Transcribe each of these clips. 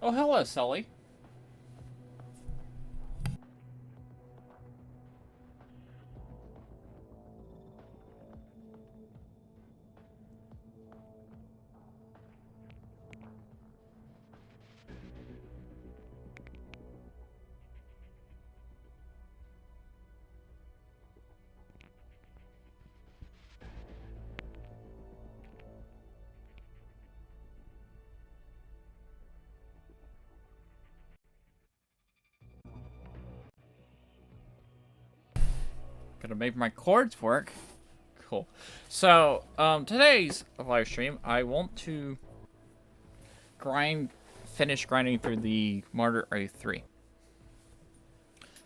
Oh, hello, Sully. Gotta make my cords work. Cool. So, today's live stream, I want to finish grinding through the Marder A3.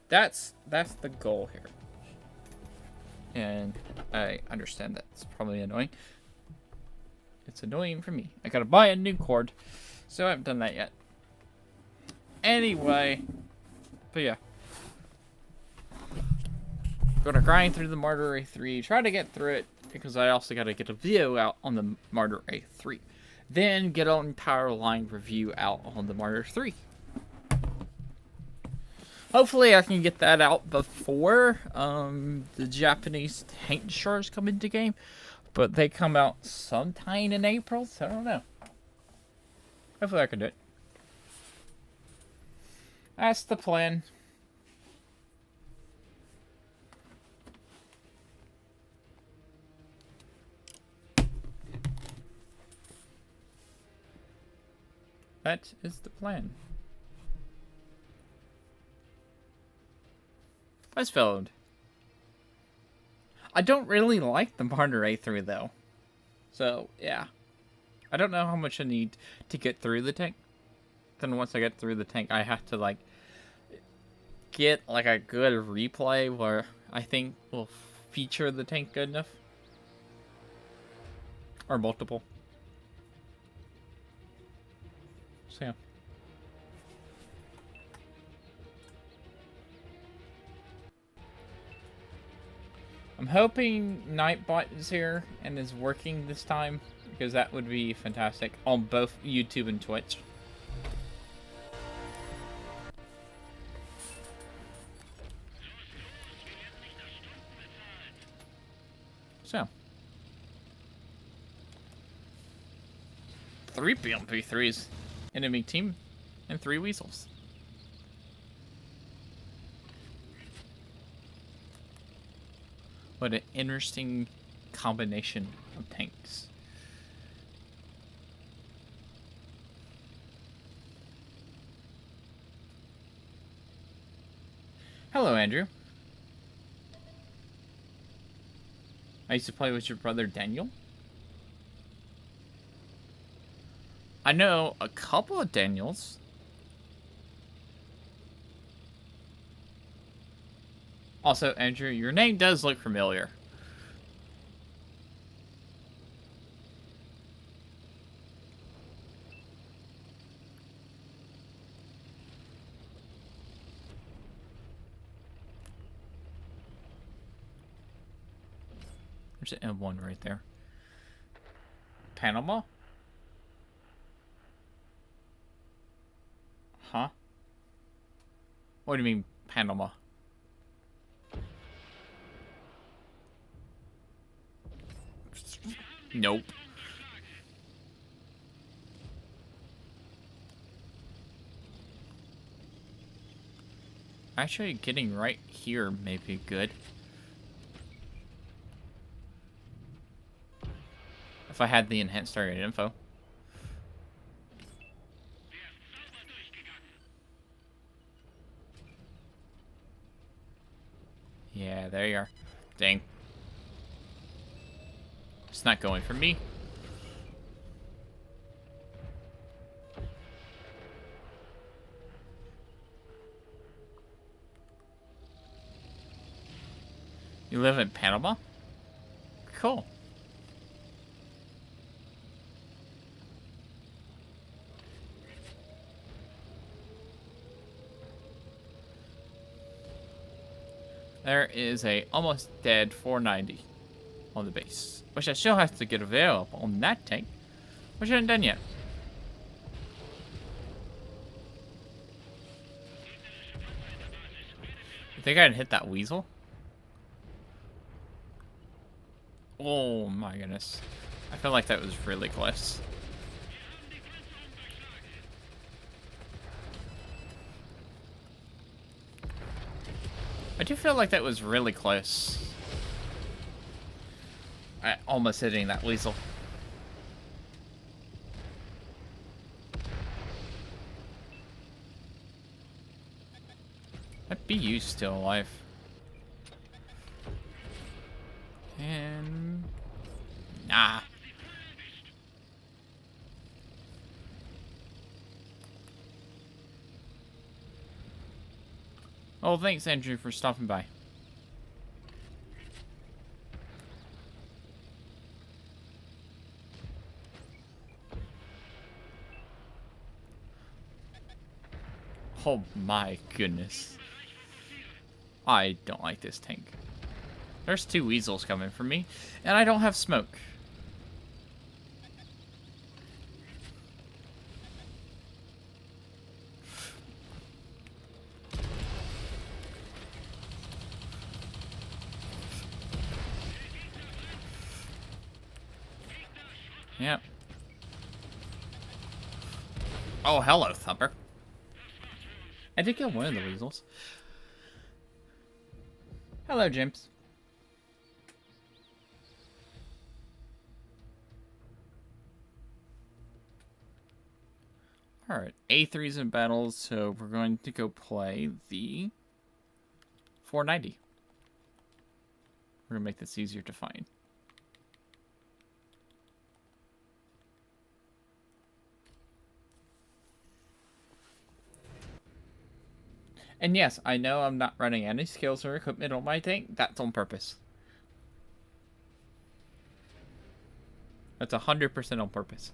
That's the goal here. And I understand that's probably annoying. It's annoying for me. I gotta buy a new cord, so I haven't done that yet. Anyway, but yeah. Gonna grind through the Marder A3, try to get through it, because I also gotta get a video out on the Marder A3. Then get an entire line review out on the Marder 3. Hopefully I can get that out before the Japanese tank destroyers come into game. But they come out sometime in April, so I don't know. Hopefully I can do it. That's the plan. That is the plan. That's followed. I don't really like the Marder A3 though. So, yeah. I don't know how much I need to get through the tank. Then once I get through the tank, I have to, like, get, like, a good replay where I think will feature the tank good enough. Or multiple. So, yeah. I'm hoping Nightbot is here and is working this time, because that would be fantastic on both YouTube and Twitch. So, 3 BMP3s, enemy team, and 3 Weasels. What an interesting combination of tanks. Hello, Andrew. I used to play with your brother Daniel. I know a couple of Daniels. Also, Andrew, your name does look familiar. There's an M1 right there. Panama? Huh? What do you mean, Panama? Nope. Actually, getting right here may be good. If I had the enhanced target info. Yeah, there you are. Dang. It's not going for me. You live in Panama? Cool. There is a almost dead 490 on the base, which I still have to get a veil up on that tank, which I haven't done yet. You think I can hit that Weasel? Oh my goodness. I feel like that was really close. I do feel like that was really close. Almost hitting that Weasel. That BU's still alive. And... nah. Oh, thanks, Andrew, for stopping by. Oh my goodness. I don't like this tank. There's 2 Weasels coming for me, and I don't have smoke. Yep. Oh, hello, Thumper. I did kill one of the Weasels. Hello, Jimps. Alright, A3's in battles, so we're going to go play the 490. We're going to make this easier to find. And yes, I know I'm not running any skills or equipment on my tank. That's on purpose. That's 100% on purpose.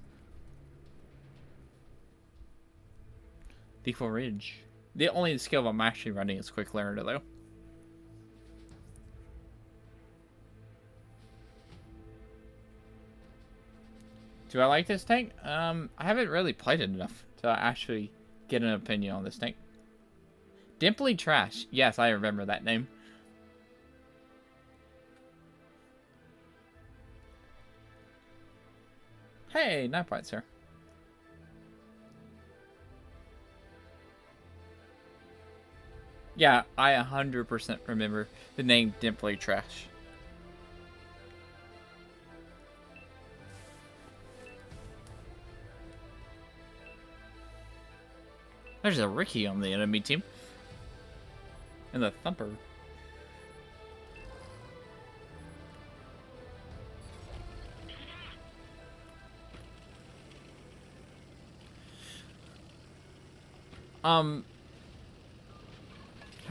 D4 Ridge. The only skill I'm actually running is Quick Learner, though. Do I like this tank? I haven't really played it enough to actually get an opinion on this tank. Dimply Trash. Yes, I remember that name. Hey, Night Bite, sir. Yeah, I 100% remember the name Dimply Trash. There's a Ricky on the enemy team. And the Thumper. How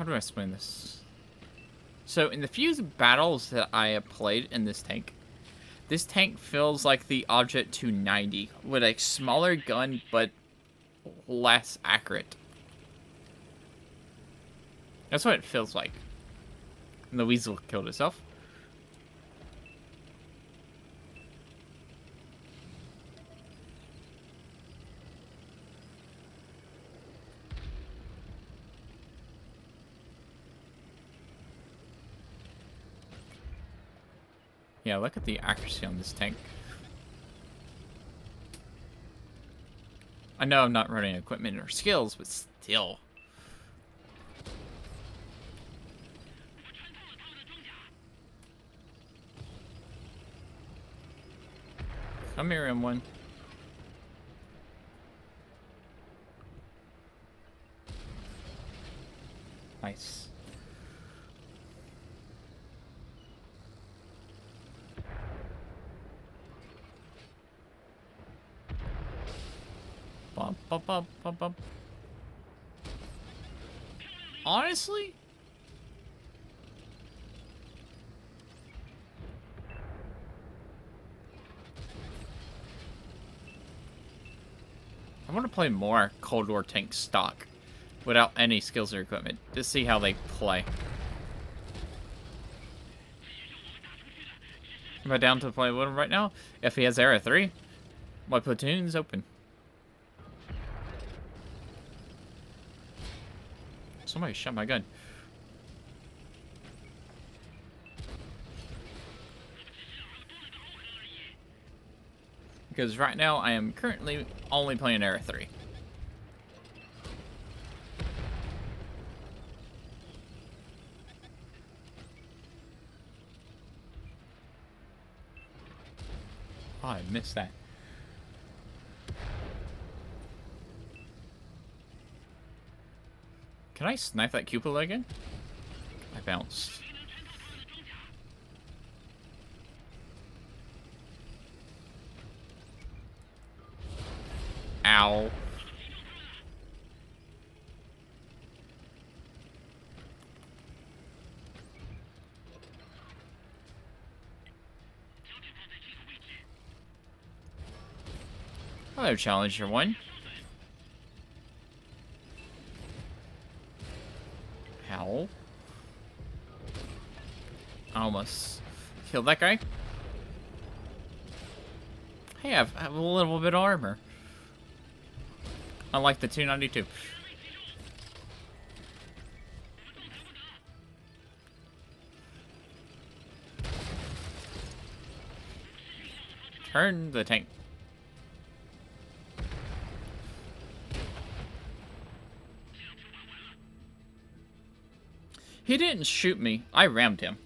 do I explain this? So, in the few battles that I have played in this tank feels like the Object 290 with a smaller gun, but less accurate. That's what it feels like. And the Weasel killed itself. Yeah, look at the accuracy on this tank. I know I'm not running equipment or skills, but still. Come here, M1. Nice. Bump, bump, bump, bump, bump. Honestly? I want to play more Cold War tank stock without any skills or equipment. Just see how they play. Am I down to play with him right now? If he has Era 3, my platoon's open. Somebody shot my gun. Because right now, I am currently only playing Era 3. Oh, I missed that. Can I snipe that cupola again? I bounced. Ow. Hello, Challenger 1. Ow. I almost killed that guy. Hey, I have a little bit of armor. Unlike the 292. Turn the tank. He didn't shoot me. I rammed him.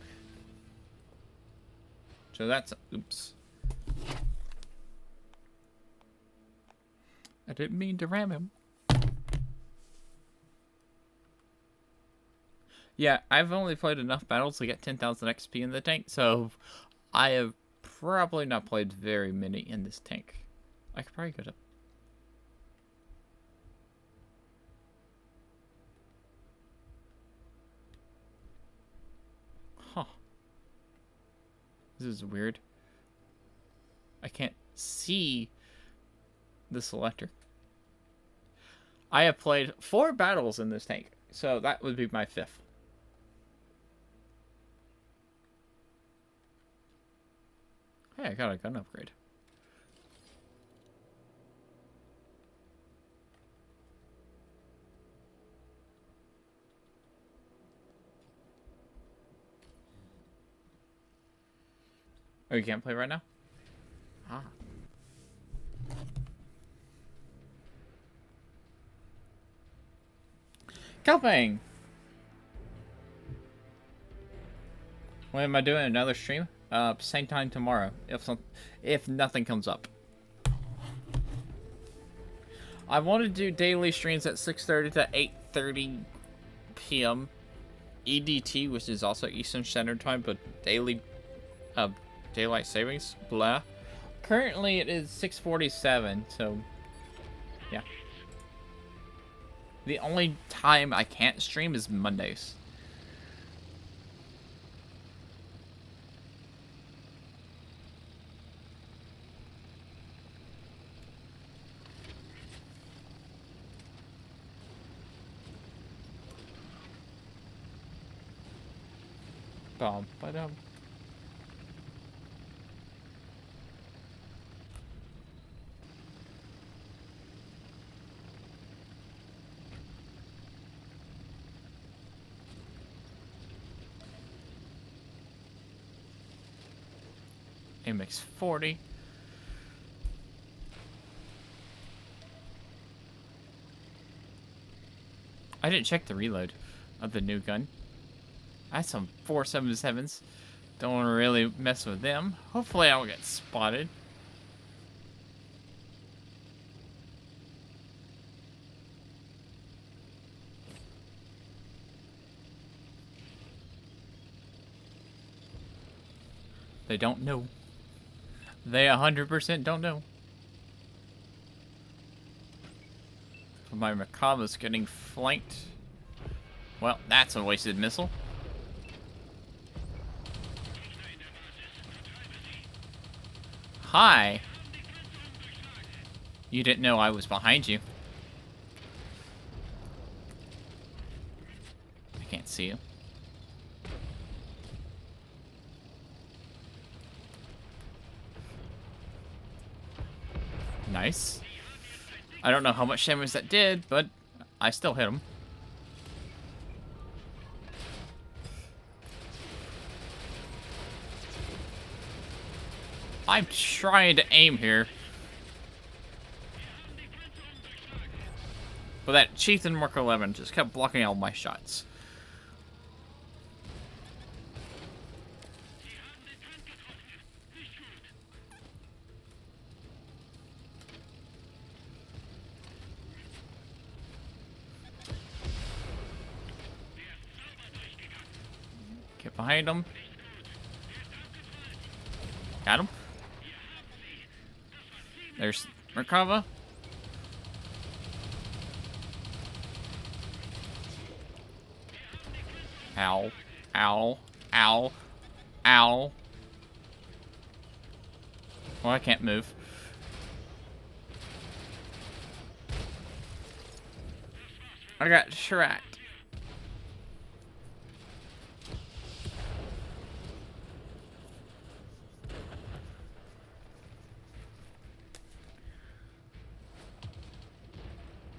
So that's... Oops. I didn't mean to ram him. Yeah, I've only played enough battles to get 10,000 XP in the tank, so I have probably not played very many in this tank. I could probably go to... Huh. This is weird. I can't see the selector. I have played 4 battles in this tank, so that would be my 5th. Hey, I got a gun upgrade. Oh, you can't play right now? Ah. Coping! When am I doing another stream? Same time tomorrow, if nothing comes up. I want to do daily streams at 6:30 to 8:30 p.m. EDT, which is also Eastern Standard Time, but daily daylight savings. Blah. Currently, it is 6:47, so yeah. The only time I can't stream is Mondays. Ba-dum. MX-40. I didn't check the reload of the new gun. I had some 4.77s. Don't want to really mess with them. Hopefully I won't get spotted. They don't know. They 100% don't know. My Macabra's getting flanked. Well, that's a wasted missile. Hi. You didn't know I was behind you. I can't see you. Nice. I don't know how much damage that did, but I still hit him. I'm trying to aim here. But that Chieftain Mark 11 just kept blocking all my shots. Get behind him. Got him. There's Merkava. Ow. Ow. Ow. Ow. Well, I can't move. I got Shrek.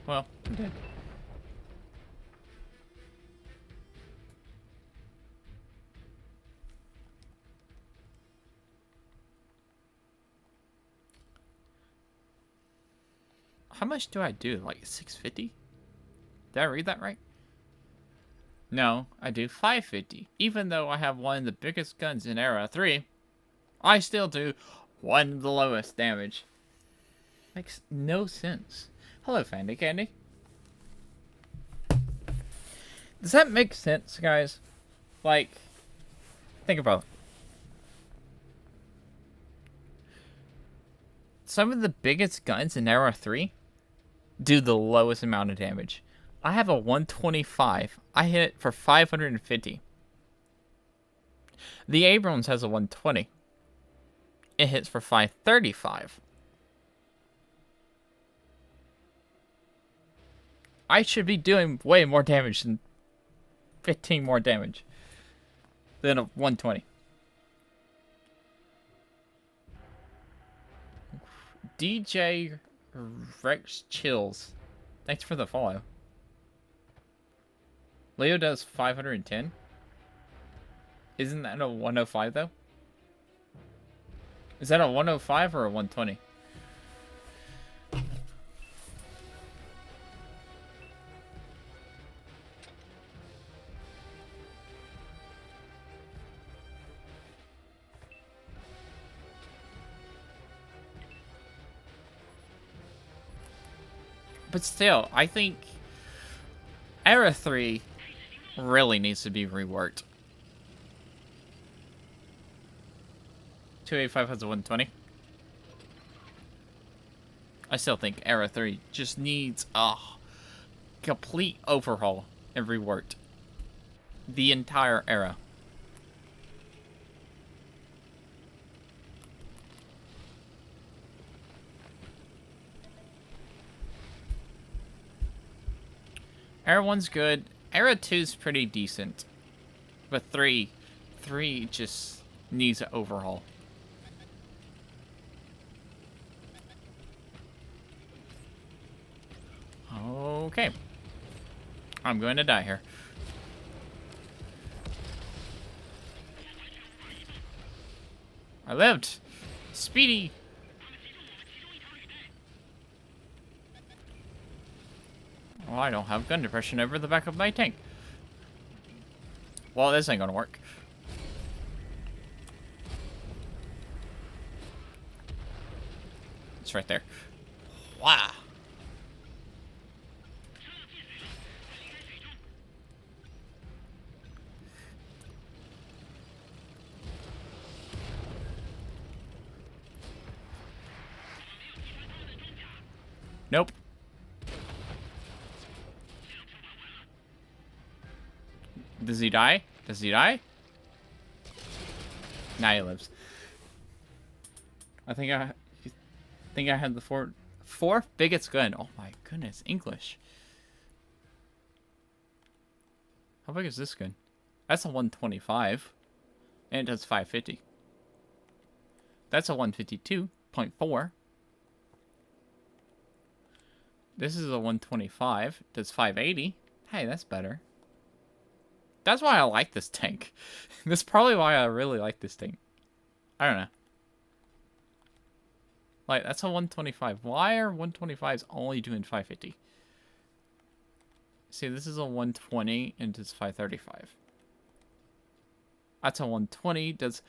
Well, I'm dead. How much do I do? Like 650? Did I read that right? No, I do 550. Even though I have one of the biggest guns in Era 3, I still do one of the lowest damage. Makes no sense. Hello, Fandy Candy. Does that make sense, guys? Like, think about it. Some of the biggest guns in Era 3 do the lowest amount of damage. I have a 125. I hit it for 550. The Abrams has a 120. It hits for 535. I should be doing way more damage than 15 more damage than a 120. DJ Rex Chills. Thanks for the follow. Leo does 510. Isn't that a 105 though? Is that a 105 or a 120? But still, I think Era 3 really needs to be reworked. 285 has a 120. I still think Era 3 just needs a complete overhaul and reworked. The entire era. Era 1's good. Era 2's pretty decent. But 3 just needs an overhaul. Okay. I'm going to die here. I lived. Speedy. Well, I don't have gun depression over the back of my tank. Well, this ain't gonna work. It's right there. Wow. Nope. Does he die? Does he die? Nah, he lives. I think I had the fourth biggest gun. Oh my goodness, English. How big is this gun? That's a 125. And it does 550. That's a 152.4. This is a 125. Does 580. Hey, that's better. That's why I like this tank. That's probably why I really like this tank. I don't know. Like, that's a 125. Why are 125s only doing 550? See, this is a 120 and it's 535. That's a 120. Does...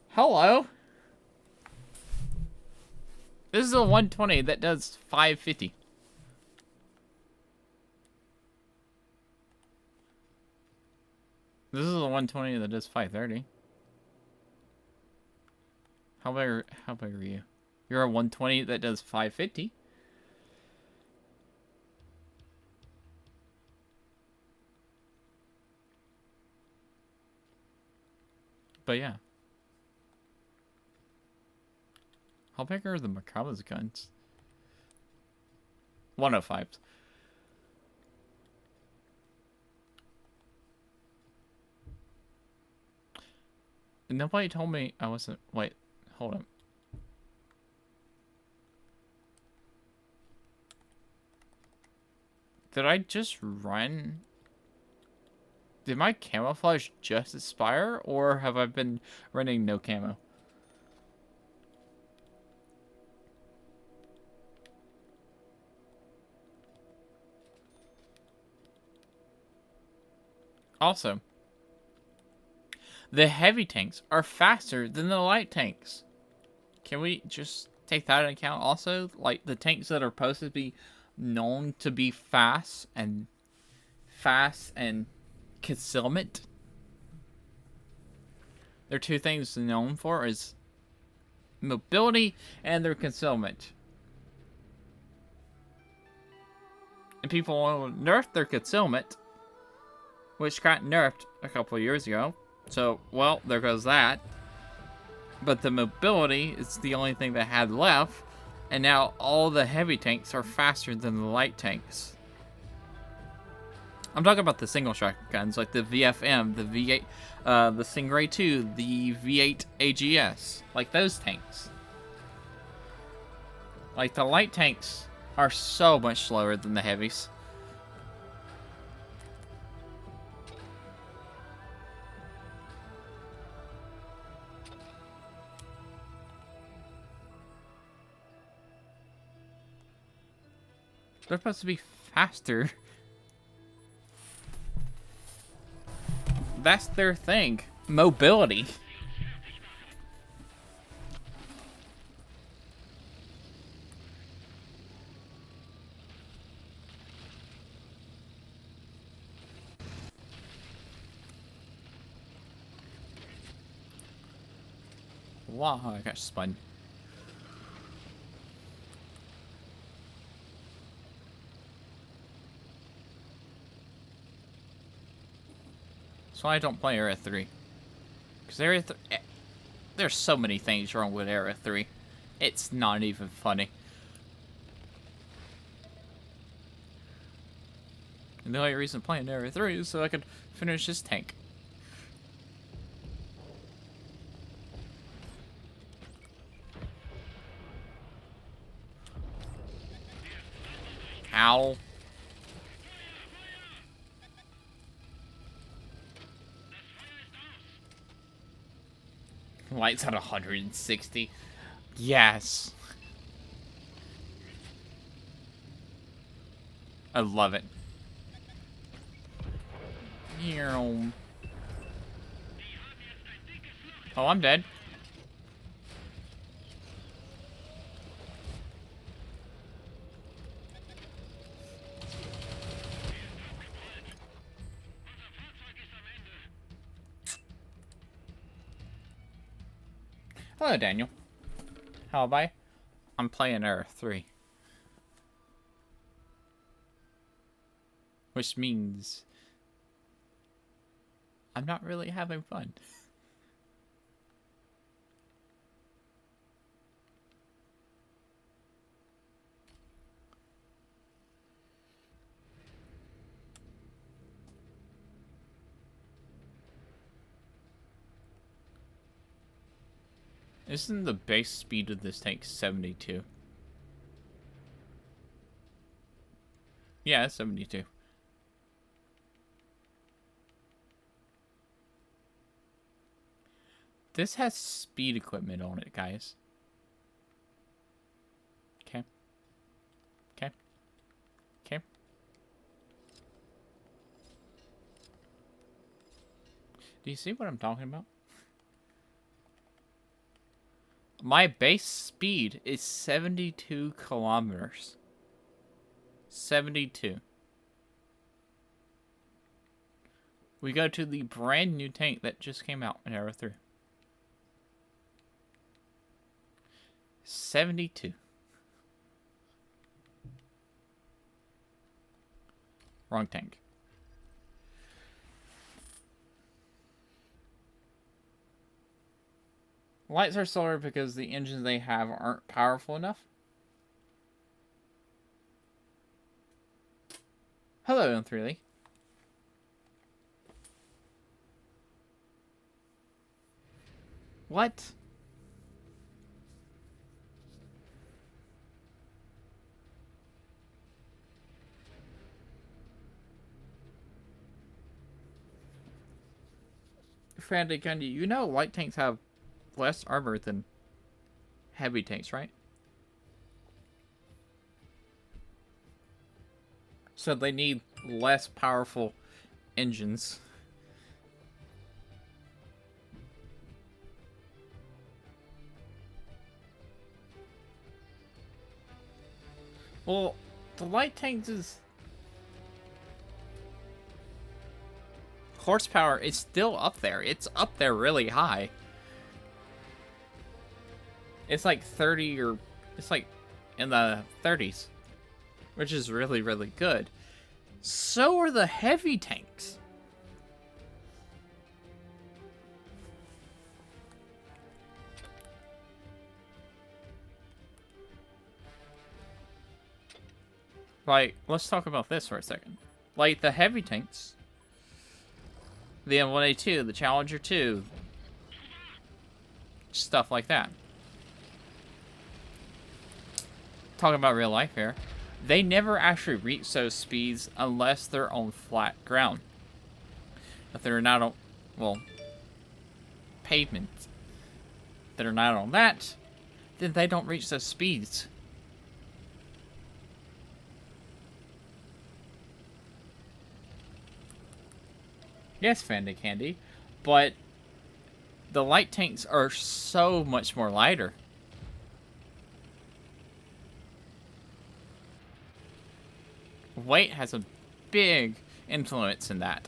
Hello? This is a 120 that does 550. This is a 120 that does 530. How big are you? You're a 120 that does 550. But yeah. How big are the Macabra's guns? 105s. Nobody told me I wasn't... Wait, hold on. Did I just run? Did my camouflage just expire? Or have I been running no camo? Also, the heavy tanks are faster than the light tanks. Can we just take that into account also? Like, the tanks that are supposed to be known to be fast and concealment. Their two things known for is mobility and their concealment. And people want to nerf their concealment, which got nerfed a couple of years ago. So, well, there goes that. But the mobility is the only thing that had left. And now all the heavy tanks are faster than the light tanks. I'm talking about the single shot guns, like the VFM, the V8, the Stingray 2, the V8 AGS. Like those tanks. Like the light tanks are so much slower than the heavies. They're supposed to be faster. That's their thing. Mobility. Wow, I got spun. That's why I don't play Era 3. Because Era 3... There's so many things wrong with Era 3. It's not even funny. And the only reason I'm playing Era 3 is so I could finish this tank. Ow. Lights at 160. Yes. I love it. Oh, I'm dead. Hello, Daniel. How am I? I'm playing Era 3. Which means I'm not really having fun. Isn't the base speed of this tank 72? Yeah, it's 72. This has speed equipment on it, guys. Okay. Okay. Okay. Do you see what I'm talking about? My base speed is 72 kilometers. 72. We go to the brand new tank that just came out in Arrow 3. 72. Wrong tank. Lights are slower because the engines they have aren't powerful enough. Hello, M3Lee. What? Frantic Candy, you know light tanks have less armor than heavy tanks, right? So they need less powerful engines. Well, the light tanks is horsepower is still up there. It's up there really high. It's like 30 or it's like in the 30s, which is really, really good. So are the heavy tanks. Like, let's talk about this for a second. Like, the heavy tanks, the M1A2, the Challenger 2, stuff like that. Talking about real life here. They never actually reach those speeds unless they're on flat ground. If they're not on, well, pavement, that are not on that, then they don't reach those speeds. Yes, Fanda Candy, but the light tanks are so much more lighter. Weight has a big influence in that.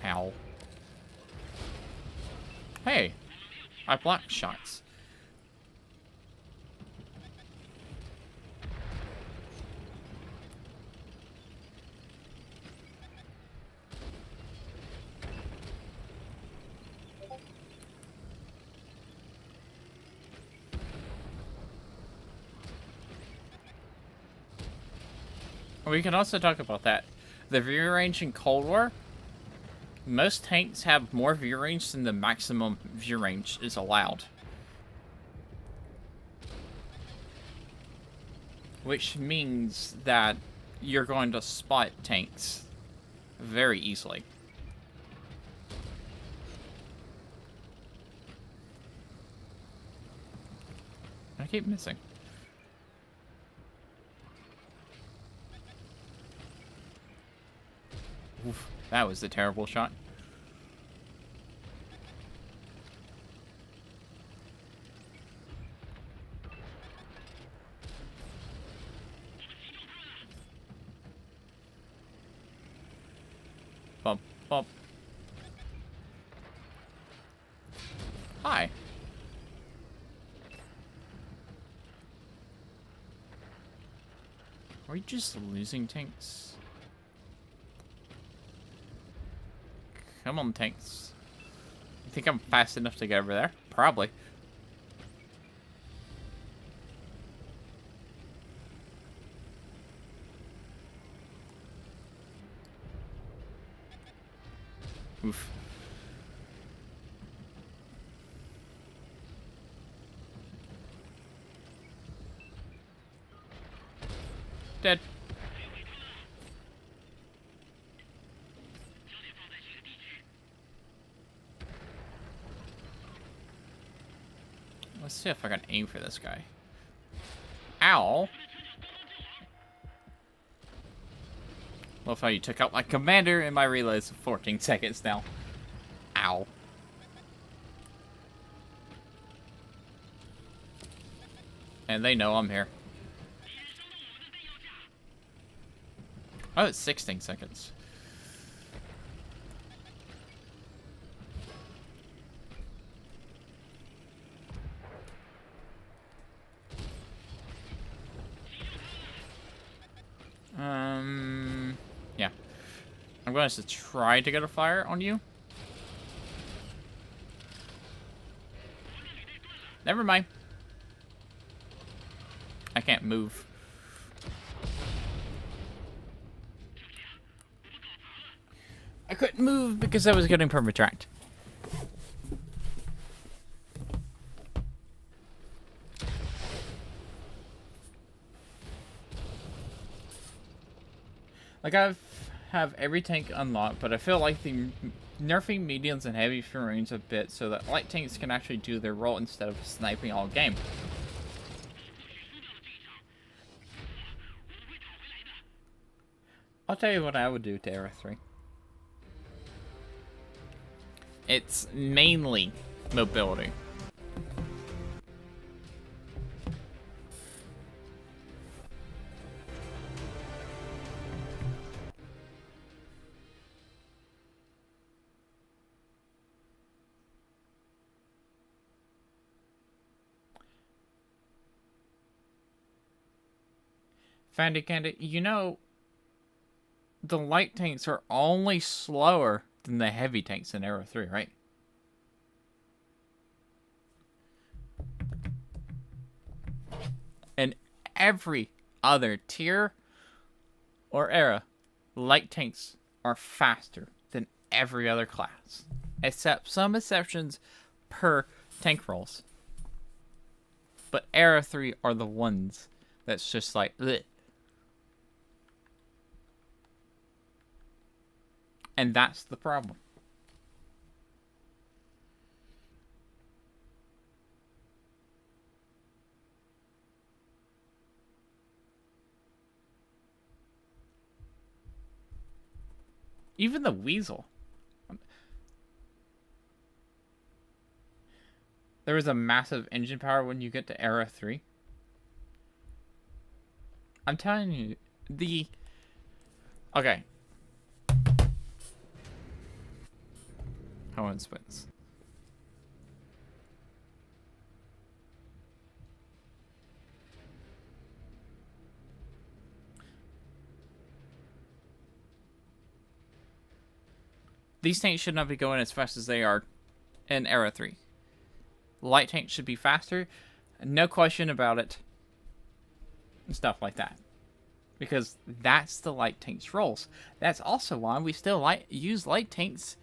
Ow. Hey, I blocked shots. We can also talk about that. The view range in Cold War, most tanks have more view range than the maximum view range is allowed. Which means that you're going to spot tanks very easily. I keep missing. Oof, that was a terrible shot. Bump, bump. Hi. Are we just losing tanks? Come on, tanks. You think I'm fast enough to get over there? Probably. Oof. Dead. Let's see if I can aim for this guy. Ow. Love how you took out my commander and my relays 14 seconds now. Ow. And they know I'm here. Oh, it's 16 seconds. Yeah. I'm going to try to get a fire on you. Never mind. I can't move. I couldn't move because I was getting perma-tracked. Like, I have every tank unlocked, but I feel like the nerfing mediums and heavy marines a bit so that light tanks can actually do their role instead of sniping all game. I'll tell you what I would do to Era 3. It's mainly mobility. Fandy Candy, you know, the light tanks are only slower than the heavy tanks in Era 3, right? In every other tier or era, light tanks are faster than every other class. Except some exceptions per tank rolls. But Era 3 are the ones that's just like, bleh. And that's the problem. Even the Weasel. There is a massive engine power when you get to Era 3. I'm telling you, okay. How on spins. These tanks should not be going as fast as they are in Era 3. Light tanks should be faster, no question about it, and stuff like that. Because that's the light tanks' roles. That's also why we still use light tanks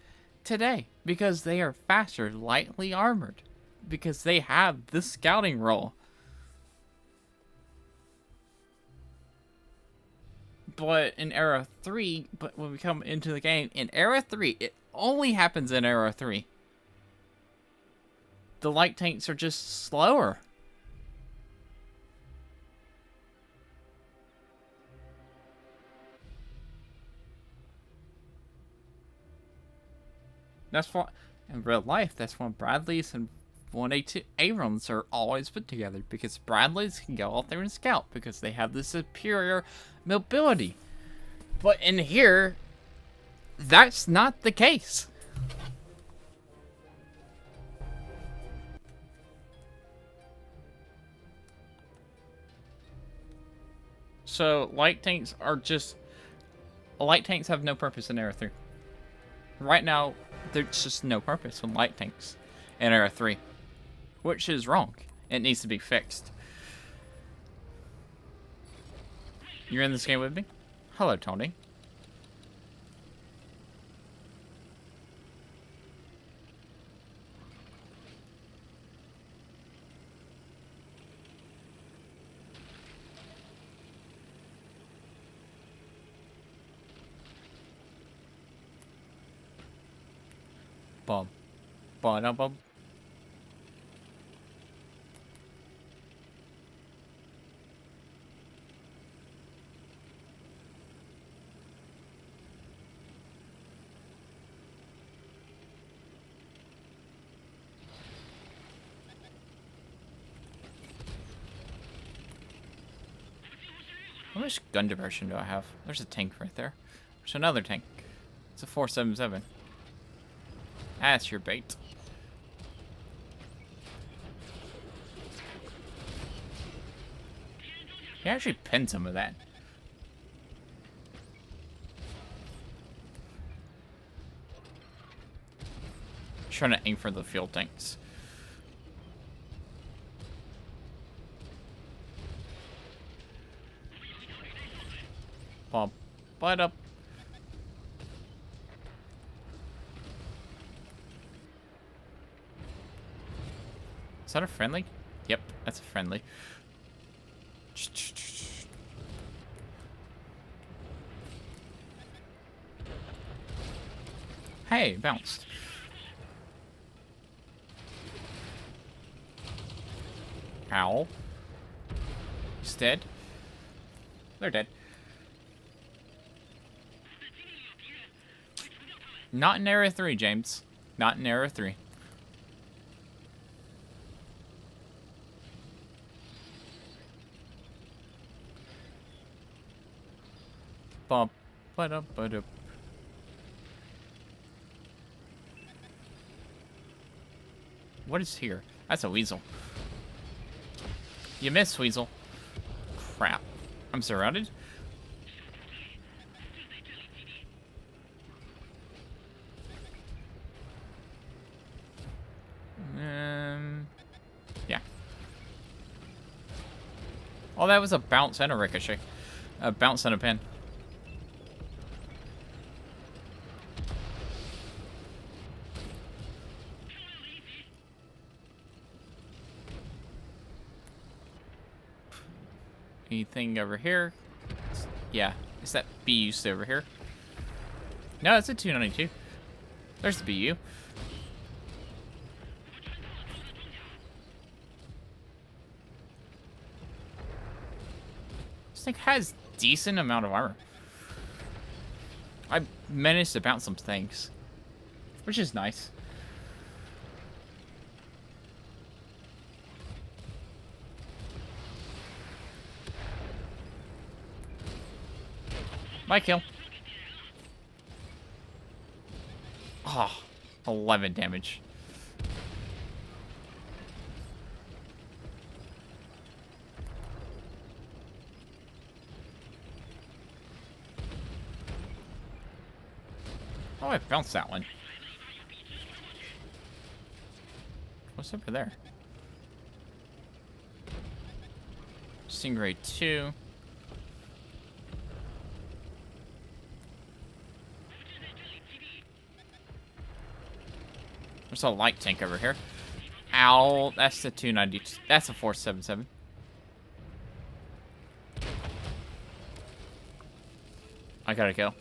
today, because they are faster, lightly armored, because they have the scouting role. But in Era 3, but when we come into the game, in Era 3, it only happens in Era 3. The light tanks are just slower. That's why, in real life, that's why Bradleys and 1A2 Abrams are always put together, because Bradleys can go out there and scout because they have the superior mobility. But in here, that's not the case. So light tanks have no purpose in Era 3. Right now, there's just no purpose with light tanks in Era 3. Which is wrong. It needs to be fixed. You're in this game with me? Hello, Tony. Bum. Bum. much gun diversion do I have? There's a tank right there. There's another tank. It's a 477. That's your bait. He actually pinned some of that. Trying to aim for the fuel tanks. Bob, butt up. Is that a friendly? Yep, that's a friendly. Hey, bounced. Ow. He's dead. They're dead. Not in Area 3, James. Not in Area 3. Bump. Ba-da, ba-da. What is here? That's a weasel. You missed, Weasel. Crap. I'm surrounded. Yeah. Oh, that was a bounce and a ricochet. A bounce and a pin. Anything over here? Yeah. Is that BU still over here? No, it's a 292. There's the BU. This thing has decent amount of armor. I managed to bounce some things, which is nice. My kill. Oh, 11 damage. Oh, I bounced that one. What's over there? Stingray 2. There's a light tank over here. Ow, that's the 290. That's a 477. I gotta kill.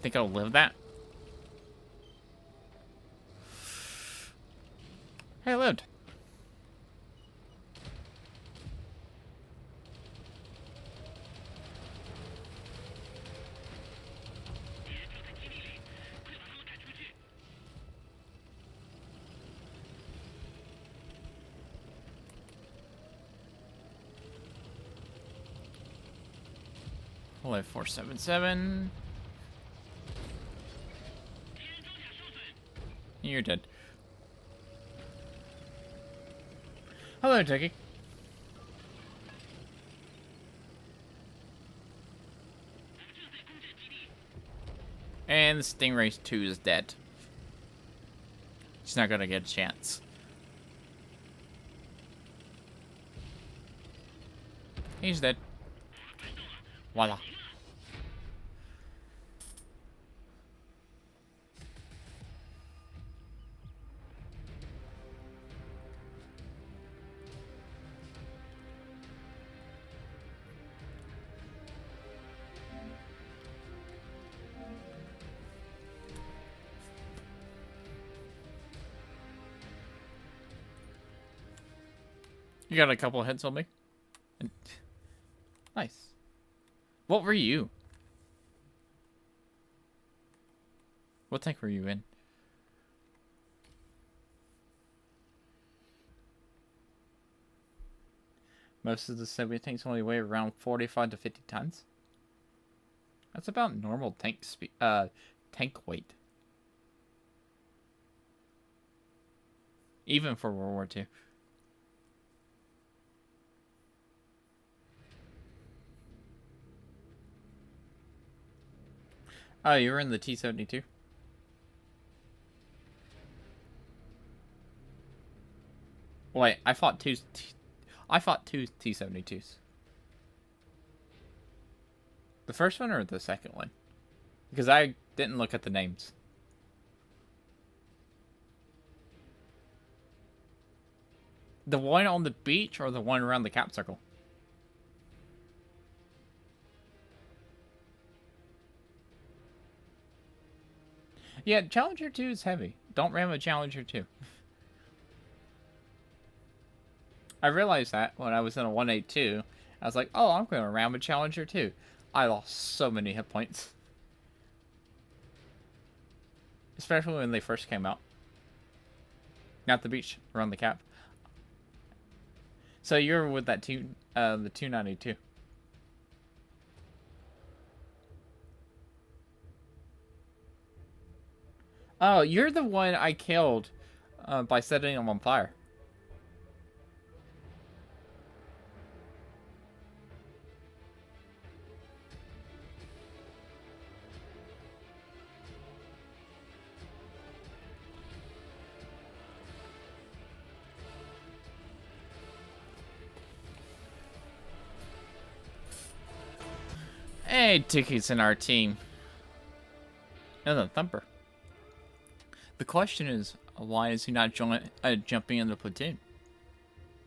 Think I'll live that? Hey, I lived. Hello, 477. You're dead. Hello, Jackie. And the Stingray 2 is dead. He's not gonna get a chance. He's dead. Voila. You got a couple of hits on me. Nice. What were you? What tank were you in? Most of the Soviet tanks only weigh around 45 to 50 tons. That's about normal tank weight. Even for World War II. Oh, you were in the T-72? Wait, I fought two T-72s. The first one or the second one? Because I didn't look at the names. The one on the beach or the one around the cap circle? Yeah, Challenger 2 is heavy. Don't ram a Challenger 2. I realized that when I was in a 182. I was like, oh, I'm going to ram a Challenger 2. I lost so many hit points. Especially when they first came out. Not the beach, around the cap. So you're with that the 292. Oh, you're the one I killed by setting him on fire. Hey, Ticket's in our team. And the Thumper. The question is, why is he not jumping in the platoon?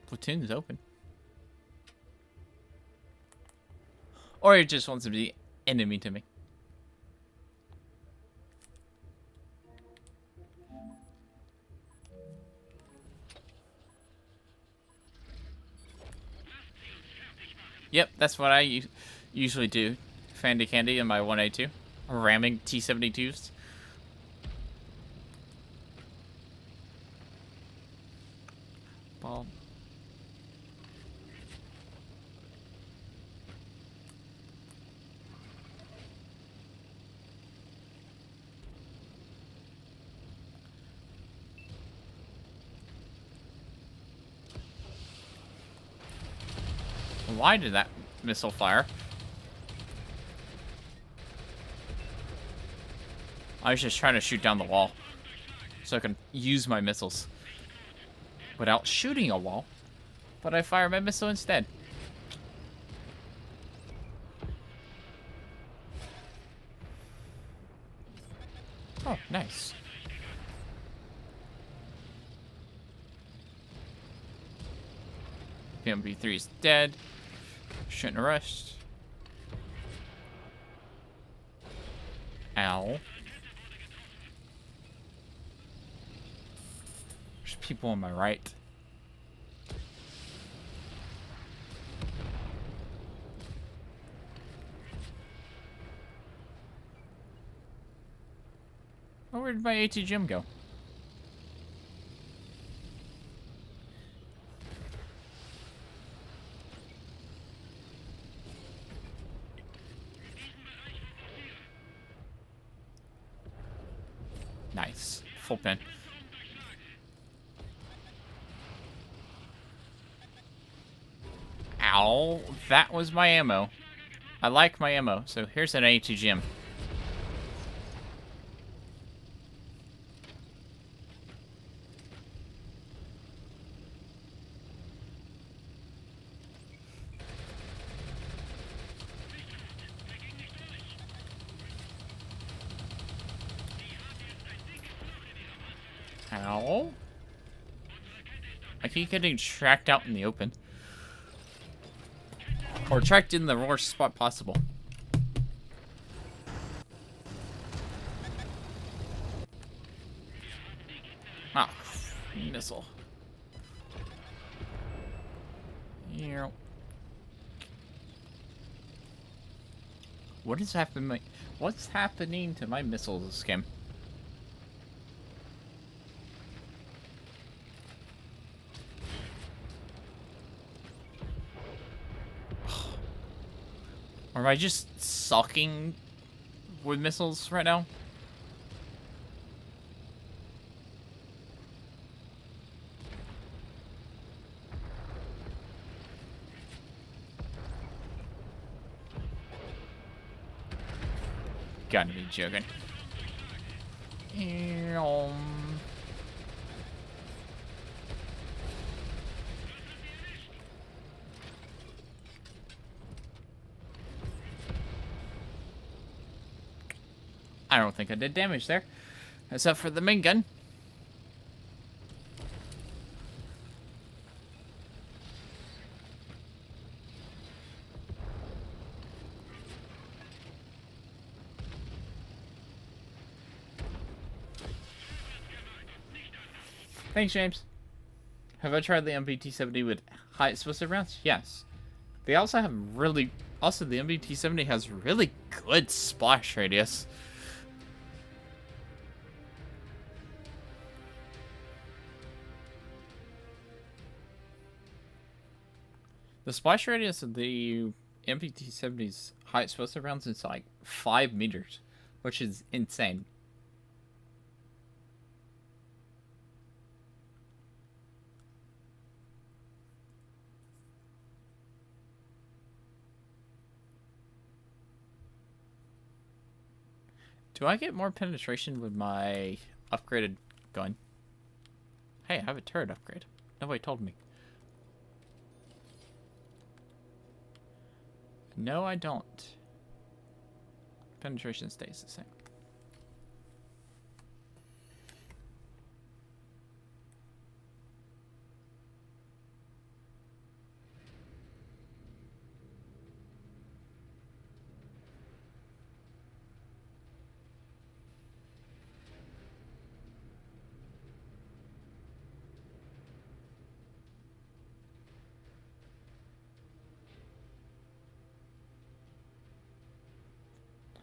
Platoon is open. Or he just wants to be enemy to me. Yep, that's what I usually do. Fandy Candy in my 1A2. Ramming T-72s. Ball. Why did that missile fire? I was just trying to shoot down the wall so I can use my missiles without shooting a wall, but I fire my missile instead. Oh, nice. PMB3 is dead. Shouldn't have rushed. Ow. There's people on my right. Oh, where did my AT gym go? Nice. Full pin. Ow. That was my ammo. I like my ammo, so here's an AT gym. Ow. I keep getting tracked out in the open. Or tracked in the worst spot possible. Ah, missile. Yeah. What is happening? What's happening to my missiles this game? Or am I just sucking with missiles right now? Gotta be joking. I don't think I did damage there. Except for the main gun. Thanks, James. Have I tried the MBT-70 with high explosive rounds? Yes. They also have really... Also, the MBT-70 has really good splash radius. The splash radius of the MBT-70's high explosive rounds is like 5 meters, which is insane. Do I get more penetration with my upgraded gun? Hey, I have a turret upgrade. Nobody told me. No, I don't. Penetration stays the same.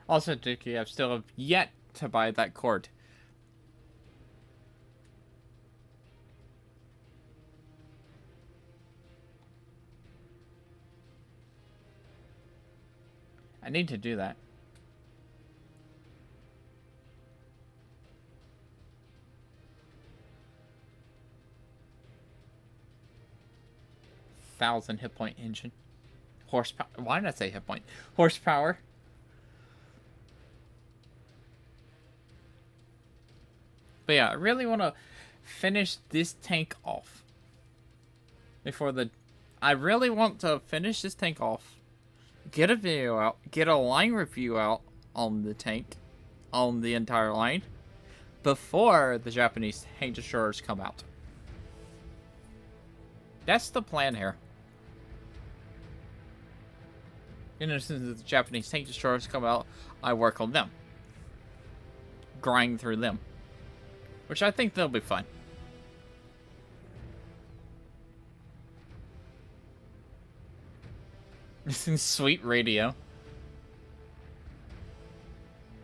Also, Dickie, I still have yet to buy that cord. I need to do that. Thousand hit point engine. Horsepower. Why did I say hit point? Horsepower. But yeah, I really want to finish this tank off. Before the... I really want to finish this tank off. Get a video out. Get a line review out on the tank. On the entire line. Before the Japanese tank destroyers come out. That's the plan here. You know, since the Japanese tank destroyers come out, I work on them. Grind through them. Which I think they'll be fun. Sweet radio.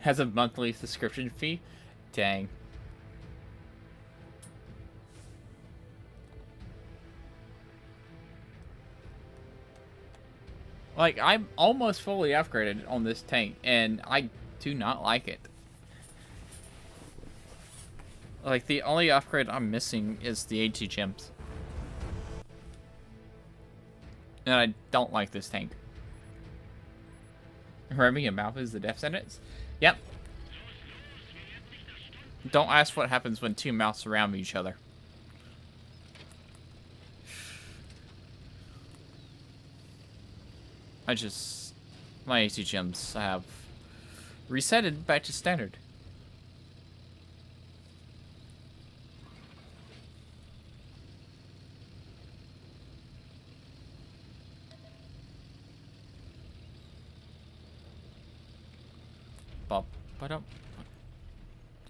Has a monthly subscription fee? Dang. Like, I'm almost fully upgraded on this tank, and I do not like it. Like, the only upgrade I'm missing is the AT gems. And I don't like this tank. Remy and Mouth is the death sentence? Yep. Don't ask what happens when two mouths surround each other. My AT gems have resetted back to standard.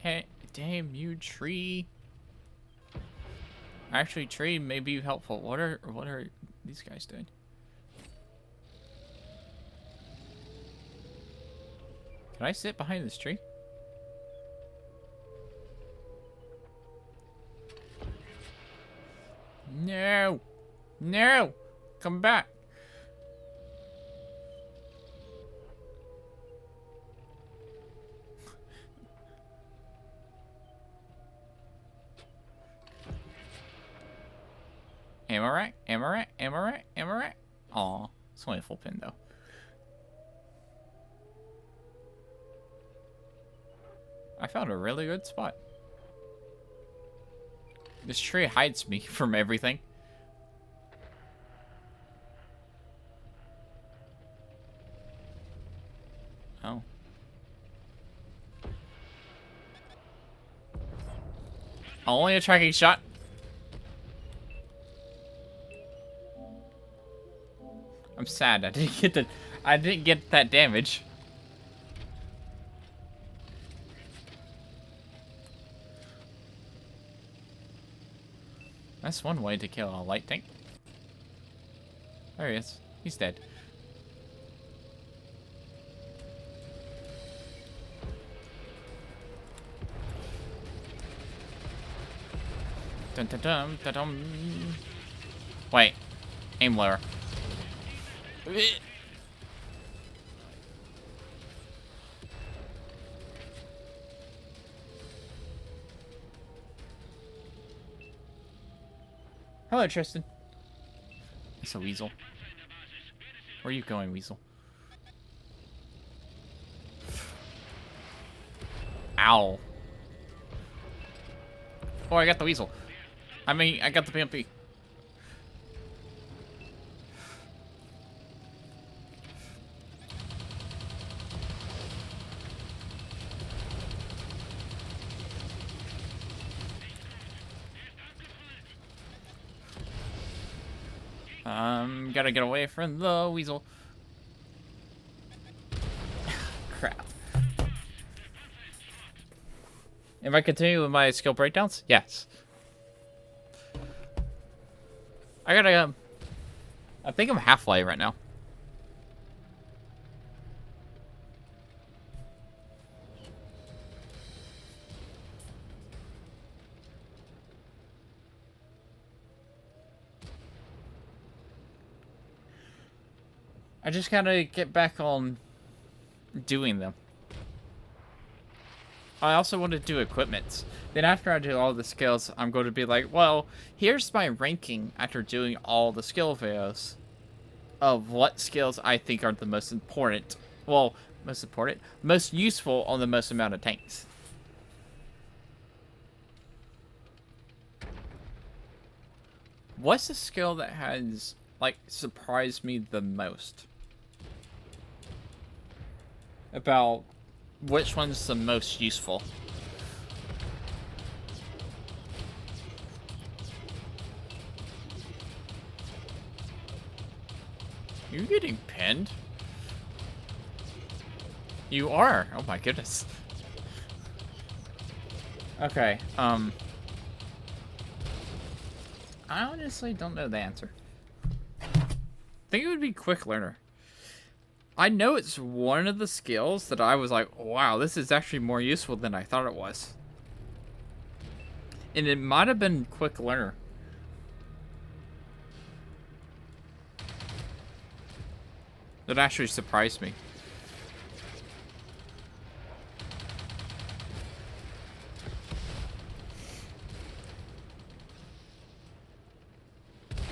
Hey, damn you, tree. Actually, tree may be helpful. What are these guys doing? Can I sit behind this tree? No! No! Come back! Am I right? Am I right? Am I right? Am I right? Aw, it's only a full pin though. I found a really good spot. This tree hides me from everything. Oh. Only a tracking shot. I'm sad I didn't get that damage. That's one way to kill a light tank. There he is. He's dead. Dun dun dun dun dun. Wait. Aim lower. Hello, Tristan. It's a Weasel. Where are you going, Weasel? Ow. Oh, I got the Weasel. I mean, I got the PMP. Gotta get away from the Weasel. Crap. Am I continuing with my skill breakdowns? Yes. I gotta, I think I'm halfway right now. I just gotta get back on doing them. I also want to do equipments. Then after I do all the skills, I'm going to be like, well, here's my ranking after doing all the skill videos of what skills I think are the most important. Well, most important, most useful on the most amount of tanks. What's the skill that has, like, surprised me the most? About which one's the most useful? You getting pinned? You are. Oh my goodness. Okay, I honestly don't know the answer. I think it would be quick learner. I know it's one of the skills that I was like, wow, this is actually more useful than I thought it was. And it might have been quick learner. That actually surprised me.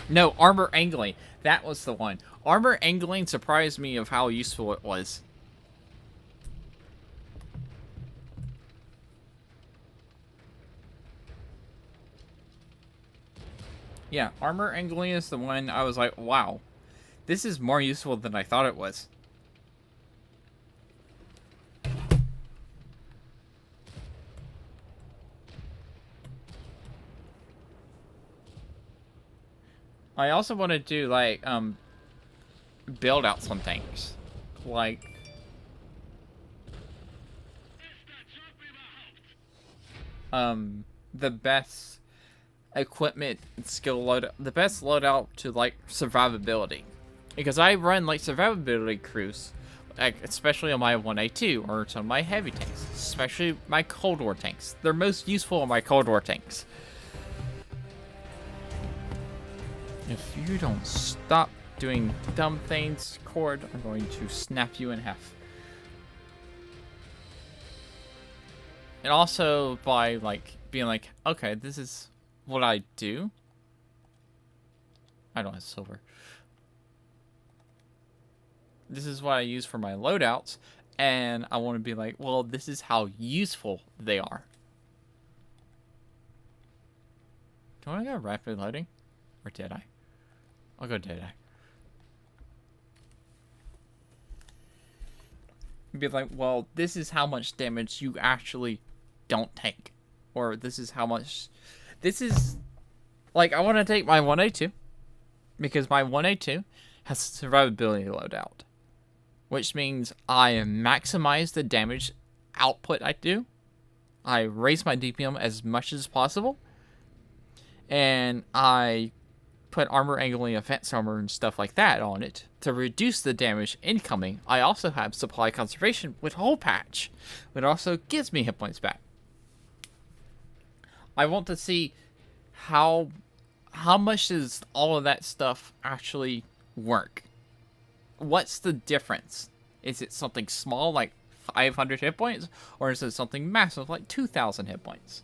No, armor angling. That was the one. Armor angling surprised me of how useful it was. Yeah, armor angling is the one I was like, wow. This is more useful than I thought it was. I also want to do, like, build out some things. Like, the best equipment and skill loadout, the best loadout to, like, survivability. Because I run, like, survivability crews, like, especially on my 1A2 or some of my heavy tanks, especially my Cold War tanks. They're most useful on my Cold War tanks. If you don't stop doing dumb things, Cord, I'm going to snap you in half. And also by, like, being like, okay, this is what I do. I don't have silver. This is what I use for my loadouts, and I want to be like, well, this is how useful they are. Do I go rapid loading? Or did I? I'll go did I. Be like, well, this is how much damage you actually don't take. Or this is how much... This is... Like, I want to take my 1A2. Because my 1A2 has a survivability loadout. Which means I maximize the damage output I do. I raise my DPM as much as possible. And I put armor angling, advanced armor, and stuff like that on it to reduce the damage incoming. I also have supply conservation with whole patch, but also gives me hit points back. I want to see how much does all of that stuff actually work. What's the difference? Is it something small like 500 hit points, or is it something massive like 2,000 hit points?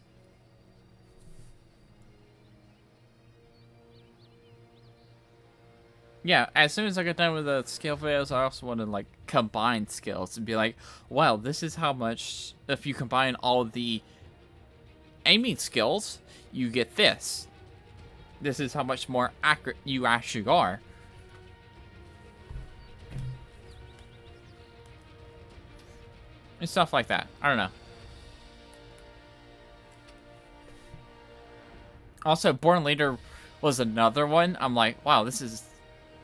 Yeah, as soon as I get done with the skill videos, I also want to like combine skills and be like, wow, this is how much, if you combine all of the aiming skills, you get this. This is how much more accurate you actually are. And stuff like that. I don't know. Also, Born Leader was another one. I'm like, wow, this is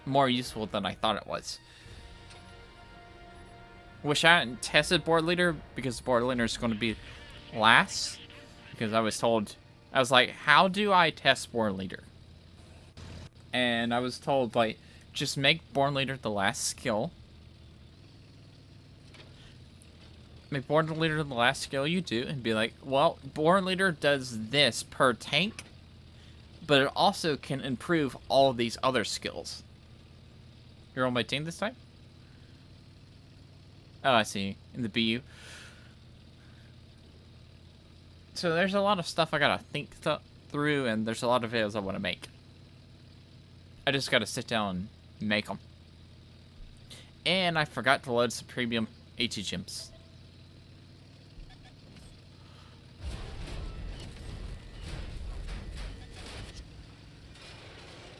more useful than I thought it was. Wish I hadn't tested Board Leader, because Board Leader is going to be last. Because I was told, I was like, how do I test Board Leader? And I was told, like, just make Board Leader the last skill. Make Board Leader the last skill you do, and be like, well, Board Leader does this per tank, but it also can improve all of these other skills. You're on my team this time? Oh, I see. In the BU. So there's a lot of stuff I gotta think through, and there's a lot of videos I want to make. I just gotta sit down and make them. And I forgot to load some premium AT gems.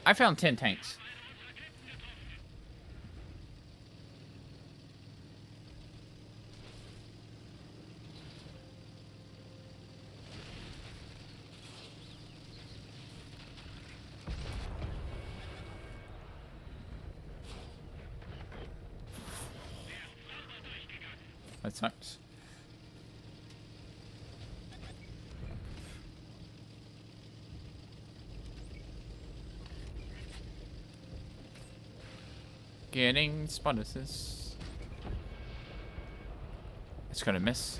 I found 10 tanks. That sucks. Getting sponduses. It's gonna miss.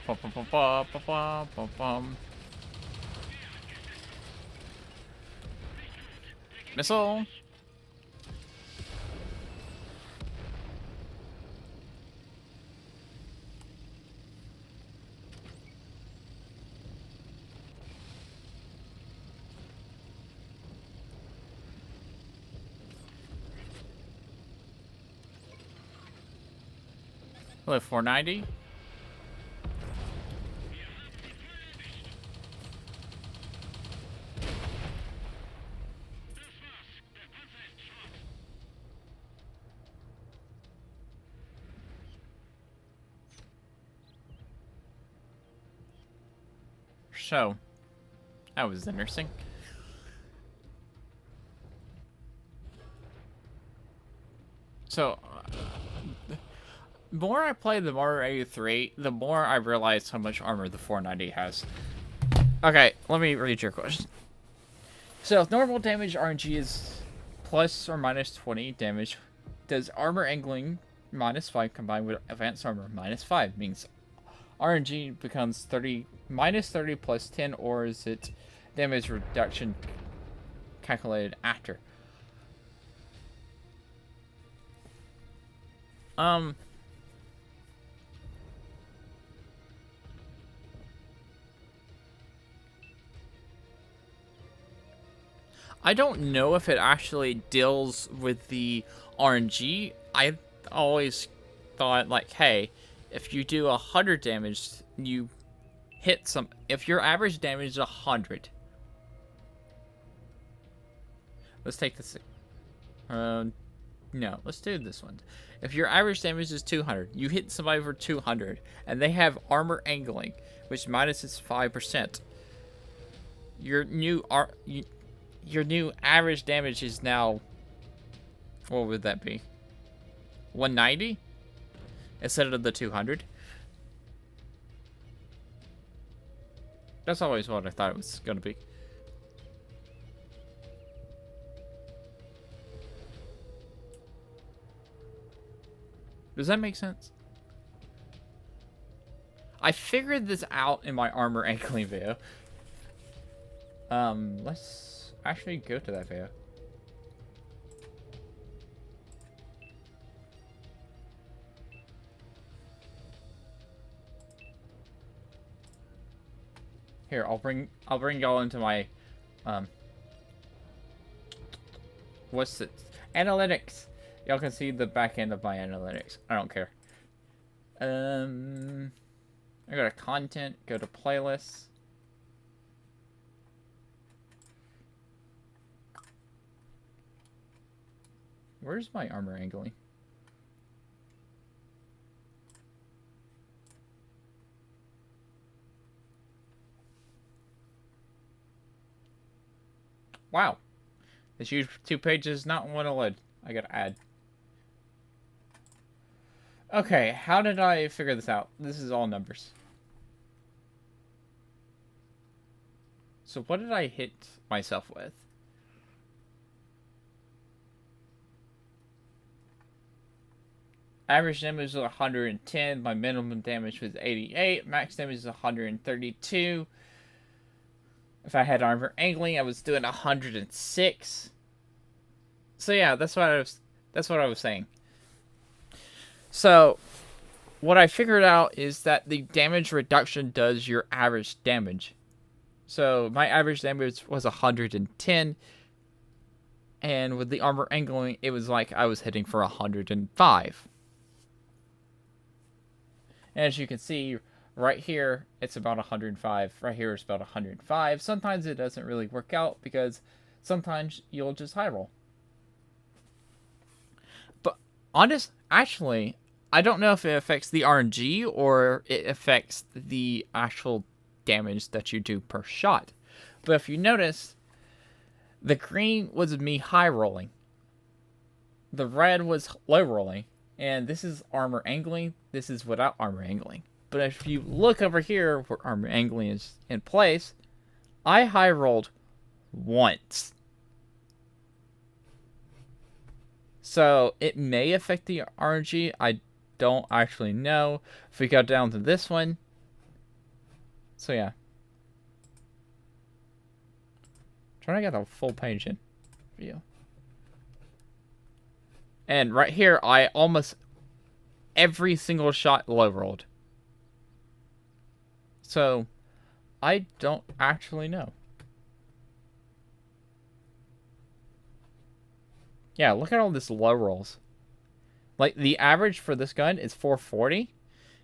Bum, bum, bum, bum, bum, bum, bum. Missile. Hello, 490. So, that was interesting. So, the more I play the Marder A3, the more I realize how much armor the 490 has. Okay, let me read your question. So, if normal damage RNG is plus or minus 20 damage, does armor angling -5 combined with advanced armor -5 means RNG becomes 30 minus 30 plus 10, or is it damage reduction calculated after? I don't know if it actually deals with the RNG. I always thought, like, hey, if you do 100 damage, you hit some... If your average damage is 100... Let's take this... No, let's do this one. If your average damage is 200, you hit somebody for 200, and they have armor angling, which minuses 5%. Your new average damage is now... What would that be? 190? Instead of the 200? That's always what I thought it was going to be. Does that make sense? I figured this out in my armor angling video. Let's actually go to that video. Here, I'll bring y'all into my what's it? Analytics. Y'all can see the back end of my analytics. I don't care. I go to content, go to playlists. Where's my armor angling? Wow. This YouTube page is not want to load. I gotta add. Okay, how did I figure this out? This is all numbers. So what did I hit myself with? Average damage was 110. My minimum damage was 88. Max damage is 132. If I had armor angling, I was doing 106. So yeah, that's what I was saying. So what I figured out is that the damage reduction does your average damage. So my average damage was 110, and with the armor angling, it was like I was hitting for 105. And as you can see, right here, it's about 105. Right here, it's about 105. Sometimes it doesn't really work out because sometimes you'll just high roll. But actually, I don't know if it affects the RNG or it affects the actual damage that you do per shot. But if you notice, the green was me high rolling. The red was low rolling. And this is armor angling. This is without armor angling. But if you look over here where armor angling is in place, I high rolled once. So it may affect the RNG. I don't actually know. If we go down to this one. So yeah. Trying to get a full page in view. And right here, I almost every single shot low rolled. So, I don't actually know. Yeah, look at all this low rolls. Like, the average for this gun is 440,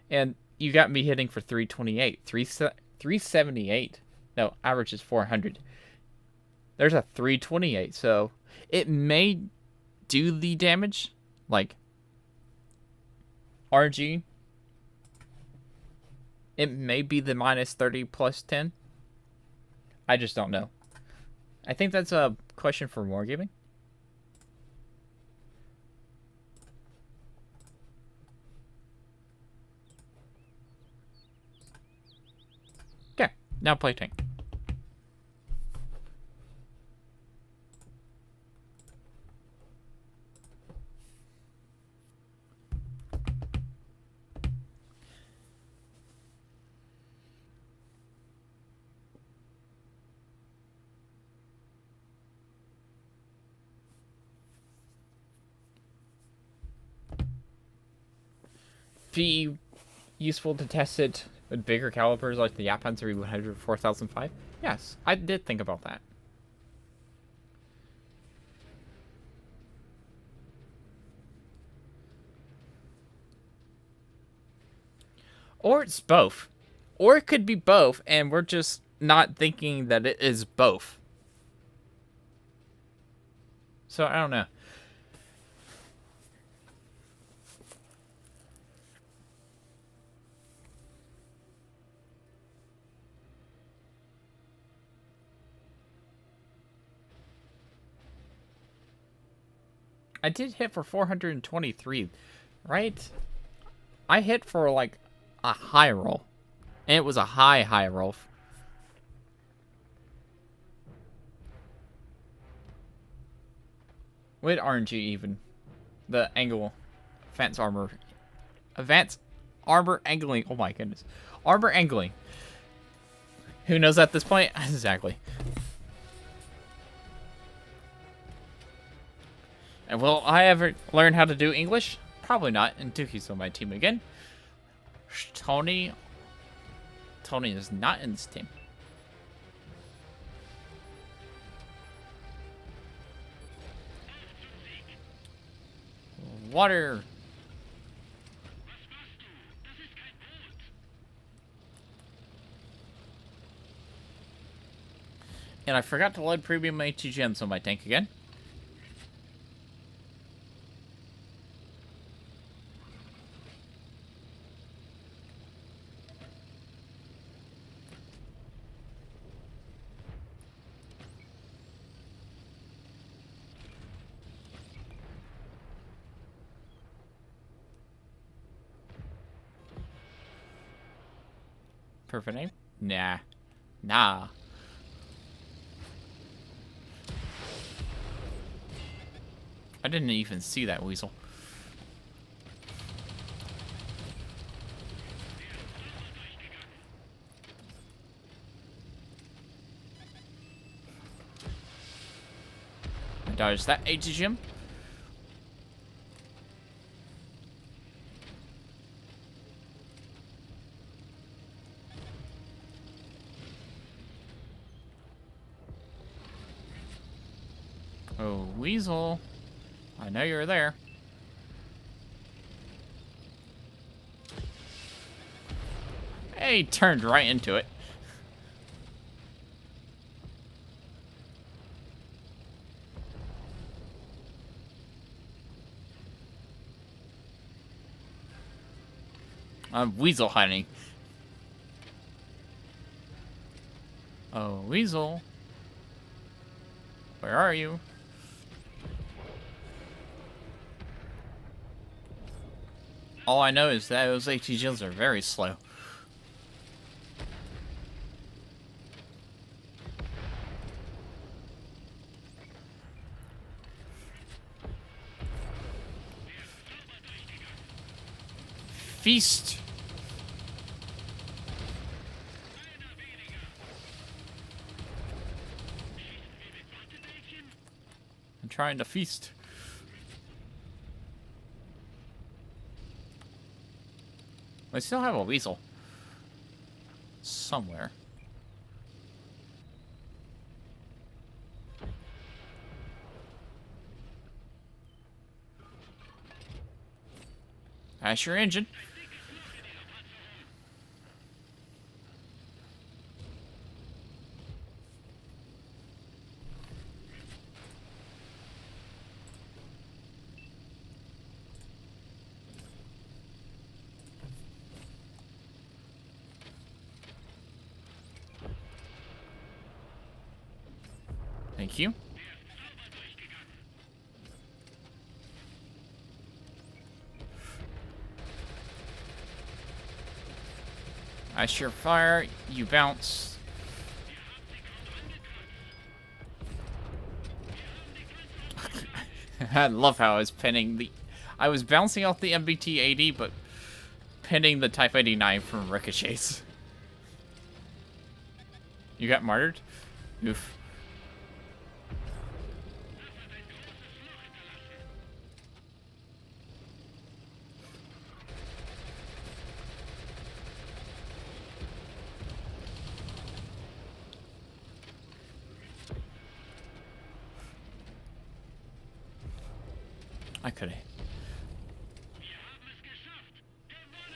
and you got me hitting for 328. 378. No, average is 400. There's a 328, so it may do the damage, like RG. It may be the minus 30 plus 10. I just don't know. I think that's a question for Wargaming. Okay, now play tank. Be useful to test it with bigger calibers like the Yap Panzer 100 4005? Yes, I did think about that. Or it's both. Or it could be both, and we're just not thinking that it is both. So, I don't know. I did hit for 423, right? I hit for, like, a high roll. And it was a high roll. With RNG even. The angle. Advanced armor. Advanced armor angling. Oh my goodness. Armor angling. Who knows at this point? Exactly. And will I ever learn how to do English? Probably not. And Dookie's on my team again. Tony is not in this team. Water. And I forgot to load premium AT gems on my tank again. Perfect name? Nah. Nah. I didn't even see that Weasel. I dodged that AT-gem. Oh, Weasel. I know you're there. Hey, he turned right into it. I'm Weasel hiding. Oh, Weasel. Where are you? All I know is that those AT-gems are very slow. Feast! I'm trying to feast. I still have a Weasel. Somewhere. That's your engine. Thank you. I sure fire, you bounce. I love how I was pinning the... I was bouncing off the MBT-80, but pinning the Type 89 from ricochets. You got martyred? Oof. I could have.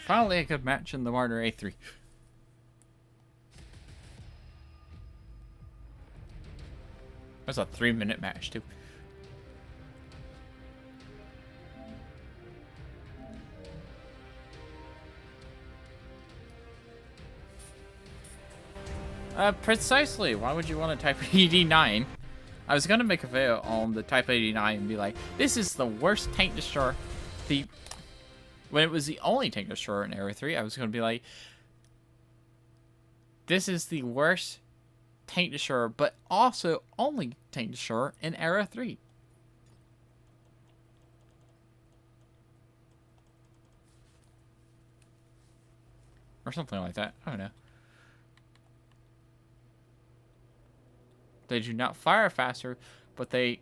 Finally a good match in the Marder A3. That's a 3-minute match, too. Precisely. Why would you want a Type 89? I was gonna make a video on the Type 89 and be like, this is the worst tank destroyer. When it was the only tank destroyer in Era 3, I was gonna be like, this is the worst tank destroyer, but also only tank destroyer in Era 3. Or something like that. I don't know. They do not fire faster, but they...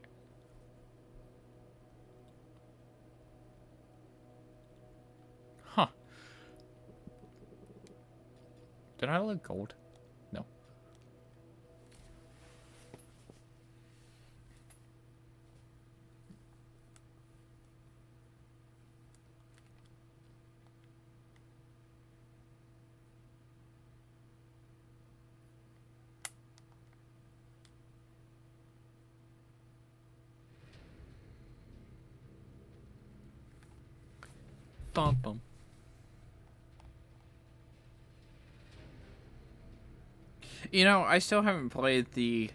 Huh. Did I look gold? No. Bum bum. You know, I still haven't played the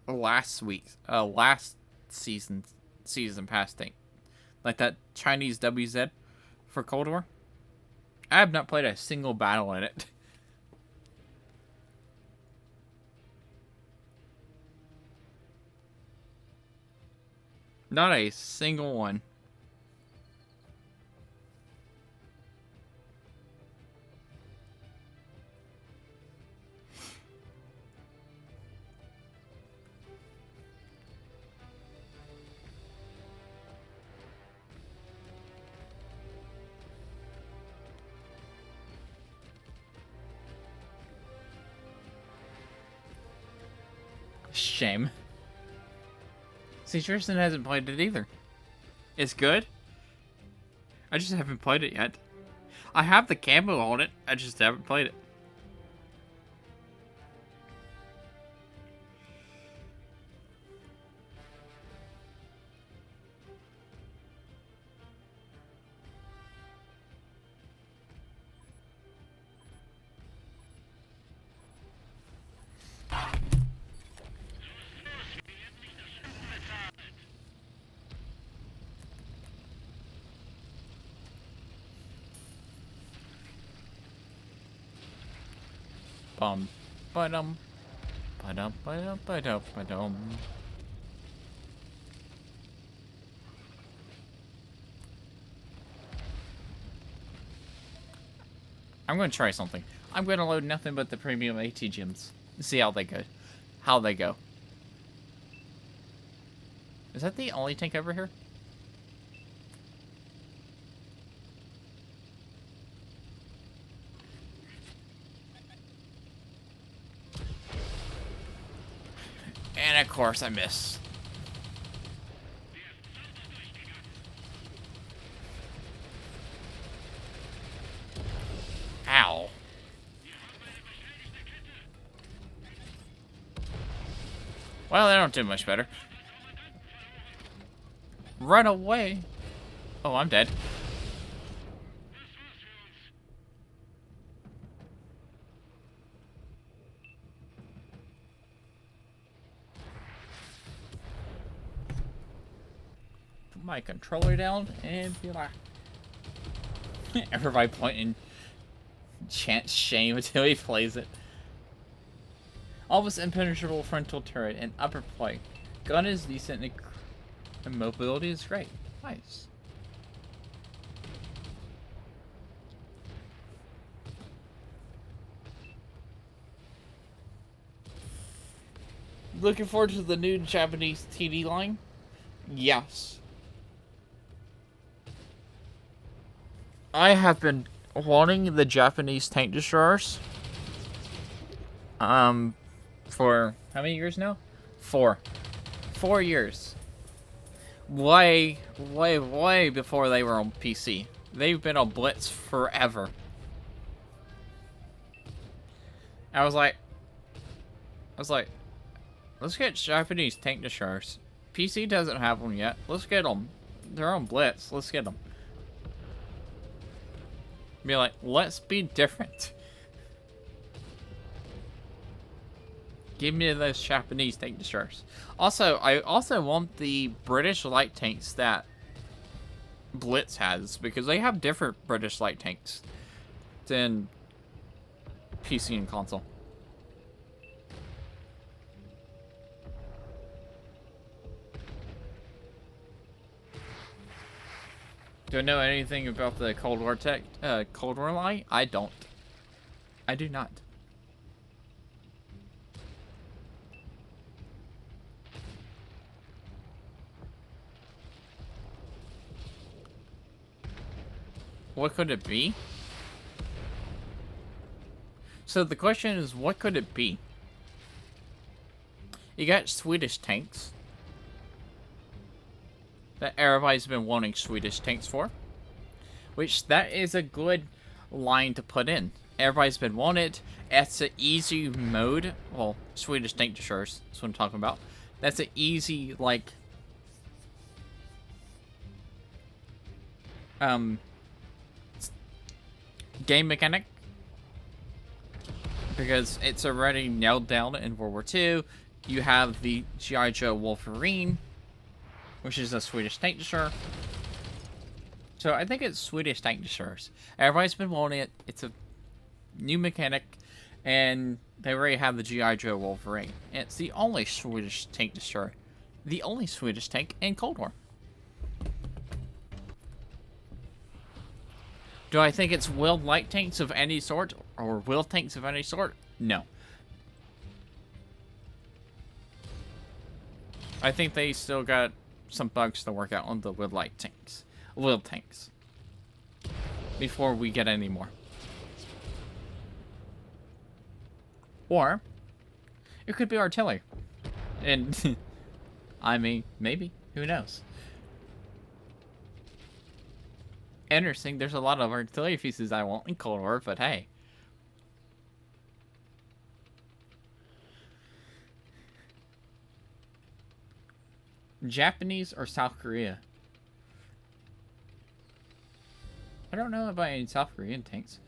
last season pass thing. Like that Chinese WZ for Cold War. I have not played a single battle in it. Not a single one. Shame. See, Tristan hasn't played it either. It's good. I just haven't played it yet. I have the camo on it. I just haven't played it. Bum, ba-dum, ba-dum, ba-dum, ba-dum, ba-dum. I'm going to try something. I'm going to load nothing but the premium AT gems. See how they go. How they go. Is that the only tank over here? And of course I miss. Ow. Well, they don't do much better. Run away. Oh, I'm dead. Put my controller down and be like... Everybody pointing chants shame until he plays it. Almost impenetrable frontal turret and upper plate. Gun is decent and mobility is great. Nice. Looking forward to the new Japanese TD line? Yes. I have been wanting the Japanese tank destroyers. For how many years now? 4 years. Way before they were on PC. They've been on Blitz forever. I was like, let's get Japanese tank destroyers. PC doesn't have them yet. Let's get them. They're on Blitz. Let's get them. Be like, let's be different. Give me those Japanese tank destroyers. Also, I also want the British light tanks that Blitz has, because they have different British light tanks than PC and console. Do I know anything about the Cold War tech, Cold War light? I don't. I do not. What could it be? So the question is, what could it be? You got Swedish tanks. That everybody's been wanting Swedish tanks for. Which, that is a good line to put in. Everybody's been wanting it. It's an easy mode. Well, Swedish tank destroyers. That's what I'm talking about. That's an easy, like... game mechanic. Because it's already nailed down in World War II. You have the G.I. Joe Wolverine, which is a Swedish tank destroyer. So I think it's Swedish tank destroyers. Everybody's been wanting it. It's a new mechanic, and they already have the G.I. Joe Wolverine. And it's the only Swedish tank destroyer. The only Swedish tank in Cold War. Do I think it's wheeled light tanks of any sort, or wheeled tanks of any sort? No. I think they still got some bugs to work out on the wheeled light tanks. Wheeled tanks. Before we get any more. Or, it could be artillery. And, I mean, maybe. Who knows? Interesting. There's a lot of artillery pieces I want in Cold War, but hey. Japanese or South Korea? I don't know about any South Korean tanks.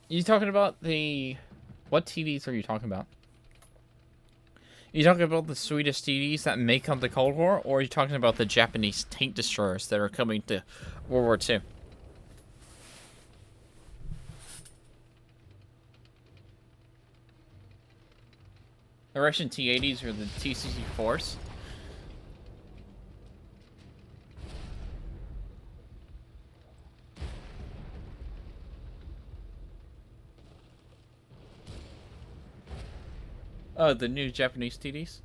You talking about the... What TDs are you talking about? Are you talking about the Swedish TDs that may come to Cold War, or are you talking about the Japanese tank destroyers that are coming to World War II? The Russian T-80s or the TCC-4s? Oh, the new Japanese TDs?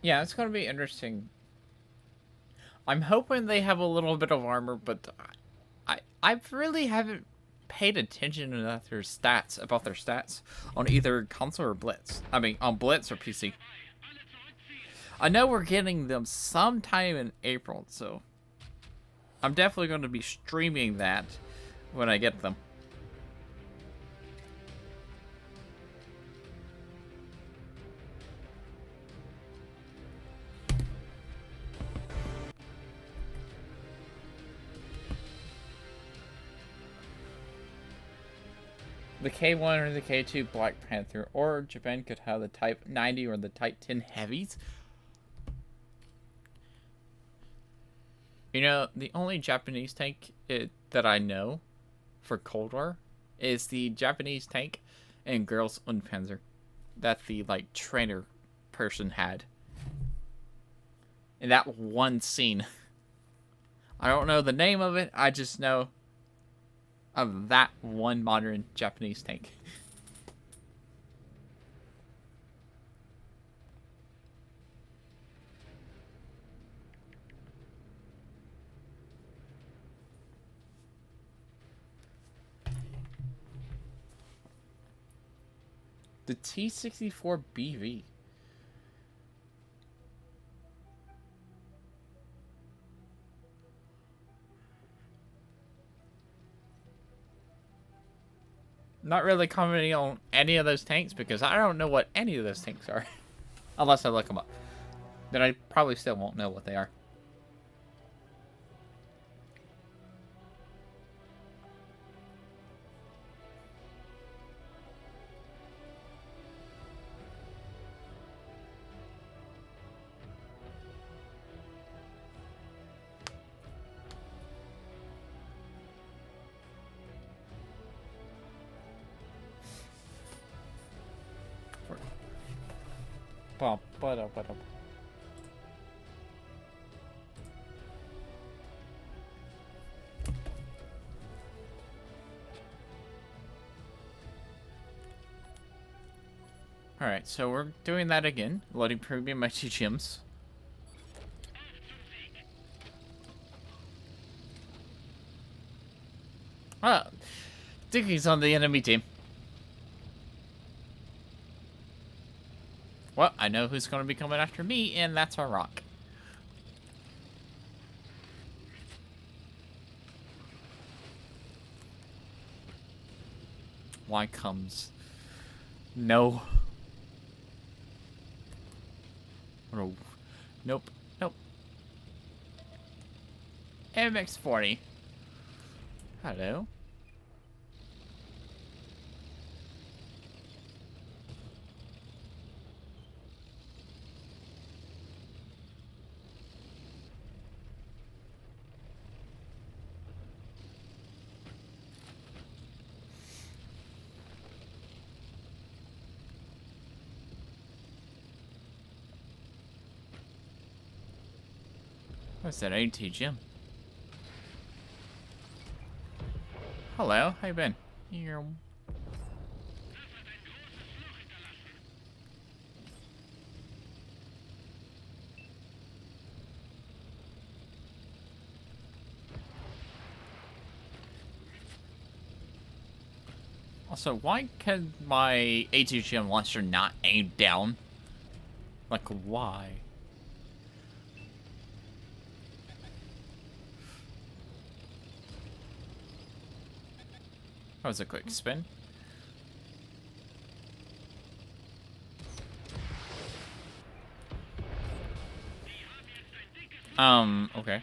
Yeah, it's going to be interesting. I'm hoping they have a little bit of armor, but I really haven't paid attention to their stats, about their stats, on either console or Blitz. I mean, on Blitz or PC. I know we're getting them sometime in April, so I'm definitely going to be streaming that when I get them. The K1 or the K2 Black Panther, or Japan could have the Type 90 or the Type 10 Heavies. You know, the only Japanese tank that I know for Cold War is the Japanese tank in Girls und Panzer that the, like, trainer person had. In that one scene. I don't know the name of it, I just know of that one modern Japanese tank. The T-64BV. Not really commenting on any of those tanks because I don't know what any of those tanks are. Unless I look them up. Then I probably still won't know what they are. Alright, so we're doing that again. Loading premium mighty gems. Ah, Dickie's on the enemy team. Well, I know who's going to be coming after me, and that's our rock. Why comes? No. Oh. Nope. Nope. MX-40. Hello. What's that AT gym? Hello, how you been? Here. Also, why can my ATGM launcher not aim down? Like, why? That was a quick spin. Okay.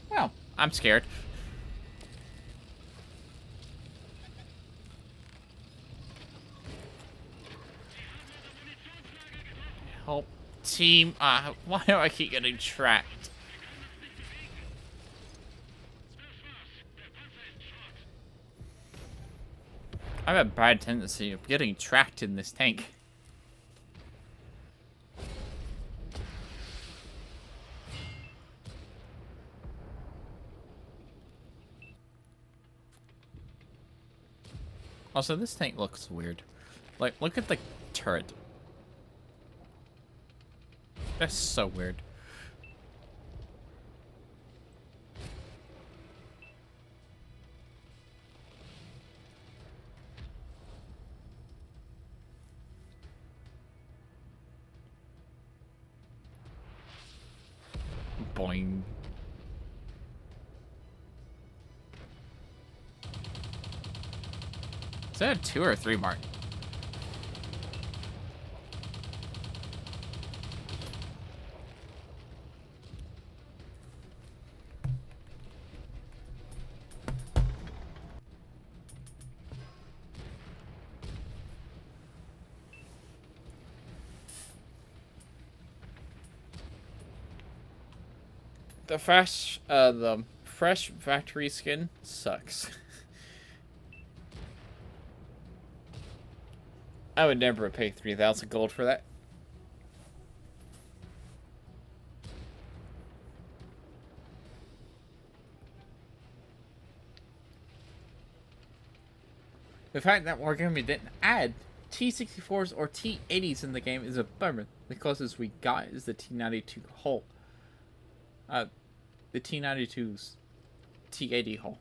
Well, I'm scared. Help team. Why do I keep getting tracked? I have a bad tendency of getting tracked in this tank. Also, this tank looks weird. Like, look at the turret. That's so weird. Boing. Is that a 2 or a 3 mark? The fresh factory skin sucks. I would never pay 3,000 gold for that. The fact that Wargami didn't add T64s or T80s in the game is a bummer. The closest we got is the T92 hull. The T92's T80 hull.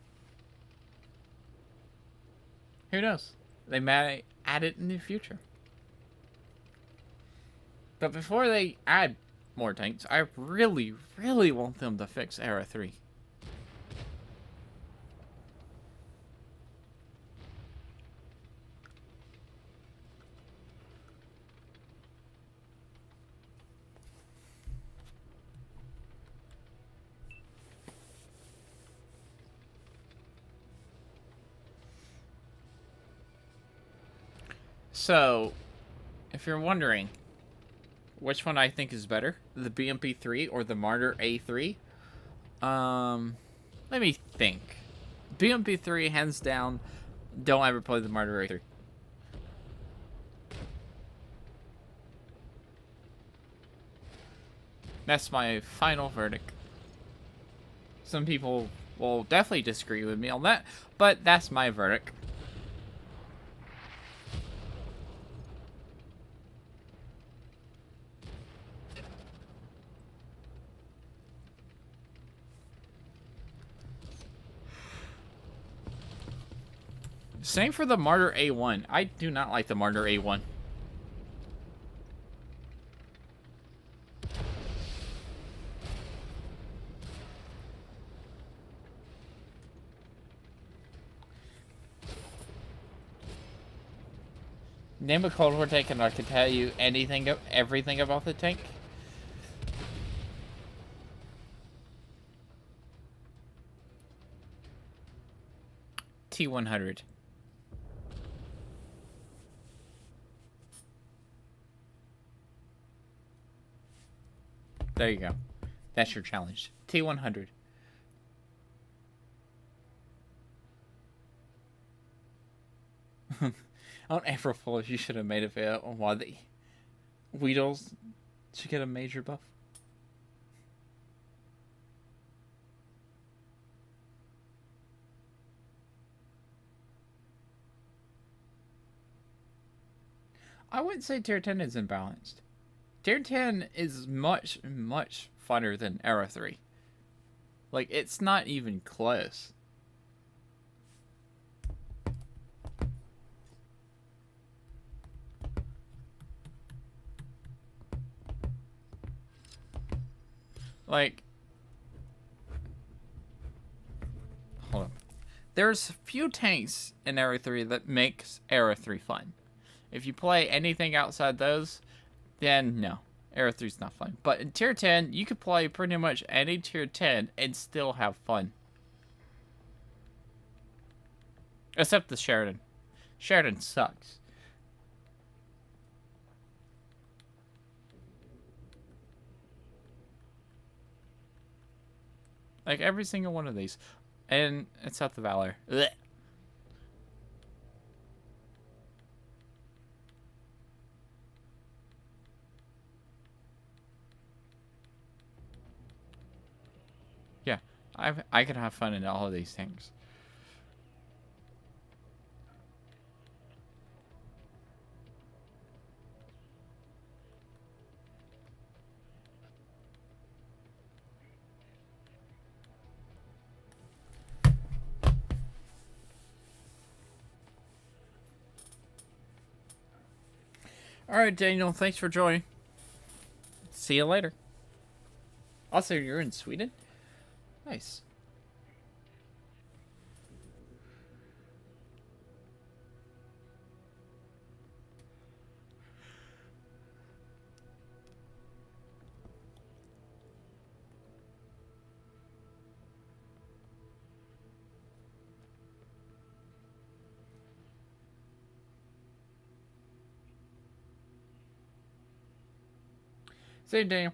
Who knows? They may add it in the future. But before they add more tanks, I really, really want them to fix Era 3. So, if you're wondering which one I think is better, the BMP3 or the Marder A3, let me think. BMP3, hands down, don't ever play the Marder A3. That's my final verdict. Some people will definitely disagree with me on that, but that's my verdict. Same for the Marder A1. I do not like the Marder A1. Name a Cold War tank and I can tell you anything, everything about the tank. T100. There you go. That's your challenge. T100. On April Fool's, you should have made a video on why the Weasels should get a major buff. I wouldn't say Tier 10 is imbalanced. Tier 10 is much, much funner than Era 3. Like, it's not even close. Like, hold on. There's few tanks in Era 3 that makes Era 3 fun. If you play anything outside those, then no. Era 3's not fun. But in Tier 10, you could play pretty much any Tier 10 and still have fun. Except the Sheridan. Sheridan sucks. Like, every single one of these. And except the Valor. Blech. Yeah, I can have fun in all of these things. Alright, Daniel, thanks for joining. See you later. Also, you're in Sweden? Nice. See you, Daniel.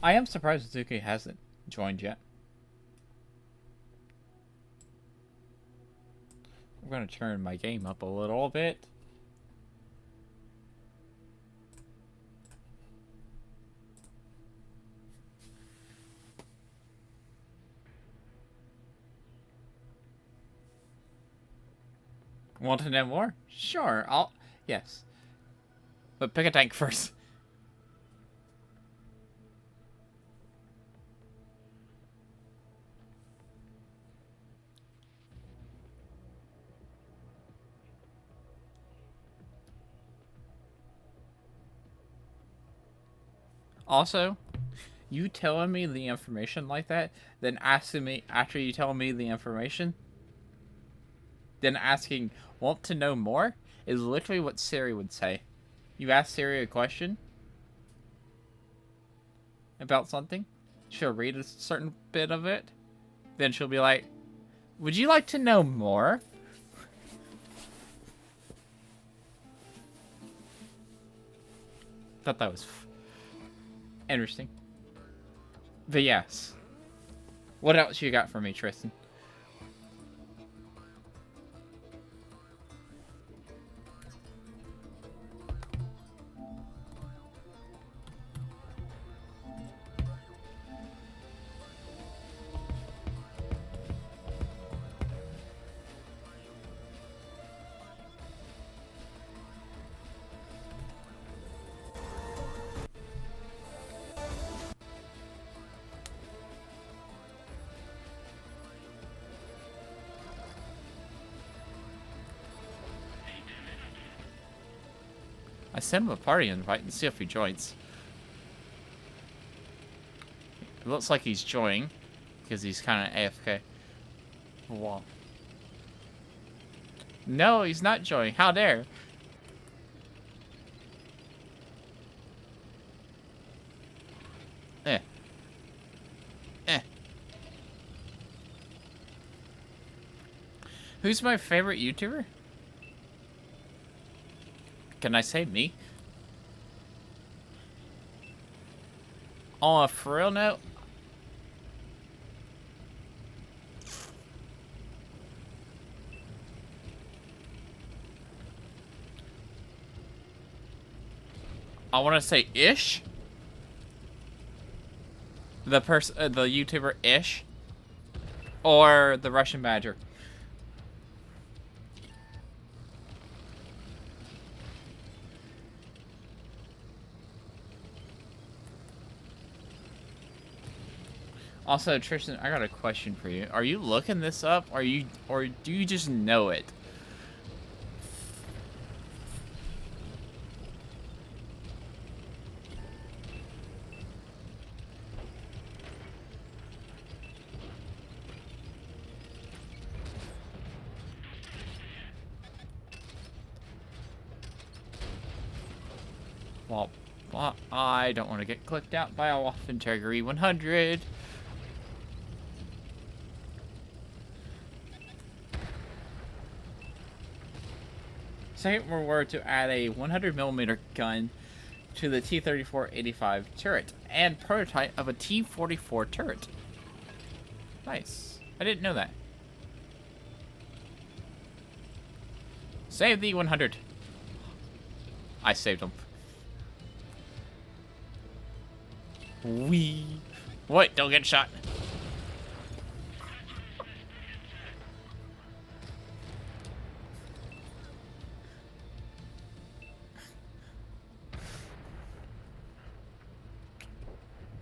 I am surprised Suzuki hasn't joined yet. I'm going to turn my game up a little bit. Want to know more? Sure, yes. But pick a tank first. Also, you telling me the information like that, then asking me after you tell me the information, then asking, want to know more, is literally what Siri would say. You ask Siri a question about something, she'll read a certain bit of it, then she'll be like, would you like to know more? Thought that was interesting. But yes. What else you got for me, Tristan? I sent him a party invite and see if he joins. It looks like he's joining, because he's kind of AFK. Wow. No, he's not joining. How dare? Eh. Eh. Who's my favorite YouTuber? Can I say me? On a for real note, I want to say Ish. The YouTuber Ish. Or the Russian Badger. Also, Tristan, I got a question for you. Are you looking this up, or do you just know it? Well, I don't want to get clicked out by a Waffen Integrity 100. Say we were to add a 100mm gun to the T-34-85 turret and prototype of a T-44 turret. Nice. I didn't know that. Save the 100. I saved him. Wee. Wait, don't get shot.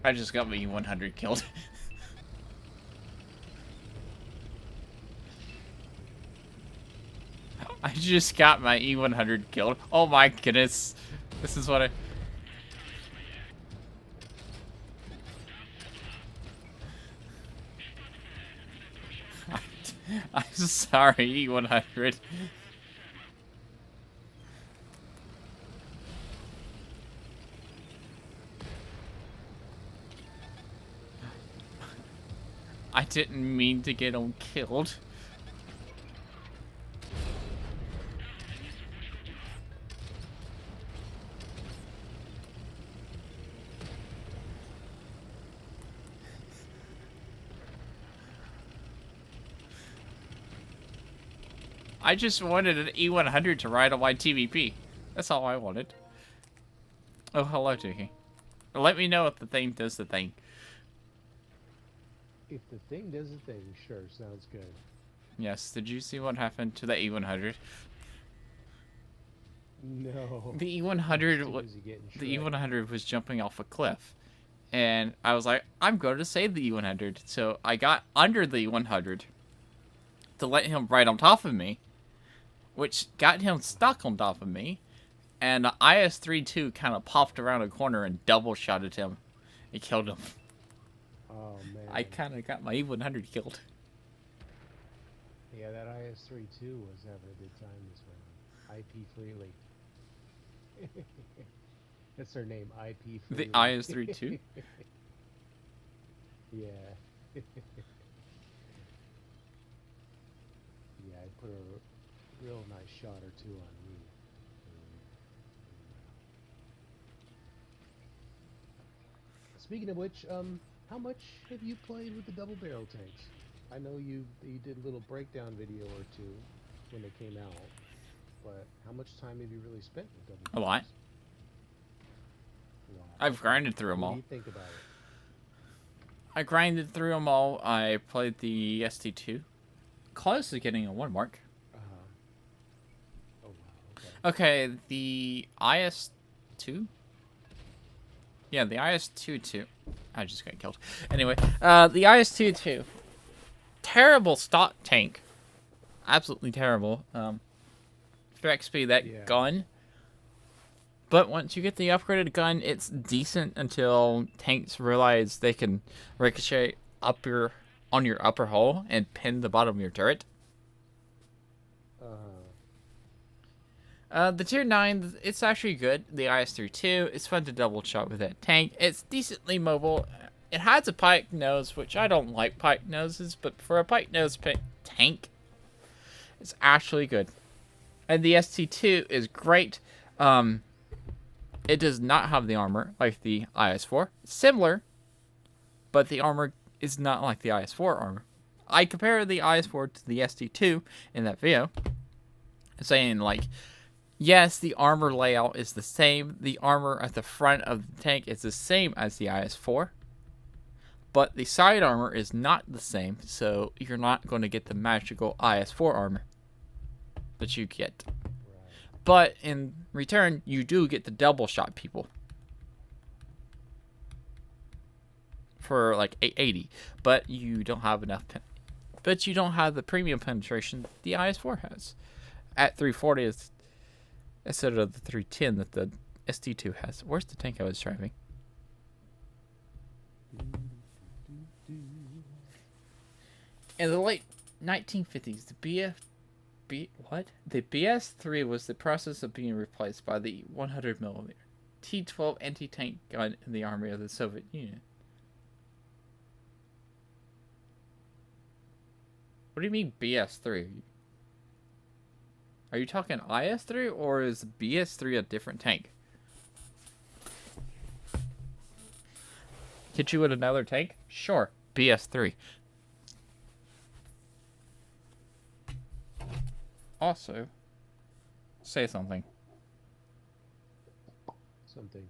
I just got my E100 killed. I just got my E100 killed. Oh my goodness. This is what I'm sorry, E100. I didn't mean to get him killed. I just wanted an E100 to ride on my TVP. That's all I wanted. Oh, hello, Tiki. Let me know if the thing does the thing. If the thing does the thing, sure, sounds good. Yes, did you see what happened to the E100? No. The He's E100, too busy getting the shredded. E100 was jumping off a cliff, and I was like, I'm going to save the E100. So I got under the E100 to let him ride on top of me, which got him stuck on top of me. And the IS-3-2 kind of popped around a corner and double shotted him. It killed him. Oh I man. kind of got my E100 killed. Yeah, that IS-3 was having a good time this round. IP Freely. That's her name, IP The Freely. IS-3-2? Yeah. Yeah, I put a real nice shot or two on me. Speaking of which, how much have you played with the double barrel tanks? I know you did a little breakdown video or two when they came out, but how much time have you really spent with double A lot. barrels? Wow. I've Okay. grinded through them What do all. you think about it? I grinded through them all. I played the ST2. Close to getting a 1 mark. Uh-huh. Oh wow. Okay. Okay, the IS-2? Yeah, the IS-2-2. I just got killed. Anyway, the IS-2-2. Terrible stock tank. Absolutely terrible. For XP, that Yeah. gun. But once you get the upgraded gun, it's decent until tanks realize they can ricochet on your upper hull and pin the bottom of your turret. Uh-huh. The tier 9, it's actually good. The IS-32, it's fun to double shot with that tank. It's decently mobile. It has a pike nose, which I don't like pike noses, but for a pike nose tank, it's actually good. And the ST2 is great. It does not have the armor like the IS-4. It's similar, but the armor is not like the IS-4 armor. I compare the IS-4 to the ST2 in that video, saying like, yes, the armor layout is the same. The armor at the front of the tank is the same as the IS-4, but the side armor is not the same, so you're not going to get the magical IS-4 armor that you get. Right. But in return, you do get the double shot people for like 880, but you don't have enough. But you don't have the premium penetration the IS-4 has at 340 instead of the 310 that the ST2 has. Where's the tank I was driving? In the late 1950s, the BS-3 was the process of being replaced by the 100mm T-12 anti-tank gun in the army of the Soviet Union. What do you mean BS-3? Are you talking IS-3 or is BS-3 a different tank? Hit you with another tank? Sure, BS-3. Also, say something. Something.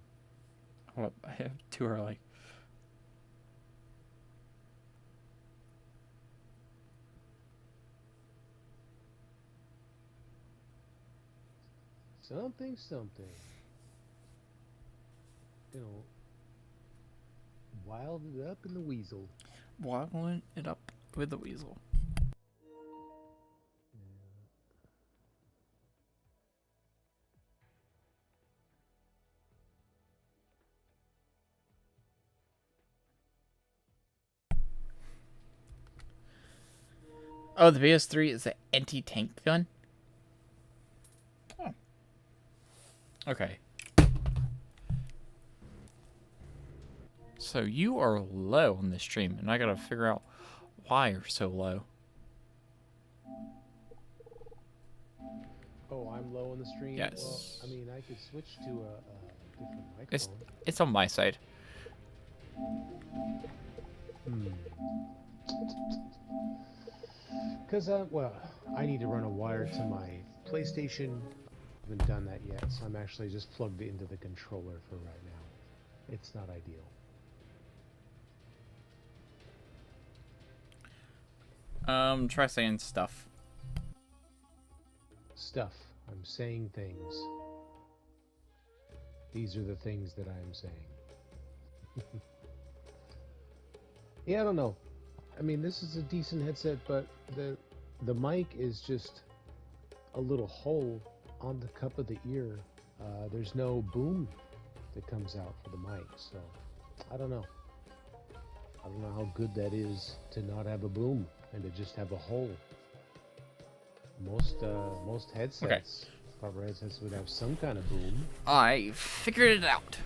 Hold up, I have too early. Something. You know, wild it up in the Weasel. Wobbling it up with the Weasel. Oh, the BS-3 is an anti-tank gun? Oh. Okay. So you are low on this stream, and I gotta figure out why you're so low. Oh, I'm low on the stream? Yes. Well, I mean, I could switch to a different It's microphone. it's on my side. Because, well, I need to run a wire to my PlayStation. I haven't done that yet, so I'm actually just plugged it into the controller for right now. It's not ideal. Try saying stuff. Stuff. I'm saying things. These are the things that I am saying. Yeah, I don't know. I mean, this is a decent headset, but the mic is just a little hole on the cup of the ear. There's no boom that comes out for the mic, so I don't know. I don't know how good that is to not have a boom and to just have a hole. Most headsets, proper headsets, would have some kind of boom. I figured it out.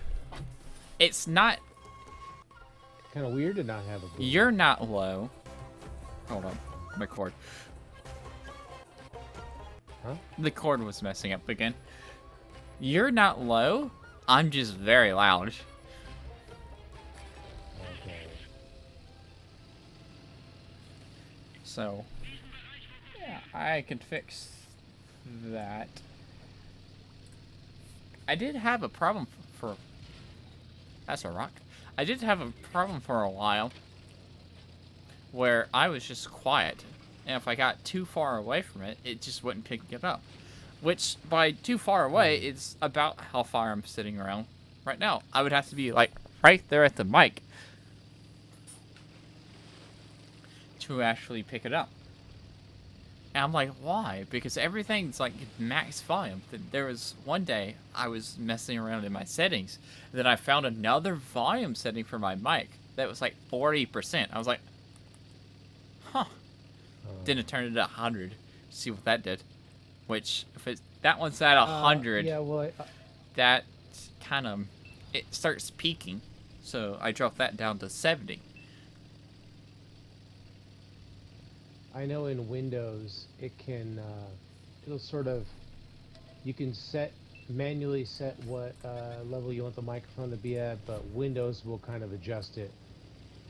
It's not. Kind of weird to not have a boom. You're not low. Hold on, my cord. Huh? The cord was messing up again. You're not low. I'm just very loud. Okay. So, yeah, I can fix that. I did have a problem for. That's a rock. I did have a problem for a while where I was just quiet, and if I got too far away from it, it just wouldn't pick it up. Which, by too far away, it's about how far I'm sitting around right now. I would have to be, like, right there at the mic to actually pick it up. And I'm like, why? Because everything's, like, max volume. There was one day I was messing around in my settings, and then I found another volume setting for my mic that was, like, 40%. I was like, huh. Didn't turn it to 100. See what that did. Which, if that one's at 100, yeah, well, that kind of, it starts peaking. So I dropped that down to 70. I know in Windows it can, it'll sort of, you can manually set what level you want the microphone to be at, but Windows will kind of adjust it,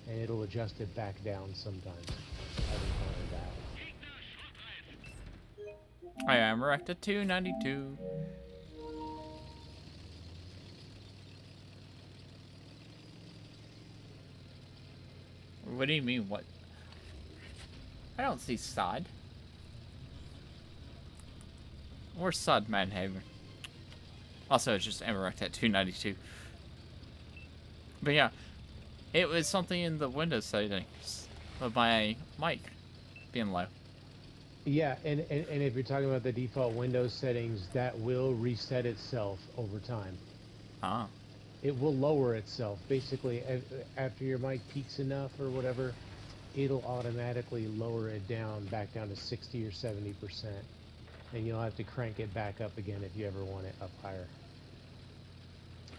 and it'll adjust it back down sometimes. I've encountered that. I am wrecked at 292. What do you mean, what? I don't see Sod. Where's Sod Manhaven? Also, it's just Emerect at 292. But yeah, it was something in the Windows settings of my mic being low. Yeah, and if you're talking about the default Windows settings, that will reset itself over time. Ah. It will lower itself. Basically, after your mic peaks enough or whatever, it'll automatically lower it back down to 60 or 70%. And you'll have to crank it back up again if you ever want it up higher.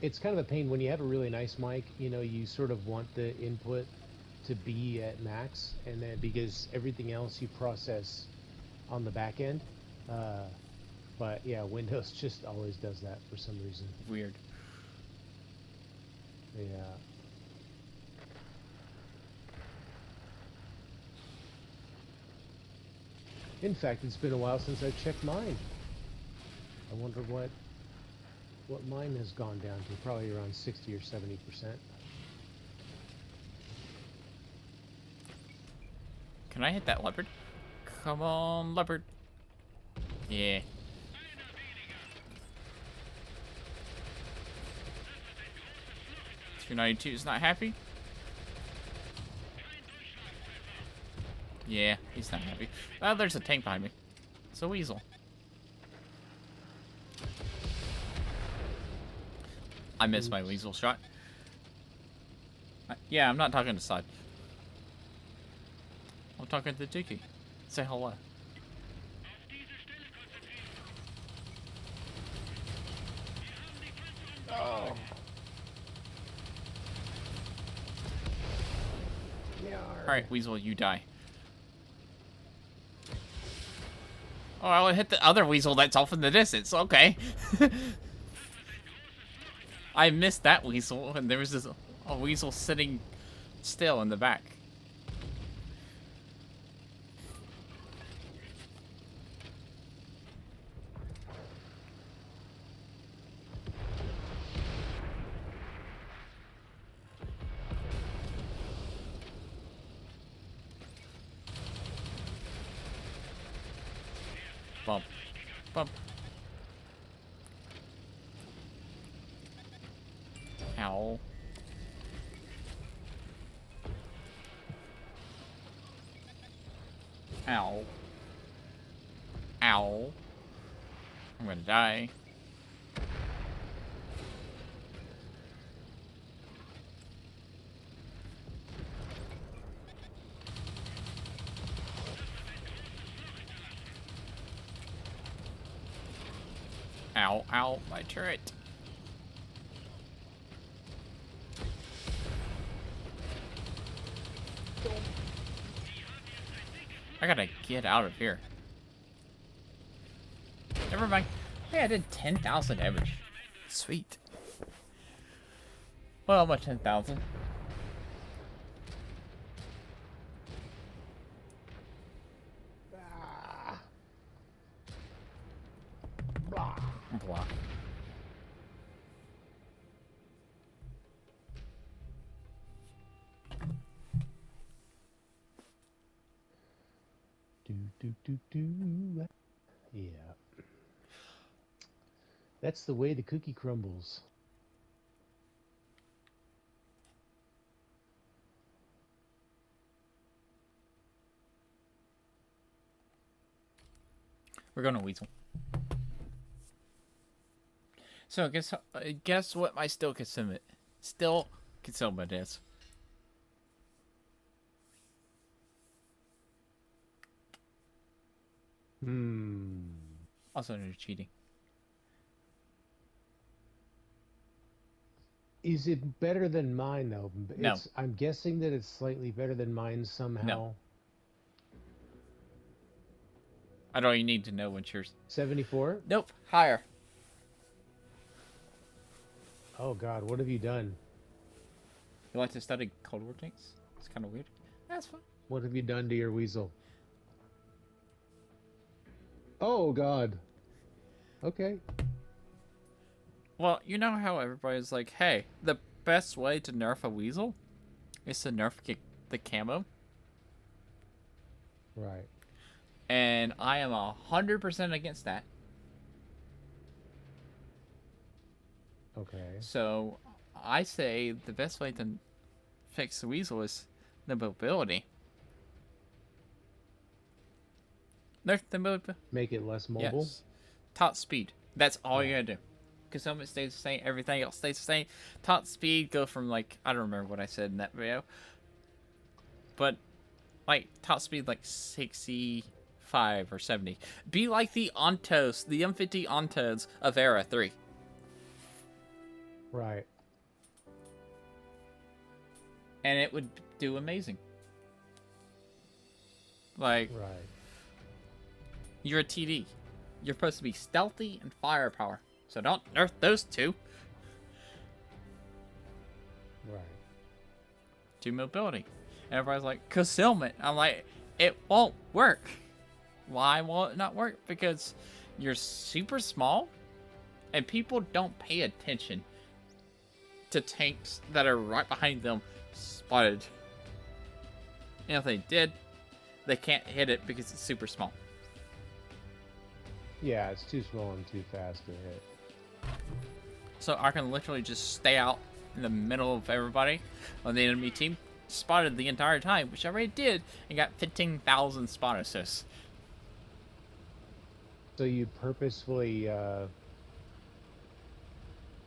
It's kind of a pain when you have a really nice mic, you know, you sort of want the input to be at max, and then because everything else you process on the back end. But yeah, Windows just always does that for some reason. Weird. Yeah. In fact, it's been a while since I've checked mine. I wonder what mine has gone down to. Probably around 60 or 70%. Can I hit that leopard? Come on, leopard. Yeah. $292 is not happy? Yeah, he's not happy. Oh, there's a tank behind me. It's a Weasel. I missed my Weasel shot. Yeah, I'm not talking to Side. I'm talking to Tiki. Say hello. Oh. Alright, Weasel, you die. Oh, I'll hit the other Weasel that's off in the distance. Okay. I missed that Weasel, and there was a Weasel sitting still in the back. Bump. Bump. Ow. Ow. Ow. I'm gonna die. Ow, ow, my turret. I gotta get out of here. Never mind. Hey, I did 10,000 damage. Sweet. Well, my 10,000. Blah. Blah. Do. Yeah. That's the way the cookie crumbles. We're going to Weasel. So guess what my still concealment is. Also no cheating. Is it better than mine though? No. I'm guessing that it's slightly better than mine somehow. No. I don't even need to know what yours. 74? Nope, higher. Oh God, what have you done? You like to study Cold War tanks? It's kind of weird. That's fine. What have you done to your Weasel? Oh God. Okay. Well, you know how everybody's like, hey, the best way to nerf a Weasel is to nerf the camo? Right. And I am 100% against that. Okay. So, I say the best way to fix the Weasel is the mobility. Nerf the mobility. Make it less mobile? Yes. Top speed. That's all you gotta do. Concealment stays the same. Everything else stays the same. Top speed go from like, I don't remember what I said in that video. But like top speed like 65 or 70. Be like the Ontos, the M50 Ontos of Era 3. Right. And it would do amazing. Like, Right. you're a TD. You're supposed to be stealthy and firepower. So don't nerf those two. Right. Do mobility. And everybody's like, concealment. I'm like, it won't work. Why won't it not work? Because you're super small and people don't pay attention to tanks that are right behind them spotted. And if they did, they can't hit it because it's super small. Yeah, it's too small and too fast to hit. So I can literally just stay out in the middle of everybody on the enemy team, spotted the entire time, which I already did, and got 15,000 spot assists. So you purposefully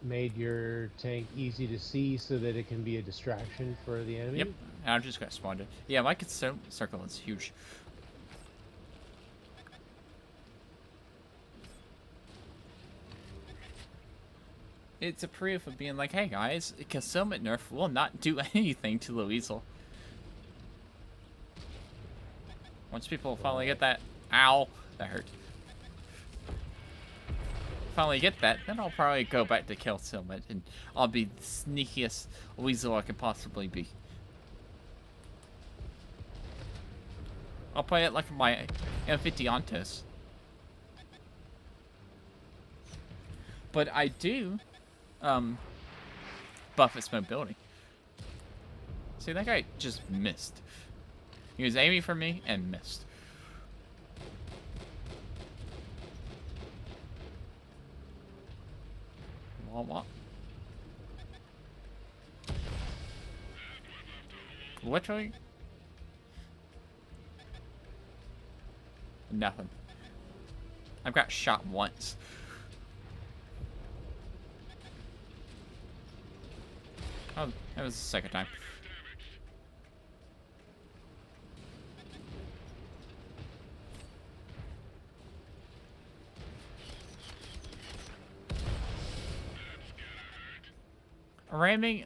made your tank easy to see so that it can be a distraction for the enemy? Yep, and I just got spawned. Yeah, my concealment circle is huge. It's a proof of being like, hey guys, concealment nerf will not do anything to the Weasel. Once people finally get that, ow, that hurt. Finally get that, then I'll probably go back to concealment and I'll be the sneakiest Weasel I can possibly be. I'll play it like my M50 Ontos. But I do buff its mobility. See, that guy just missed. He was aiming for me and missed. What? Literally nothing. I've got shot once. Oh, that was the second time. Ramming,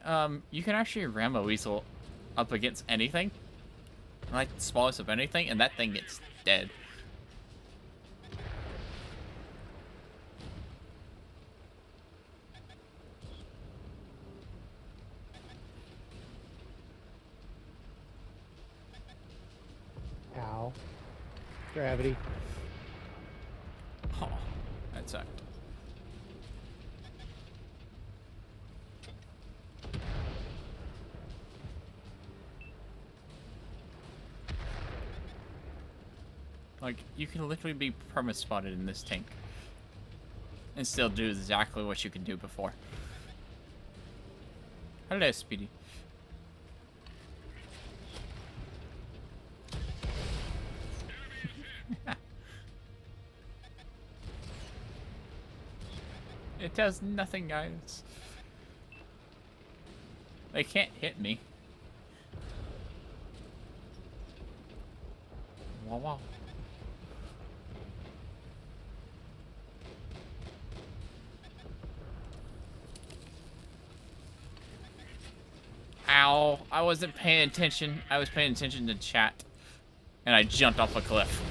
you can actually ram a weasel up against anything. Like the smallest of anything, and that thing gets dead. Ow. Gravity. Oh, that sucked. Like, you can literally be perma-spotted in this tank. And still do exactly what you can do before. Hello, Speedy. It does nothing, guys. They can't hit me. Wow, wow. Ow. I wasn't paying attention. I was paying attention to chat. And I jumped off a cliff.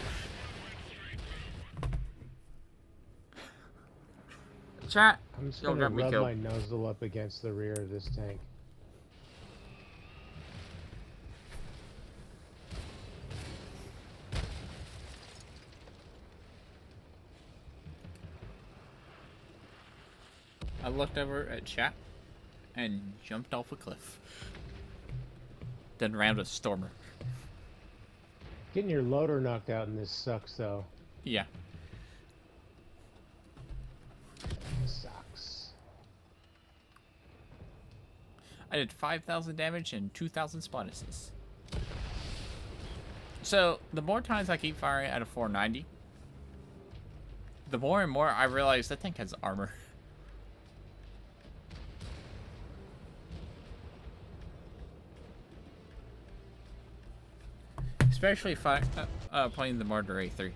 Chat. I'm just Don't gonna get me rub killed. my nozzle up against the rear of this tank. I looked over at chat and jumped off a cliff. Then rammed a stormer. Getting your loader knocked out in this sucks, though. Yeah. Sucks. I did 5,000 damage and 2,000 spot assists. So, the more times I keep firing at a 490, the more and more I realize that tank has armor. Especially if playing the Marder A3.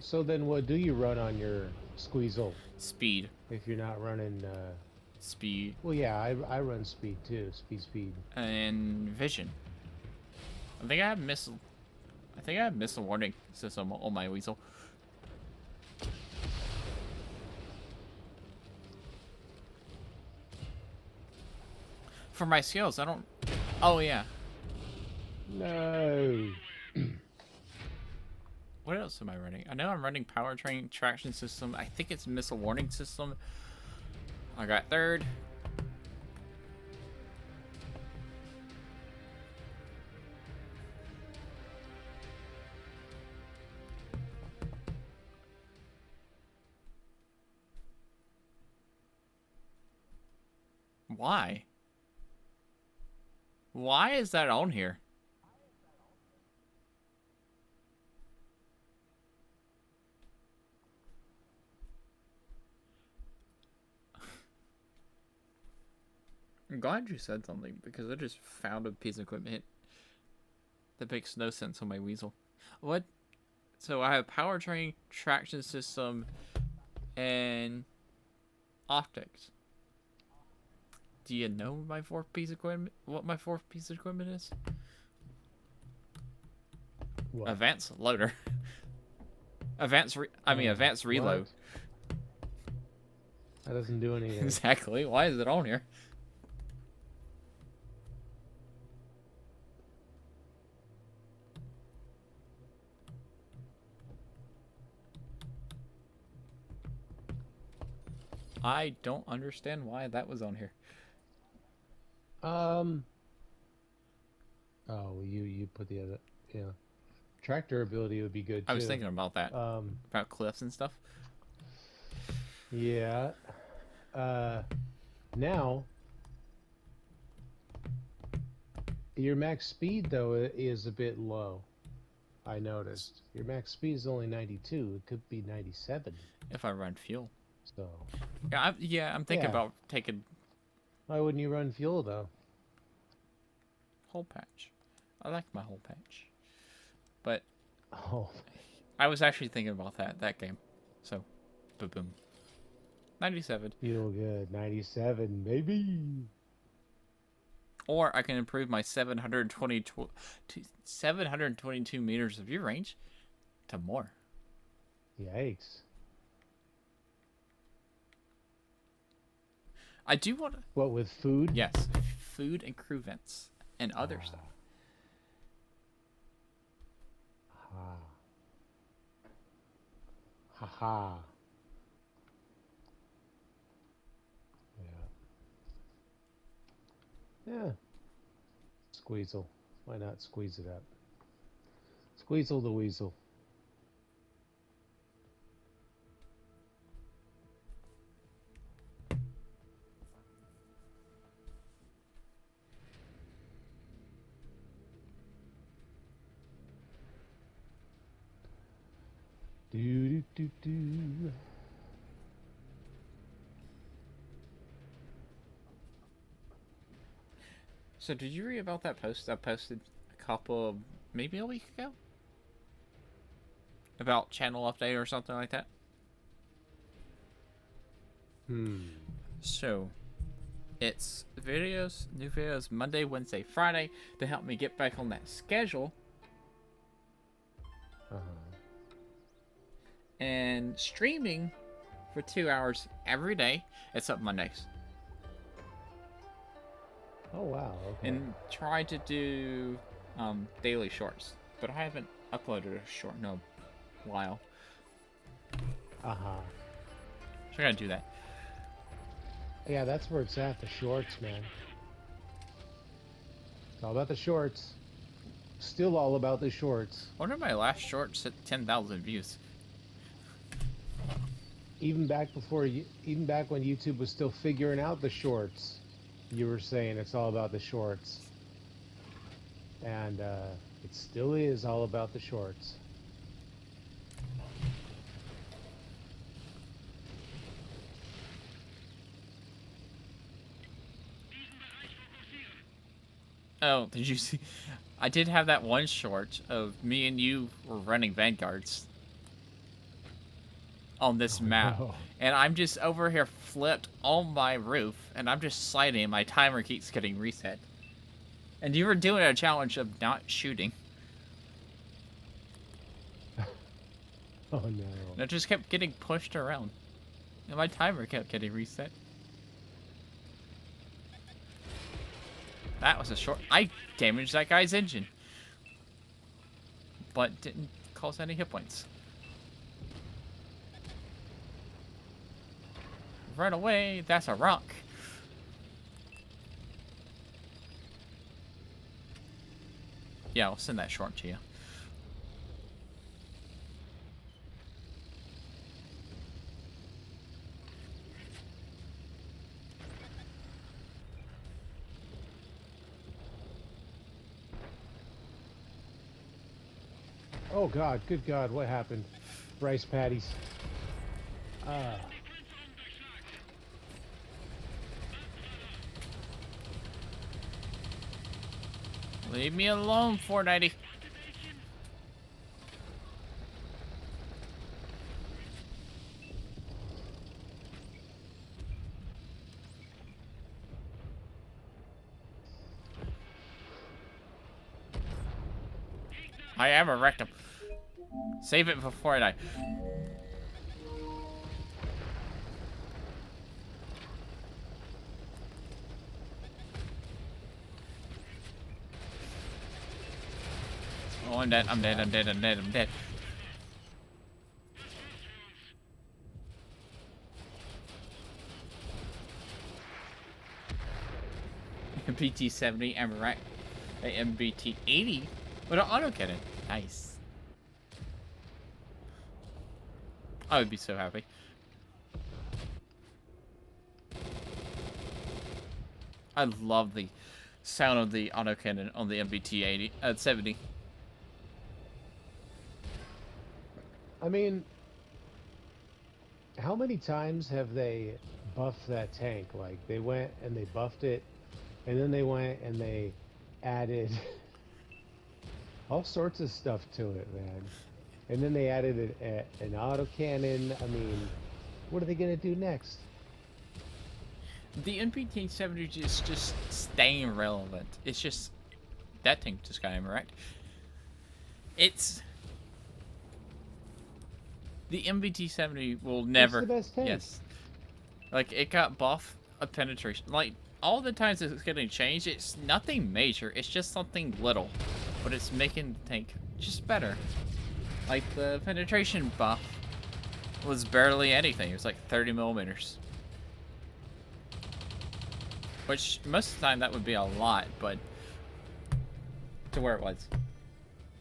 So then what do you run on your Squeasel Speed. if you're not running... Speed. Well, yeah, I run speed too. Speed. And vision. I think I have missile. I think I have missile warning system on my Weasel. For my skills, I don't... Oh, yeah. No. What else am I running? I know I'm running powertrain traction system. I think it's missile warning system. I got third. Why? Why is that on here? I'm glad you said something because I just found a piece of equipment that makes no sense on my Weasel. What? So I have powertrain, traction system, and optics. Do you know my fourth piece of equipment? What my fourth piece of equipment is? What? Advanced loader. Advanced reload. What? That doesn't do anything. Exactly. Why is it on here? I don't understand why that was on here. Oh, you put the other, yeah. track durability would be good too. I was thinking about that. Um, About cliffs and stuff. yeah. Now your max speed though is a bit low. I noticed your max speed is only 92. It could be 97. If I run fuel. So Yeah, I'm thinking Yeah. about taking why wouldn't you run fuel though? whole patch. I like my whole patch. But Oh, I was actually thinking about that game. So, boom. 97. feel good. 97, baby. Or I can improve my 722 meters of view range to more. Yikes. I do want to... What, with food? Yes, food and crew vents and other stuff. Ha. Ha ha. Yeah. Yeah. Squeezle. Why not squeeze it up? Squeezle the weasel. Do do do do. So did you read about that post I posted a couple, maybe a week ago? About channel update or something like that? So, it's videos, new videos, Monday, Wednesday, Friday, to help me get back on that schedule. And streaming for 2 hours every day, except Mondays. Oh wow. Okay. And try to do daily shorts. But I haven't uploaded a short in a while. So I gotta do that. Yeah, that's where it's at. The shorts, man. It's all about the shorts. Still all about the shorts. I wonder if my last short hit 10,000 views. Even back when YouTube was still figuring out the shorts, you were saying it's all about the shorts, and it still is all about the shorts. Oh, did you see? I did have that one short of me and you were running vanguards on this map. No. And I'm just over here flipped on my roof, and I'm just sliding, and my timer keeps getting reset. And you were doing a challenge of not shooting. Oh no. And it just kept getting pushed around. And my timer kept getting reset. That was a short... I damaged that guy's engine. But didn't cause any hit points. Right away, that's a rock. Yeah, I'll send that short to you. Oh God, good God, what happened? Rice patties. Leave me alone, 490. I am a rectum. Save it before I die. Oh, I'm dead, I'm dead, I'm dead, I'm dead, I'm dead. MBT 70, I'm right. MBT 80 with an auto cannon. Nice. I would be so happy. I love the sound of the autocannon on the MBT 80 70. I mean, how many times have they buffed that tank? Like, they went and they buffed it, and then they went and they added all sorts of stuff to it, man. And then they added an autocannon. I mean, what are they gonna do next? The MBT 70 is just staying relevant. It's just that tank just got wrecked. It's the MBT 70 will never. It's the best tank. Yes, like it got buff of penetration. Like all the times it's getting changed, it's nothing major. It's just something little, but it's making the tank just better. Like the penetration buff was barely anything. It was like 30 millimeters. Which, most of the time, that would be a lot, but to where it was.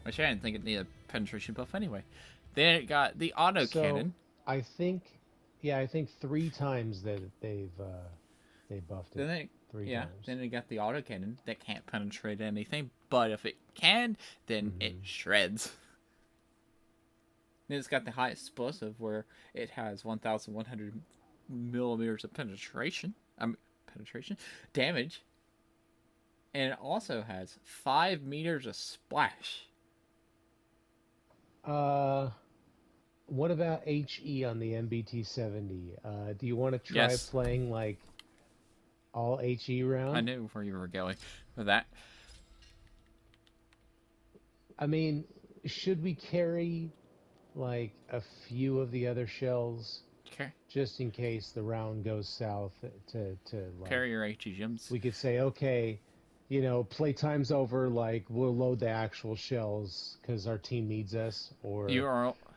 Which I didn't think it needed a penetration buff anyway. Then it got the autocannon. So, I think 3 times that they buffed it. Then Three times. Then it got the autocannon that can't penetrate anything, but if it can, then it shreds. Then it's got the high explosive where it has 1,100 millimeters of penetration. Damage, and it also has 5 meters of splash. What about HE on the MBT 70? Do you want to try playing like all HE round? I knew where you were going with that. I mean, should we carry like a few of the other shells? Okay. Just in case the round goes south to like, carry your HE gems. We could say, okay, you know, playtime's over, like we'll load the actual shells because our team needs us, or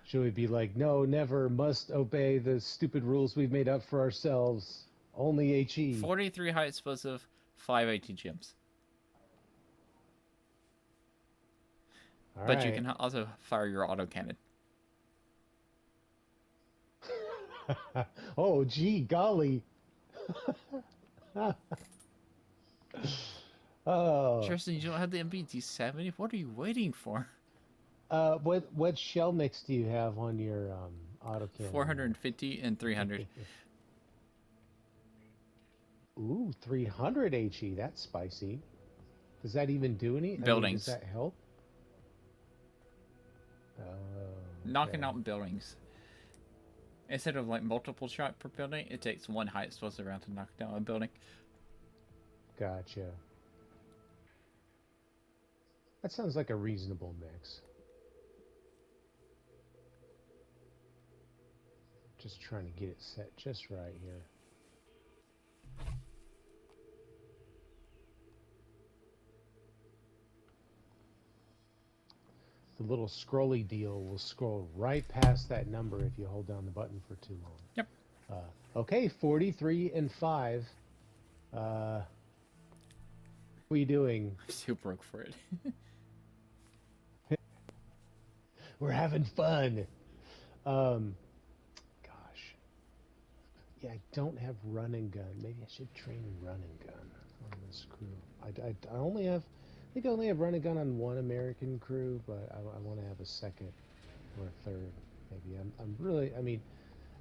should we be like, no, never, must obey the stupid rules we've made up for ourselves, only HE. 43 high explosive, 5 HE gems. But you can also fire your autocannon. Oh, gee, golly. Oh. Tristan, you don't have the MBT 70? What are you waiting for? What shell mix do you have on your autocannon? 450 and 300. Ooh, 300 HE. That's spicy. Does that even do any? Buildings. I mean, does that help? Knocking out buildings. Instead of like multiple shot per building, it takes 1 high explosive round to knock down a building. Gotcha. That sounds like a reasonable mix. Just trying to get it set just right here. The little scrolly deal will scroll right past that number if you hold down the button for too long. Yep. Okay, 43 and 5. What are you doing? I'm too broke for it. We're having fun. Gosh. Yeah, I don't have run and gun. Maybe I should train run and gun on this crew. I only have... I think I only have run and gun on 1 American crew, but I want to have a second or a third, maybe. I'm really, I mean,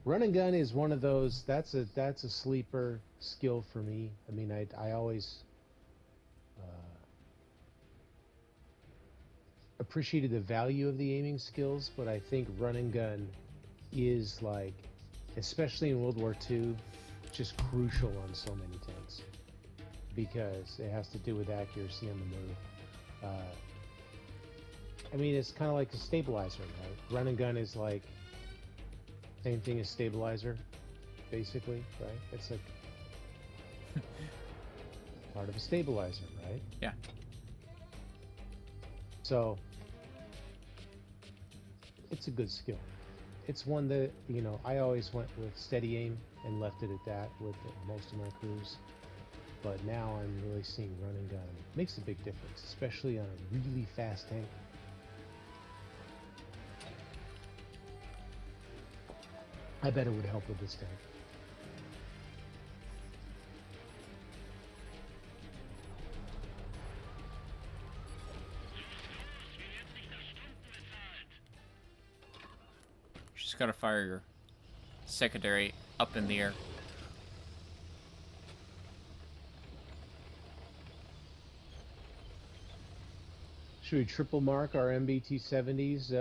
run and gun is one of those. That's a sleeper skill for me. I mean, I always appreciated the value of the aiming skills, but I think run and gun is like, especially in World War II, just crucial on so many tanks. Because it has to do with accuracy on the move. I mean, it's kind of like a stabilizer, right? Run and gun is like same thing as stabilizer, basically, right? It's like part of a stabilizer, right? Yeah. So it's a good skill. It's one that, you know, I always went with steady aim and left it at that with most of my crews. But now I'm really seeing run and gun. It makes a big difference, especially on a really fast tank. I bet it would help with this tank. Just gotta fire your secondary up in the air. Should we triple mark our MBT-70s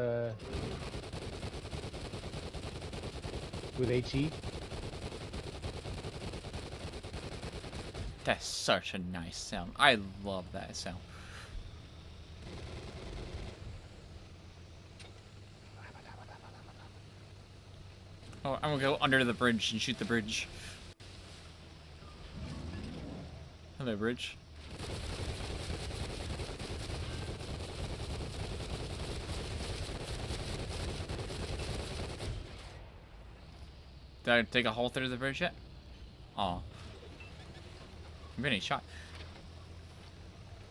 with HE? That's such a nice sound. I love that sound. Oh, I'm gonna go under the bridge and shoot the bridge. Hello, bridge. Did I take a hole through the bridge yet? Aw. I'm getting shot.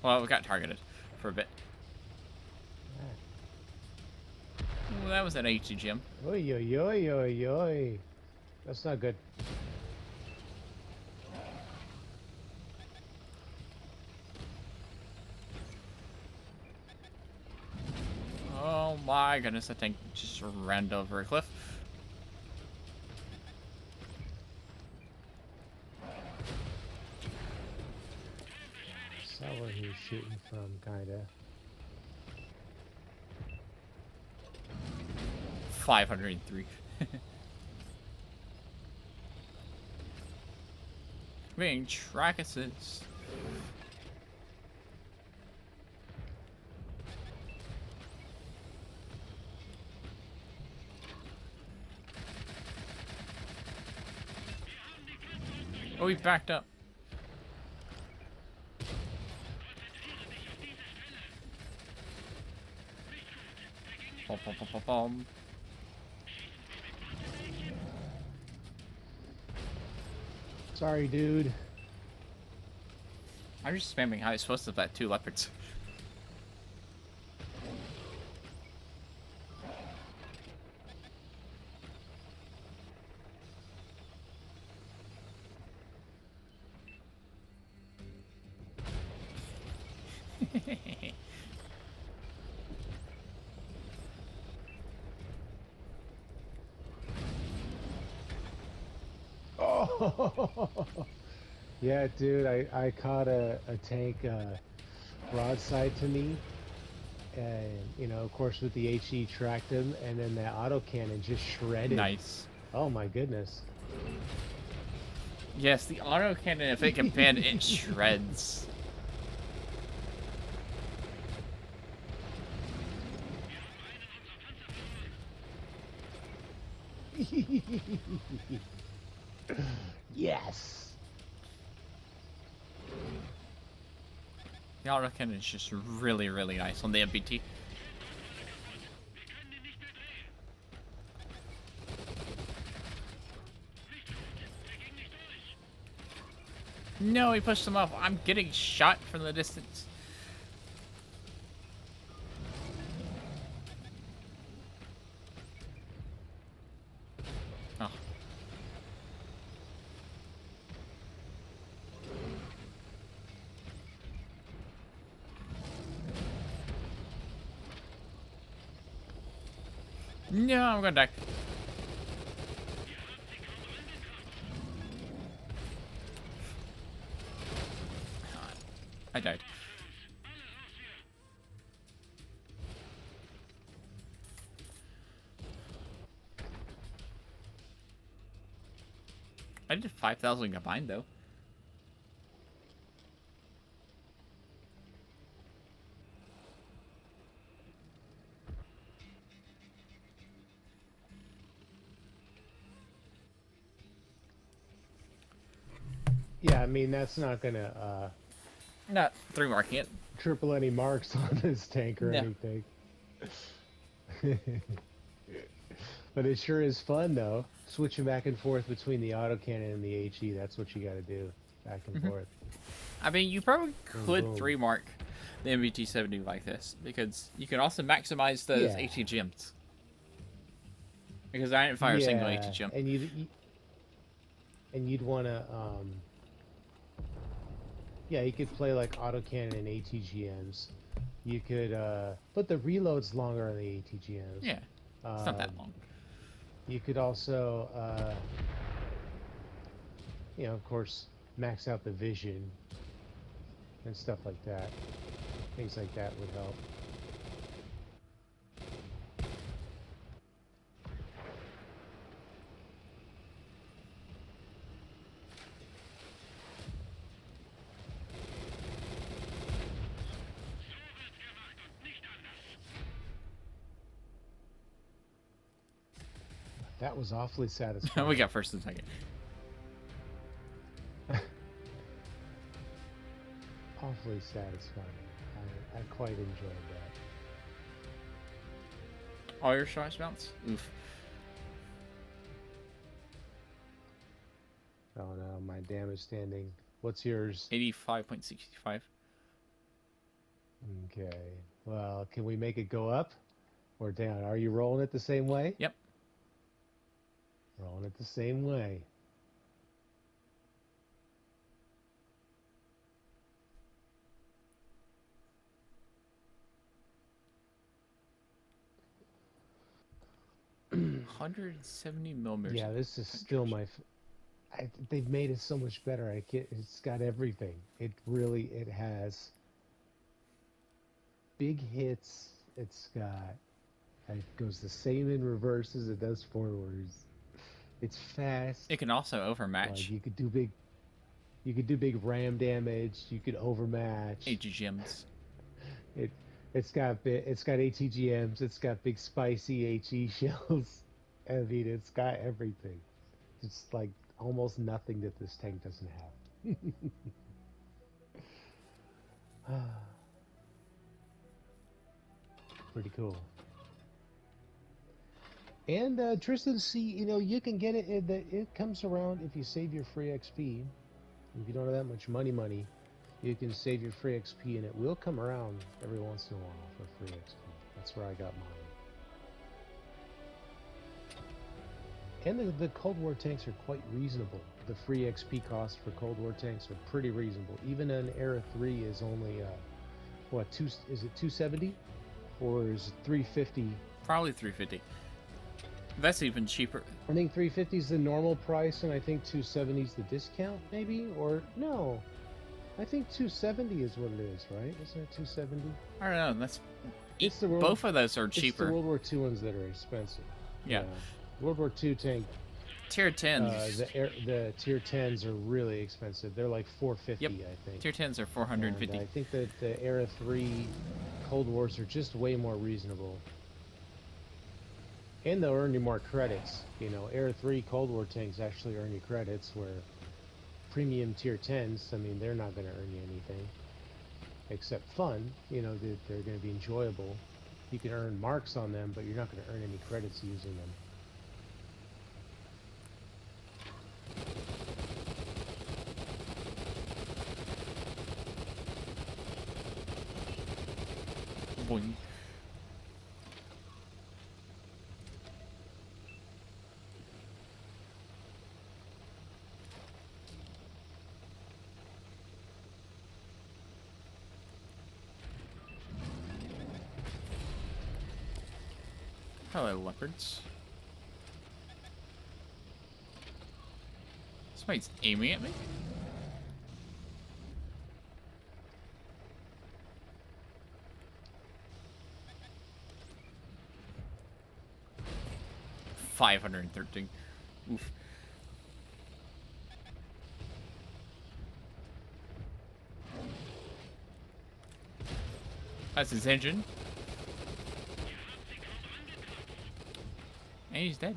Well, we got targeted for a bit. Well, that was an HE gym. Oi, oi, oi, oi, oi. That's not good. Oh my goodness, that tank just ran over a cliff. Saw where he was shooting from, kinda. 503. Being track assist. Oh, he backed up. Bom, bom, bom, bom, bom. Sorry, dude. I'm just spamming high supposed to that 2 leopards. Oh, yeah, dude. I caught a tank broadside to me, and you know, of course, with the HE tracked him, and then that autocannon just shredded. Nice. Oh my goodness. Yes, the autocannon, if it can bend, it shreds. Yes. The autocannon is just really, really nice on the MBT. No, he pushed him off. I'm getting shot from the distance. Oh. No, I'm gonna die. I died. I did 5,000 combined though. Yeah, I mean that's not gonna Not 3 marking it. triple any marks on this tank or No. anything. But it sure is fun though. Switching back and forth between the autocannon and the HE, that's what you gotta do. Back and forth. I mean, you probably could boom. 3 mark the MBT-70 like this because you can also maximize those Yeah. HE gems. Because I didn't fire a single Yeah, AT-GM. and you'd want to yeah, you could play like autocannon and ATGMs. You could but the reload's longer on the ATGMs. Yeah, it's not that long. You could also you know, of course, max out the vision and stuff like that. Things like that would help. That was awfully satisfying. We got first and second. Awfully satisfying. I quite enjoyed that. All your shots bounce? Oof. Oh no, my damage standing. What's yours? 85.65. Okay. Well, can we make it go up or down? Are you rolling it the same way? Yep. Rolling it the same way. $170mm. Yeah, this is still my. They've made it so much better. It's got everything. It has big hits. It goes the same in reverse as it does forwards. It's fast. It can also overmatch. Like you could do big ram damage. You could overmatch. ATGMs. It's got ATGMs. It's got big spicy HE shells. I mean, it's got everything. It's like almost nothing that this tank doesn't have. Pretty cool. And Tristan, see, you know, you can get it. It comes around if you save your free XP. If you don't have that much money, you can save your free XP, and it will come around every once in a while for free XP. That's where I got mine. And the Cold War tanks are quite reasonable. The free XP costs for Cold War tanks are pretty reasonable. Even an Era 3 is only, is it 270? Or is it 350? Probably 350. That's even cheaper. I think 350 is the normal price, and I think 270 is the discount, maybe? Or, no. I think 270 is what it is, right? Isn't it 270? I don't know. Both of those are cheaper. It's the World War II ones that are expensive. Yeah. World War II tank. Tier 10s. The tier 10s are really expensive. They're like 450, yep. I think. Tier 10s are 450. And I think that the Era 3 Cold Wars are just way more reasonable. And they'll earn you more credits. You know, Era 3 Cold War tanks actually earn you credits, where premium tier 10s, I mean, they're not going to earn you anything. Except fun. You know, they're going to be enjoyable. You can earn marks on them, but you're not going to earn any credits using them. Boing. Hello, leopards. Somebody's aiming at me? $513. Oof. That's his engine. And he's dead.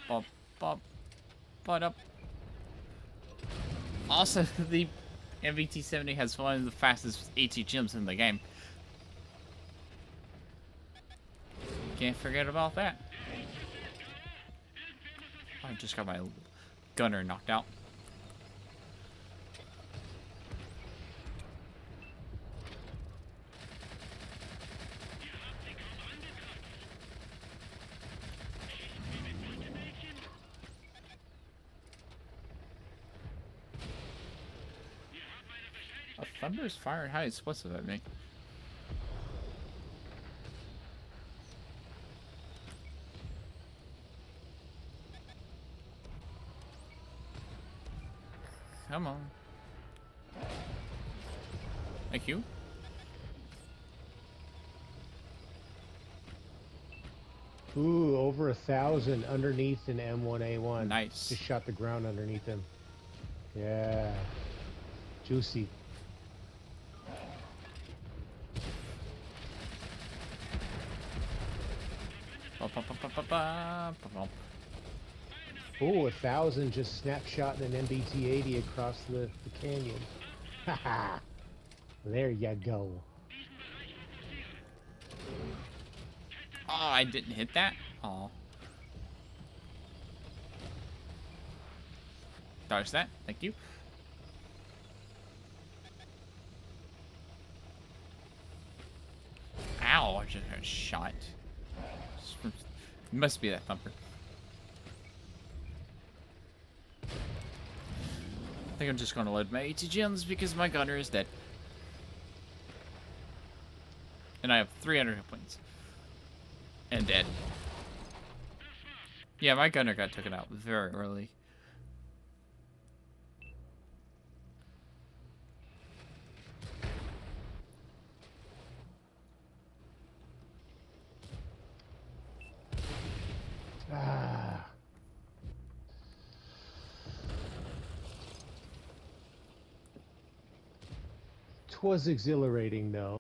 Bop, bop, bop up. Also, the MVT-70 has one of the fastest AT-GMs in the game. Can't forget about that. I just got my gunner knocked out. A thunder's firing high explosive at me. Come on. Thank you. Ooh, over 1,000 underneath an M1A1. Nice. Just shot the ground underneath him. Yeah. Juicy. Ooh, 1,000 just snapshot an MBT-80 across the canyon. Haha. There you go. Oh, I didn't hit that? Oh. Dodge that. Thank you. Ow, I just got shot. Must be that thumper. I think I'm just going to load my 80 gems because my gunner is dead. And I have 300 hit points. And dead. Yeah, my gunner got taken out very early. Ah. 'Twas exhilarating, though.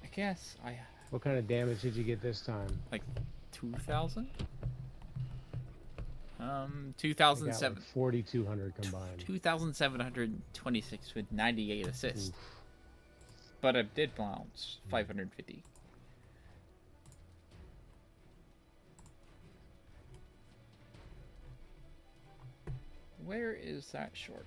I guess I... What kind of damage did you get this time? Like 2,000? 2,007. Like 4,200 combined. 2,726 with 98 assists. Oof. But I did bounce 550. Where is that short?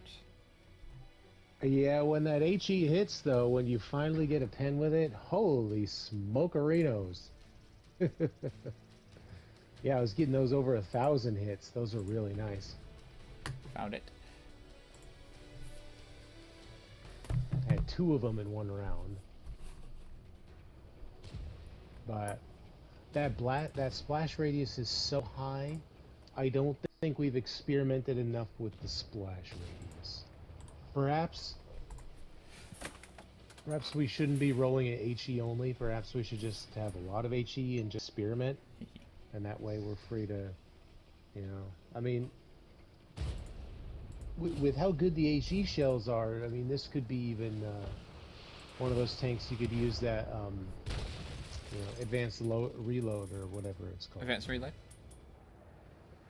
Yeah, when that HE hits, though, when you finally get a pen with it, holy smokerinos. Yeah, I was getting those over 1,000 hits. Those are really nice. Found it. I had 2 of them in 1 round. But that splash radius is so high, I don't think we've experimented enough with the splash radius. Perhaps we shouldn't be rolling at HE only. Perhaps we should just have a lot of HE and just experiment. And that way we're free to, you know, I mean, with how good the HE shells are, I mean, this could be even one of those tanks you could use that, you know, advanced reload or whatever it's called. Advanced reload?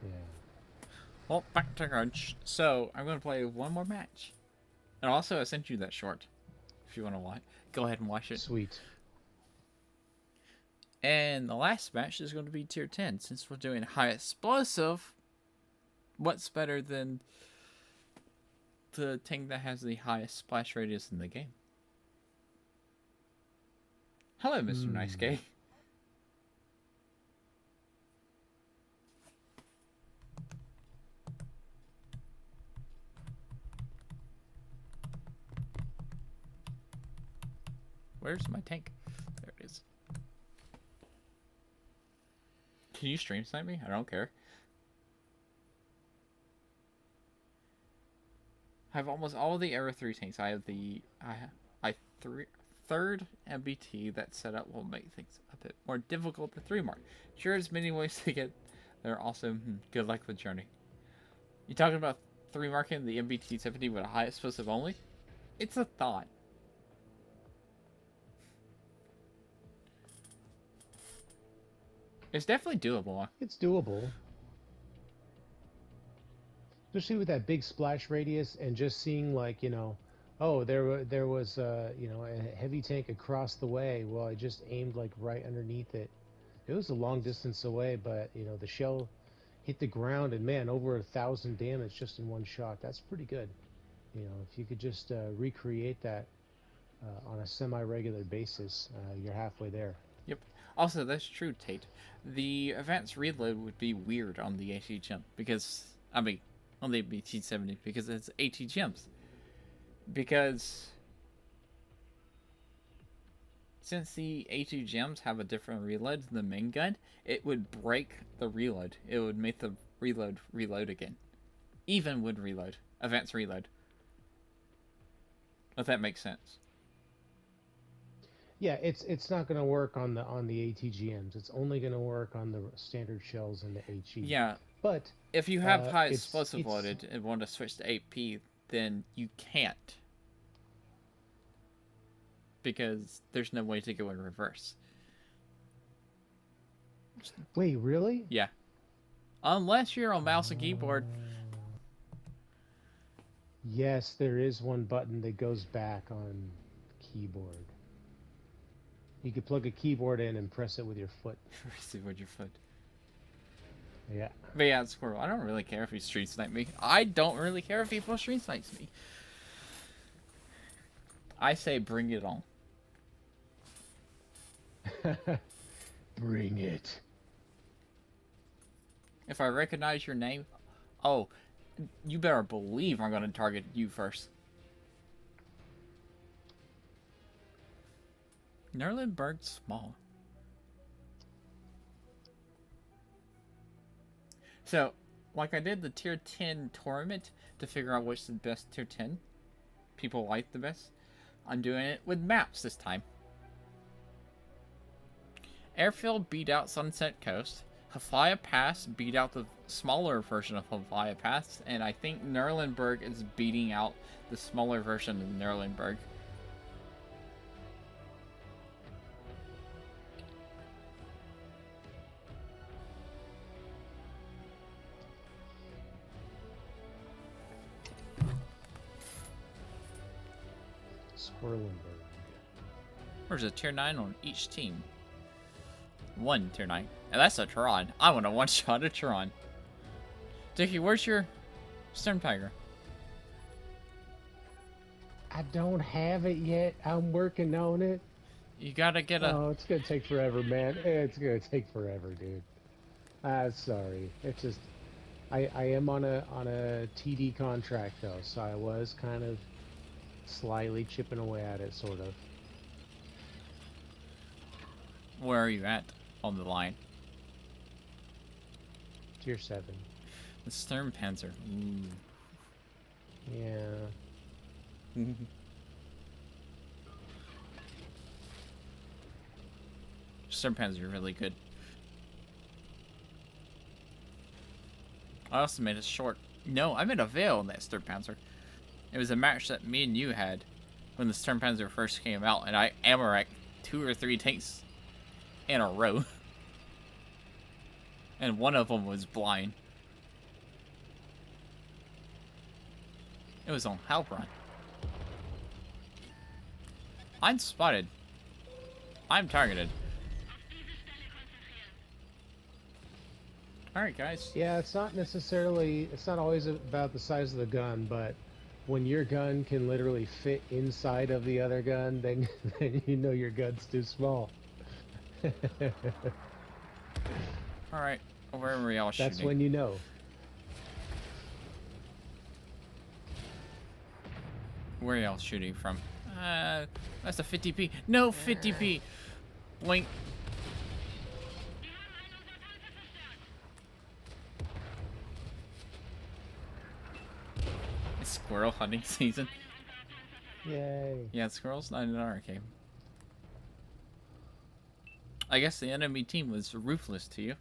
Yeah. Well, back to crunch. So, I'm going to play one more match. And also, I sent you that short. If you want to watch, go ahead and watch it. Sweet. And the last match is going to be tier 10. Since we're doing high explosive, what's better than the tank that has the highest splash radius in the game? Hello, Mr. Nice Guy. Where's my tank? There it is. Can you stream snipe me? I don't care. I have almost all the Era 3 tanks. I have the third MBT that setup will make things a bit more difficult than 3 mark. Sure, there's many ways to get there. Also, good luck with Journey. You talking about 3 marking the MBT 70 with a high explosive only? It's a thought. It's definitely doable. It's doable. Especially with that big splash radius and just seeing, like, you know, oh, there was you know, a heavy tank across the way. Well, I just aimed like right underneath it. It was a long distance away, but you know, the shell hit the ground and man, over 1,000 damage just in 1 shot. That's pretty good. You know, if you could just recreate that on a semi-regular basis, you're halfway there. Yep. Also, that's true, Tate. The advanced reload would be weird on the AT gem because I mean, on the BT-70 because it's AT gems. Because since the A2 gems have a different reload than the main gun, it would break the reload. It would make the reload again. Even with reload. Advanced reload. If that makes sense. Yeah, it's not going to work on the ATGMs. It's only going to work on the standard shells and the HE. Yeah. But if you have high it's explosive loaded and want to switch to AP, then you can't. Because there's no way to go in reverse. Wait, really? Yeah. Unless you're on mouse and keyboard. Yes, there is one button that goes back on keyboard. You could plug a keyboard in and press it with your foot. Press it with your foot. Yeah. But yeah, Squirrel, I don't really care if he street snipe me. I don't really care if people street snipes me. I say bring it on. Bring it. If I recognize your name, oh, you better believe I'm going to target you first. Nerlenberg's small. So, like I did the tier 10 tournament to figure out which is the best tier 10 people like the best, I'm doing it with maps this time. Airfield beat out Sunset Coast. Hafaya Pass beat out the smaller version of Hafaya Pass, and I think Nerlenberg is beating out the smaller version of Nerlenberg. Squirlenberg. There's a tier 9 on each team. One tier 9. And that's a Tron. I want a one-shot a Tron. Dickie, where's your Stern Tiger? I don't have it yet. I'm working on it. You gotta get a... Oh, it's gonna take forever, man. It's gonna take forever, dude. Sorry. It's just... I am on a TD contract, though, so I was kind of slightly chipping away at it, sort of. Where are you at on the line? Tier 7. The Stern Panzer. Ooh. Yeah. Stern Panzer are really good. I also made a short... No, I made a veil in that Stern Panzer. It was a match that me and you had when the Stern Panzer first came out, and I ammo-racked 2 or 3 tanks in a row. And one of them was blind. It was on Halbrand. I'm spotted. I'm targeted. Alright, guys. Yeah, it's not always about the size of the gun, but when your gun can literally fit inside of the other gun, then you know your gun's too small. Alright, wherever y'all shooting. That's when you know. Where y'all shooting from? That's a 50p. No 50p! Blink. It's squirrel hunting season. Yay. Yeah, squirrel's not in our game. I guess the enemy team was ruthless to you.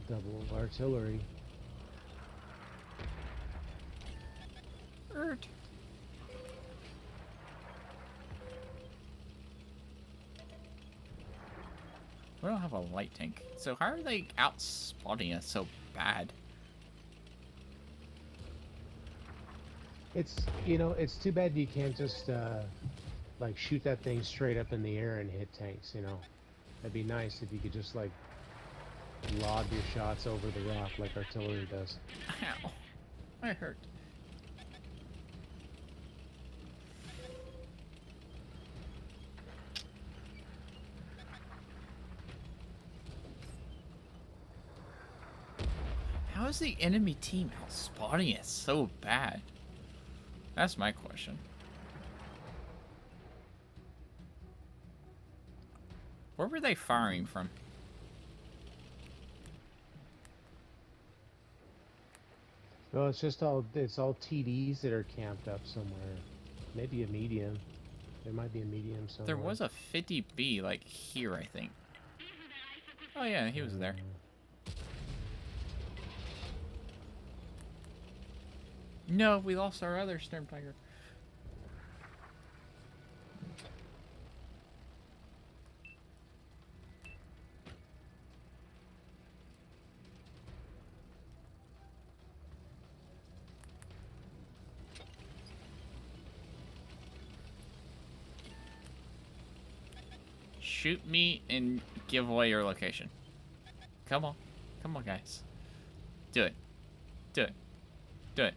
Double artillery. Hurt. We don't have a light tank. So how are they out spotting us so bad? It's, it's too bad you can't just, like, shoot that thing straight up in the air and hit tanks, That'd be nice if you could just, like, lob your shots over the rock like artillery does. Ow. I hurt. is the enemy team outspotting it so bad? That's my question. Where were they firing from? Well, it's all TDs that are camped up somewhere. Maybe a medium. There might be a medium somewhere. There was a 50B like here, I think. Oh yeah, he was there. No, we lost our other Storm Tiger. Shoot me and give away your location. Come on. Come on, guys. Do it. Do it. Do it.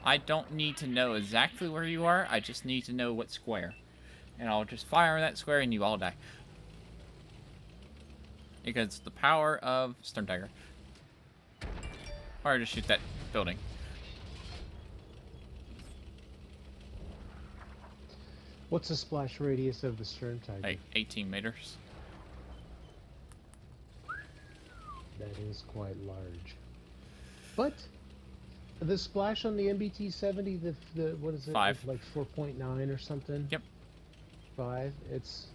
I don't need to know exactly where you are. I just need to know what square. And I'll just fire that square and you all die. Because the power of Storm Tiger. Or just shoot that building. What's the splash radius of the Storm Tiger? Like 18 meters. That is quite large. But the splash on the MBT-70, the what is it? 5. Like 4.9 or something? Yep. 5. It's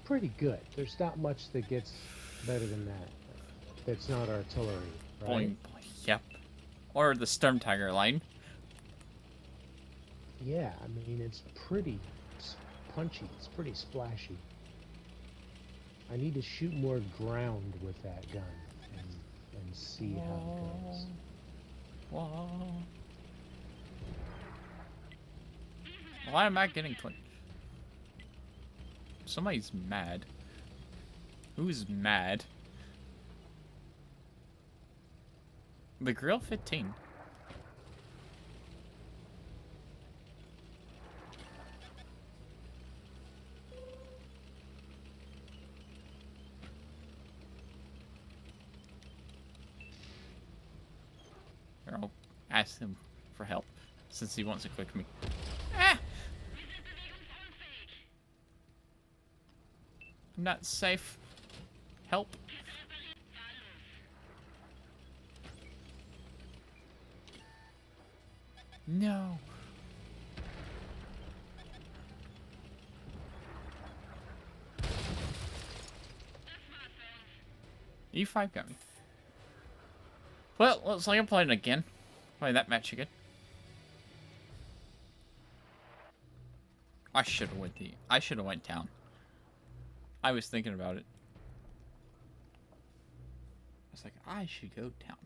pretty good. There's not much that gets better than that. That's not artillery, right? Boing, boing. Yep. Or the Storm Tiger line. Yeah, I mean, it's pretty punchy. It's pretty splashy. I need to shoot more ground with that gun and see how it goes. Whoa. Why am I getting clipped? Somebody's mad. Who's mad? The Grill 15. Here, I'll ask him for help since he wants to click me. Ah! I'm not safe. Help. No. E5 got me. Well, looks like I'm playing again. Playing that match again. I should have went down. I was thinking about it. I was like, I should go down.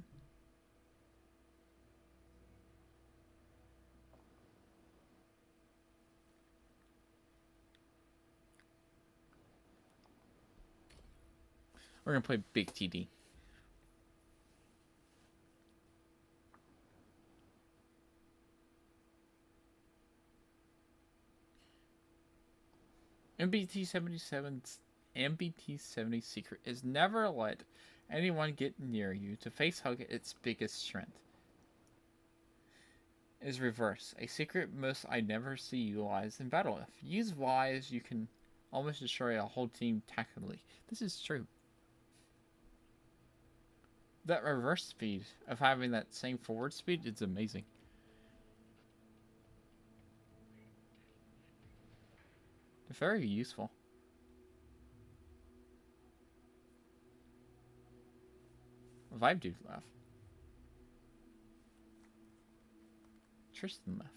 We're gonna play Big TD. MBT-70 secret is never let anyone get near you to face hug its biggest strength. Is reverse. A secret most I never see utilized in battle. If used wise, you can almost destroy a whole team tactically. This is true. That reverse speed of having that same forward speed is amazing. Very useful. Vibe dude left. Tristan left.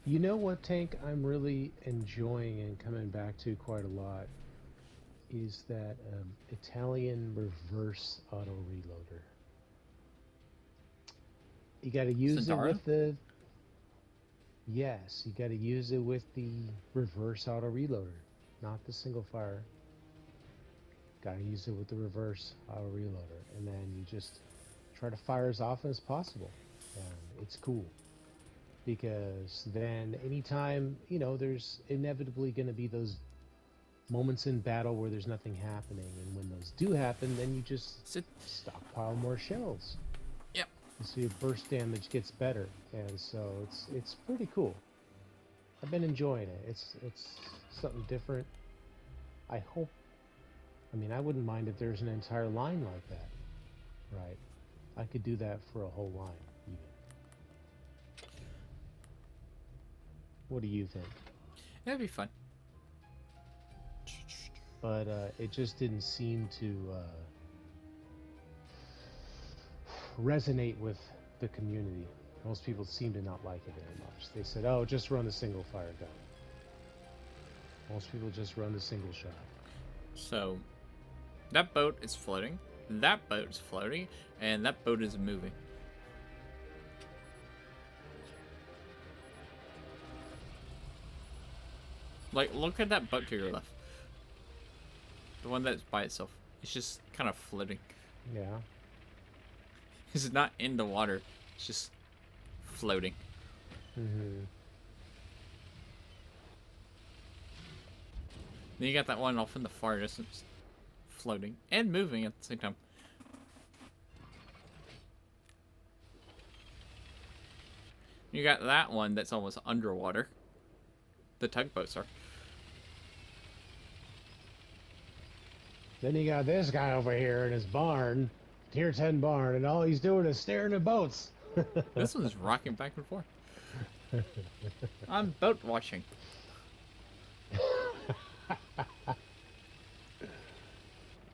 You know what tank I'm really enjoying and coming back to quite a lot is that Italian reverse auto reloader. You got to use it with the... Yes, you got to use it with the reverse auto reloader, not the single fire. Gotta use it with the reverse auto reloader, and then you just try to fire as often as possible. And it's cool because then anytime, you know, there's inevitably going to be those moments in battle where there's nothing happening, and when those do happen, then you just Sit. stockpile more shells. Yep. So your burst damage gets better, and so it's pretty cool. I've been enjoying it. It's something different. I hope. I mean, I wouldn't mind if there's an entire line like that, right? I could do that for a whole line, even. What do you think? That'd be fun. But it just didn't seem to resonate with the community. Most people seem to not like it very much. They said, oh, just run the single fire gun. Most people just run the single shot. So, that boat is floating, that boat is floating, and that boat is moving. Like, look at that boat to your left. The one that's by itself. It's just kind of floating. Yeah. It's not in the water. It's just floating. Mm-hmm. Then you got that one off in the far distance. Floating and moving at the same time. You got that one that's almost underwater. The tugboats are. Then you got this guy over here in his barn, Tier 10 barn, and all he's doing is staring at boats. This one's rocking back and forth. I'm boat watching.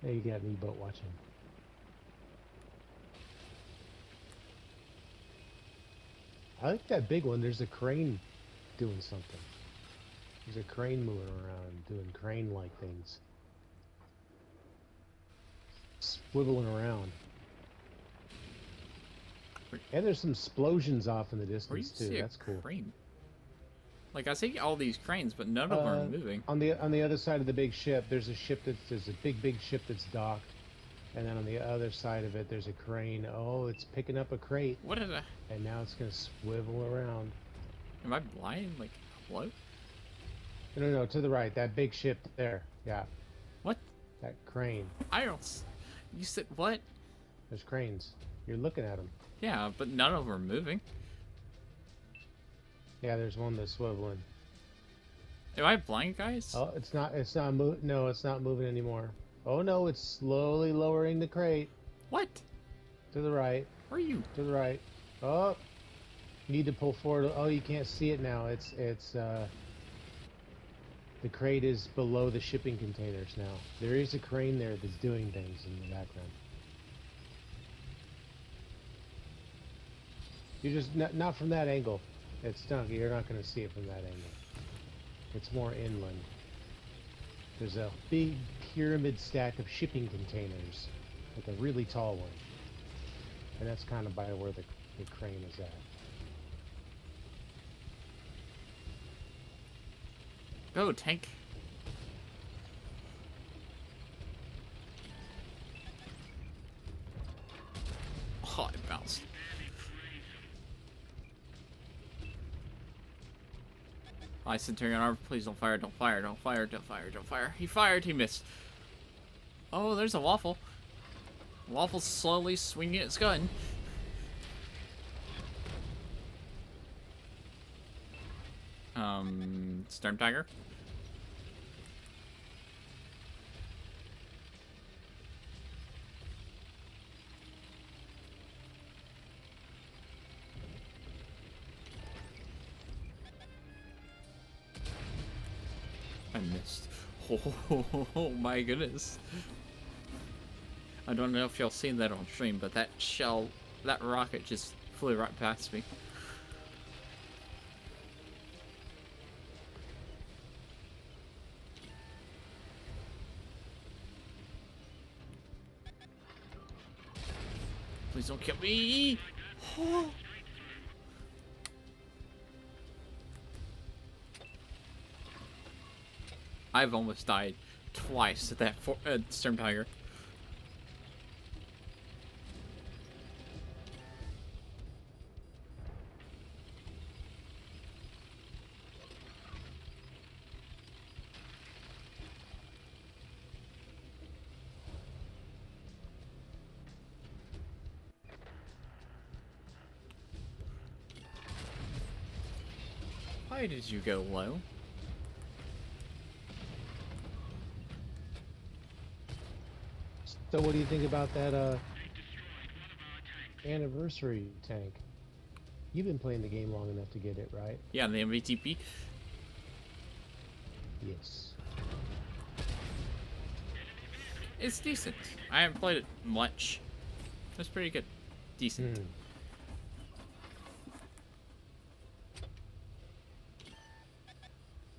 Hey, you got me boat watching. I like that big one. There's a crane doing something. There's a crane moving around, doing crane-like things. Swiveling around. And there's some explosions off in the distance too. That's cool. Crane? Like, I see all these cranes, but none of them are moving. On the other side of the big ship, there's a big ship that's docked, and then on the other side of it, there's a crane. Oh, it's picking up a crate. What is that? And now it's gonna swivel around. Am I blind? Like, what? No, to the right. That big ship there. Yeah. What? That crane. I don't. You said what? There's cranes. You're looking at them. Yeah, but none of them are moving. Yeah, there's one that's swiveling. Am I blind, guys? Oh, it's not no, it's not moving anymore. Oh no, it's slowly lowering the crate. What? To the right. Where are you? To the right. Oh, you need to pull forward. Oh, you can't see it now. The crate is below the shipping containers now. There is a crane there that's doing things in the background. You just not from that angle. It's not. You're not going to see it from that angle. It's more inland. There's a big pyramid stack of shipping containers, like a really tall one, and that's kind of by where the crane is at. Go, tank. Oh, it bounced. I Centurion Arm, please don't fire, don't fire, don't fire, don't fire, don't fire. He fired, he missed. Oh, there's a Waffle. Waffle's slowly swinging its gun. Storm Tiger. I missed. Oh my goodness. I don't know if y'all seen that on stream, but that shell, that rocket just flew right past me. Please don't kill me. Oh. I've almost died twice at that Storm Tiger. Why did you go low? So what do you think about that anniversary tank? You've been playing the game long enough to get it, right? Yeah, the MVTP. Yes. It's decent. I haven't played it much. It's pretty good. Decent.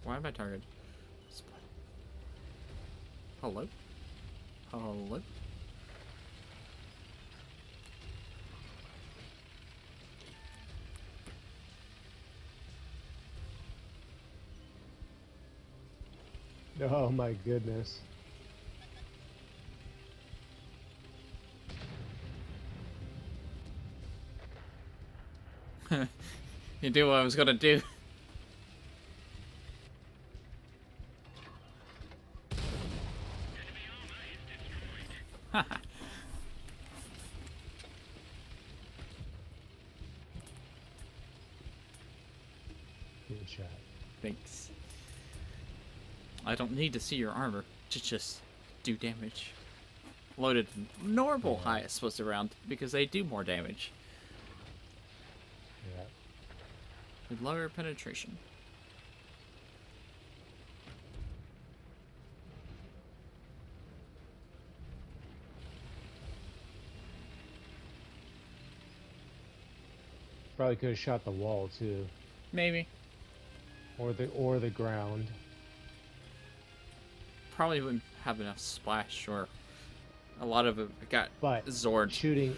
Why am I targeted? Hello? Hello? Oh my goodness. You do what I was gonna do. Good shot. Thanks. I don't need to see your armor to just do damage. Loaded normal highest was around because they do more damage. Yeah. With lower penetration. Probably could have shot the wall too. Maybe. Or the ground. Probably wouldn't have enough splash, or a lot of it got But Zord. shooting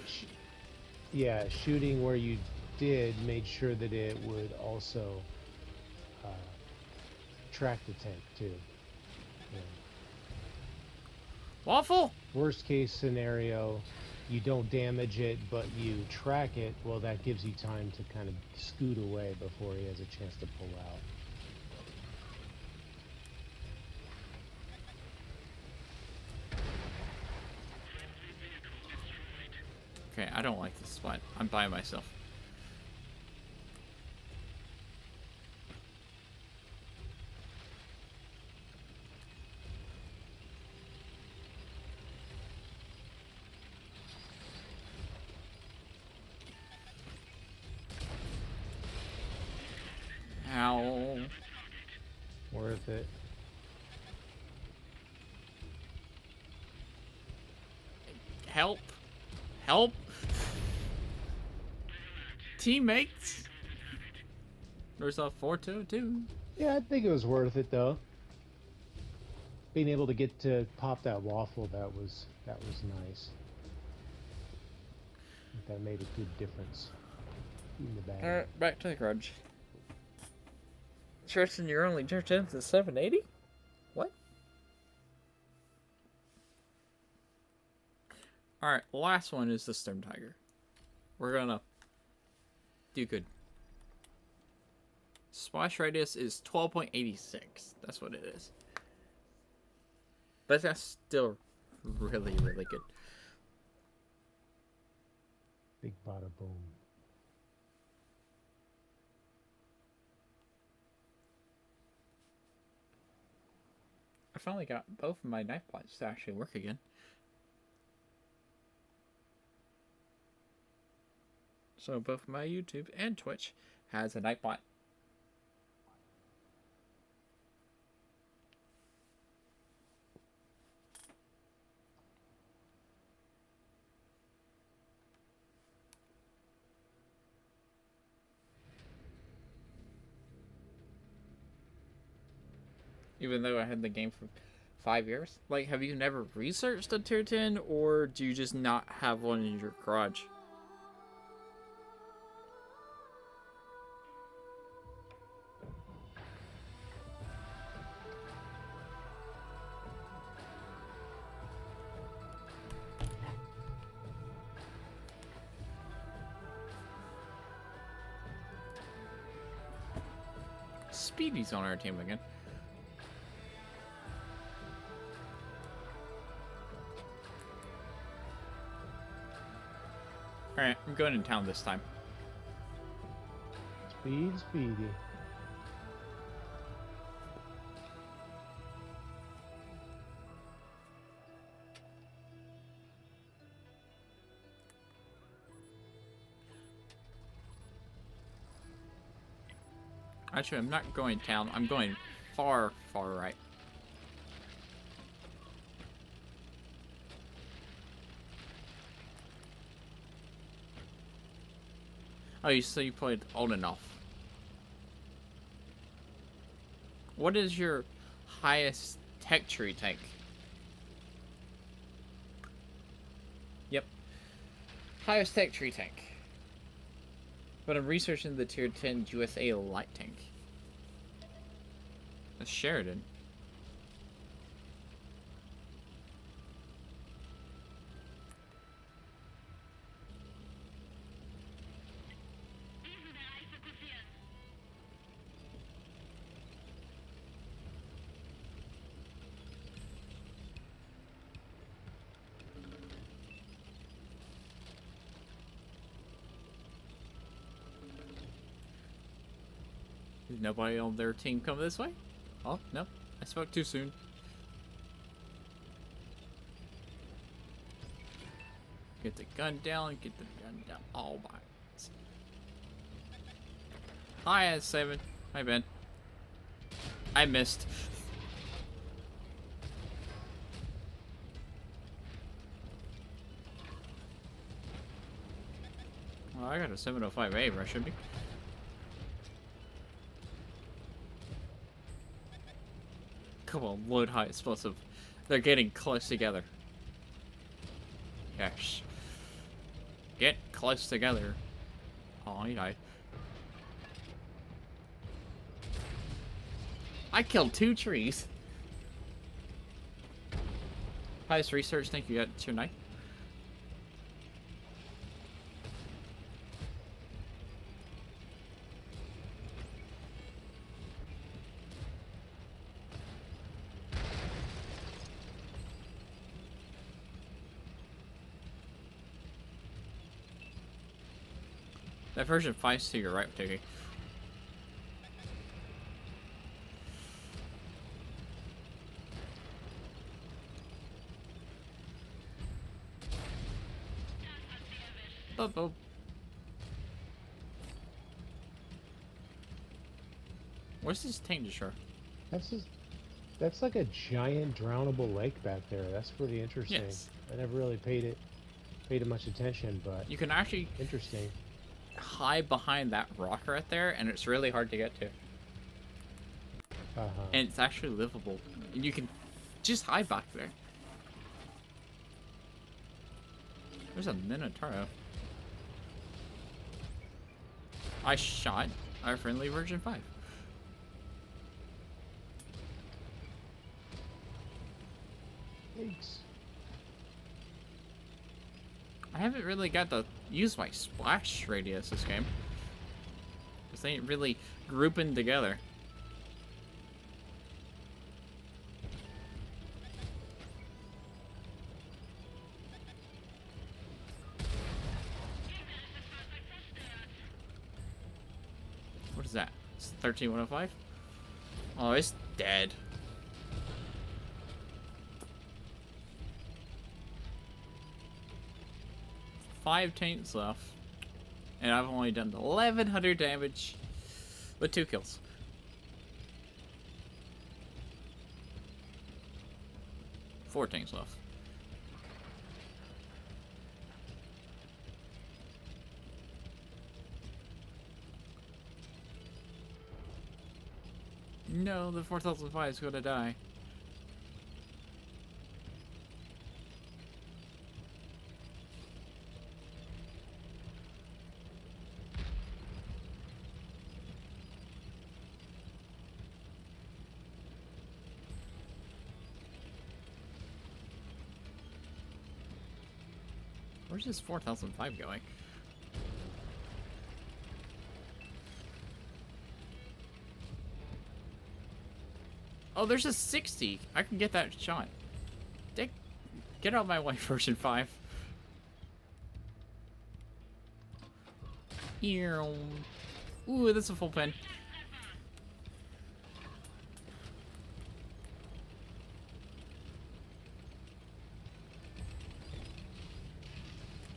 where you did made sure that it would also track the tank too. Yeah. Waffle? Worst case scenario, you don't damage it, but you track it. Well, that gives you time to kind of scoot away before he has a chance to pull out. Okay, I don't like this spot. I'm by myself. Ow. Worth it. Help. Help. Teammates. There's a 4-2-2. Yeah, I think it was worth it though. Being able to get to pop that waffle, that was nice. I think that made a good difference in the bag. Alright, back to the grudge. Tristan, you're only turned into 780? What? Alright, last one is the Storm Tiger. We're gonna do good. Splash radius is 12.86. That's what it is. But that's still really, really good. Big bada boom. I finally got both of my knife plots to actually work again. So both my YouTube and Twitch has a night bot. Even though I had the game for 5 years. Like, have you never researched a tier 10, or do you just not have one in your garage? Speedy's on our team again. Alright, I'm going in town this time. Speedy. Actually, I'm not going town. I'm going far, far right. Oh, so you played old enough. What is your highest tech tree tank? Yep. Highest tech tree tank. But I'm researching the tier 10 USA light tank. That's Sheridan. Did nobody on their team come this way? Oh, no. I spoke too soon. Get the gun down, get the gun down. Oh my. Hi, S7. Hi, Ben. I missed. Well, I got a 705A rush, should be. Come on, load high explosive. They're getting close together. Yes. Get close together. Oh, he died. I killed 2 trees. Highest research, thank you, got tonight. That version 5's to your right, Tiggy. Oh. Where's this tank destroyer? That's like a giant drownable lake back there. That's pretty interesting. Yes. I never really paid it much attention, but You can actually interesting. hide behind that rock right there, and it's really hard to get to. And it's actually livable. And you can just hide back there. There's a Minotauro. I shot our friendly version 5. Thanks. I haven't really got to use my splash radius this game. Because they ain't really grouping together. What is that? It's 13105? Oh, it's dead. Five tanks left. And I've only done 1100 damage with 2 kills. Four tanks left. No, the 4005 is gonna die. Where's this 4005 going? Oh, there's a 60. I can get that shot. Dick, get out of my way, version 5. Ooh, that's a full pen.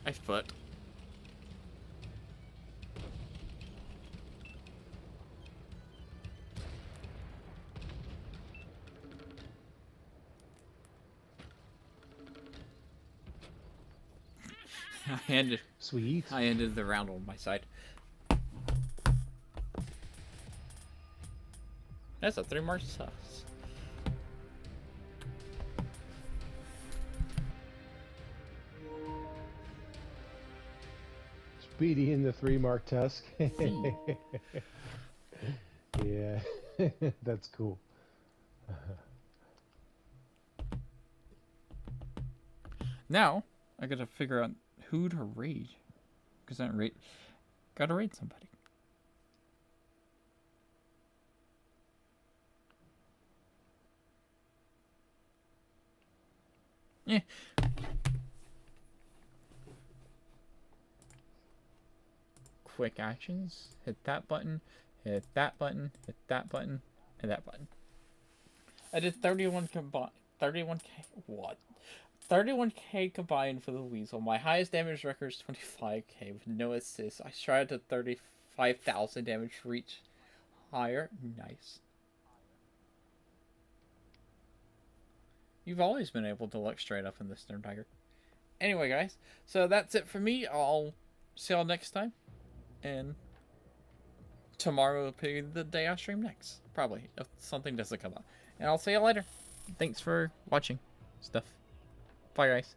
Nice foot. Sweet. I ended the round on my side. That's a 3-mark success. Speedy in the 3-mark tusk. Yeah, that's cool. Now, I gotta figure out who to raid. Because I gotta raid somebody. Yeah. Quick actions. Hit that button. Hit that button. Hit that button. Hit that button. I did 31 combined. 31k. What? 31k combined for the Weasel. My highest damage record is 25k with no assists. I tried to 35,000 damage to reach higher. Nice. You've always been able to look straight up in the Stern Tiger. Anyway, guys, so that's it for me. I'll see y'all next time. And tomorrow will be the day I stream next. Probably, if something doesn't come up. And I'll see you later. Thanks for watching stuff. Bye, guys.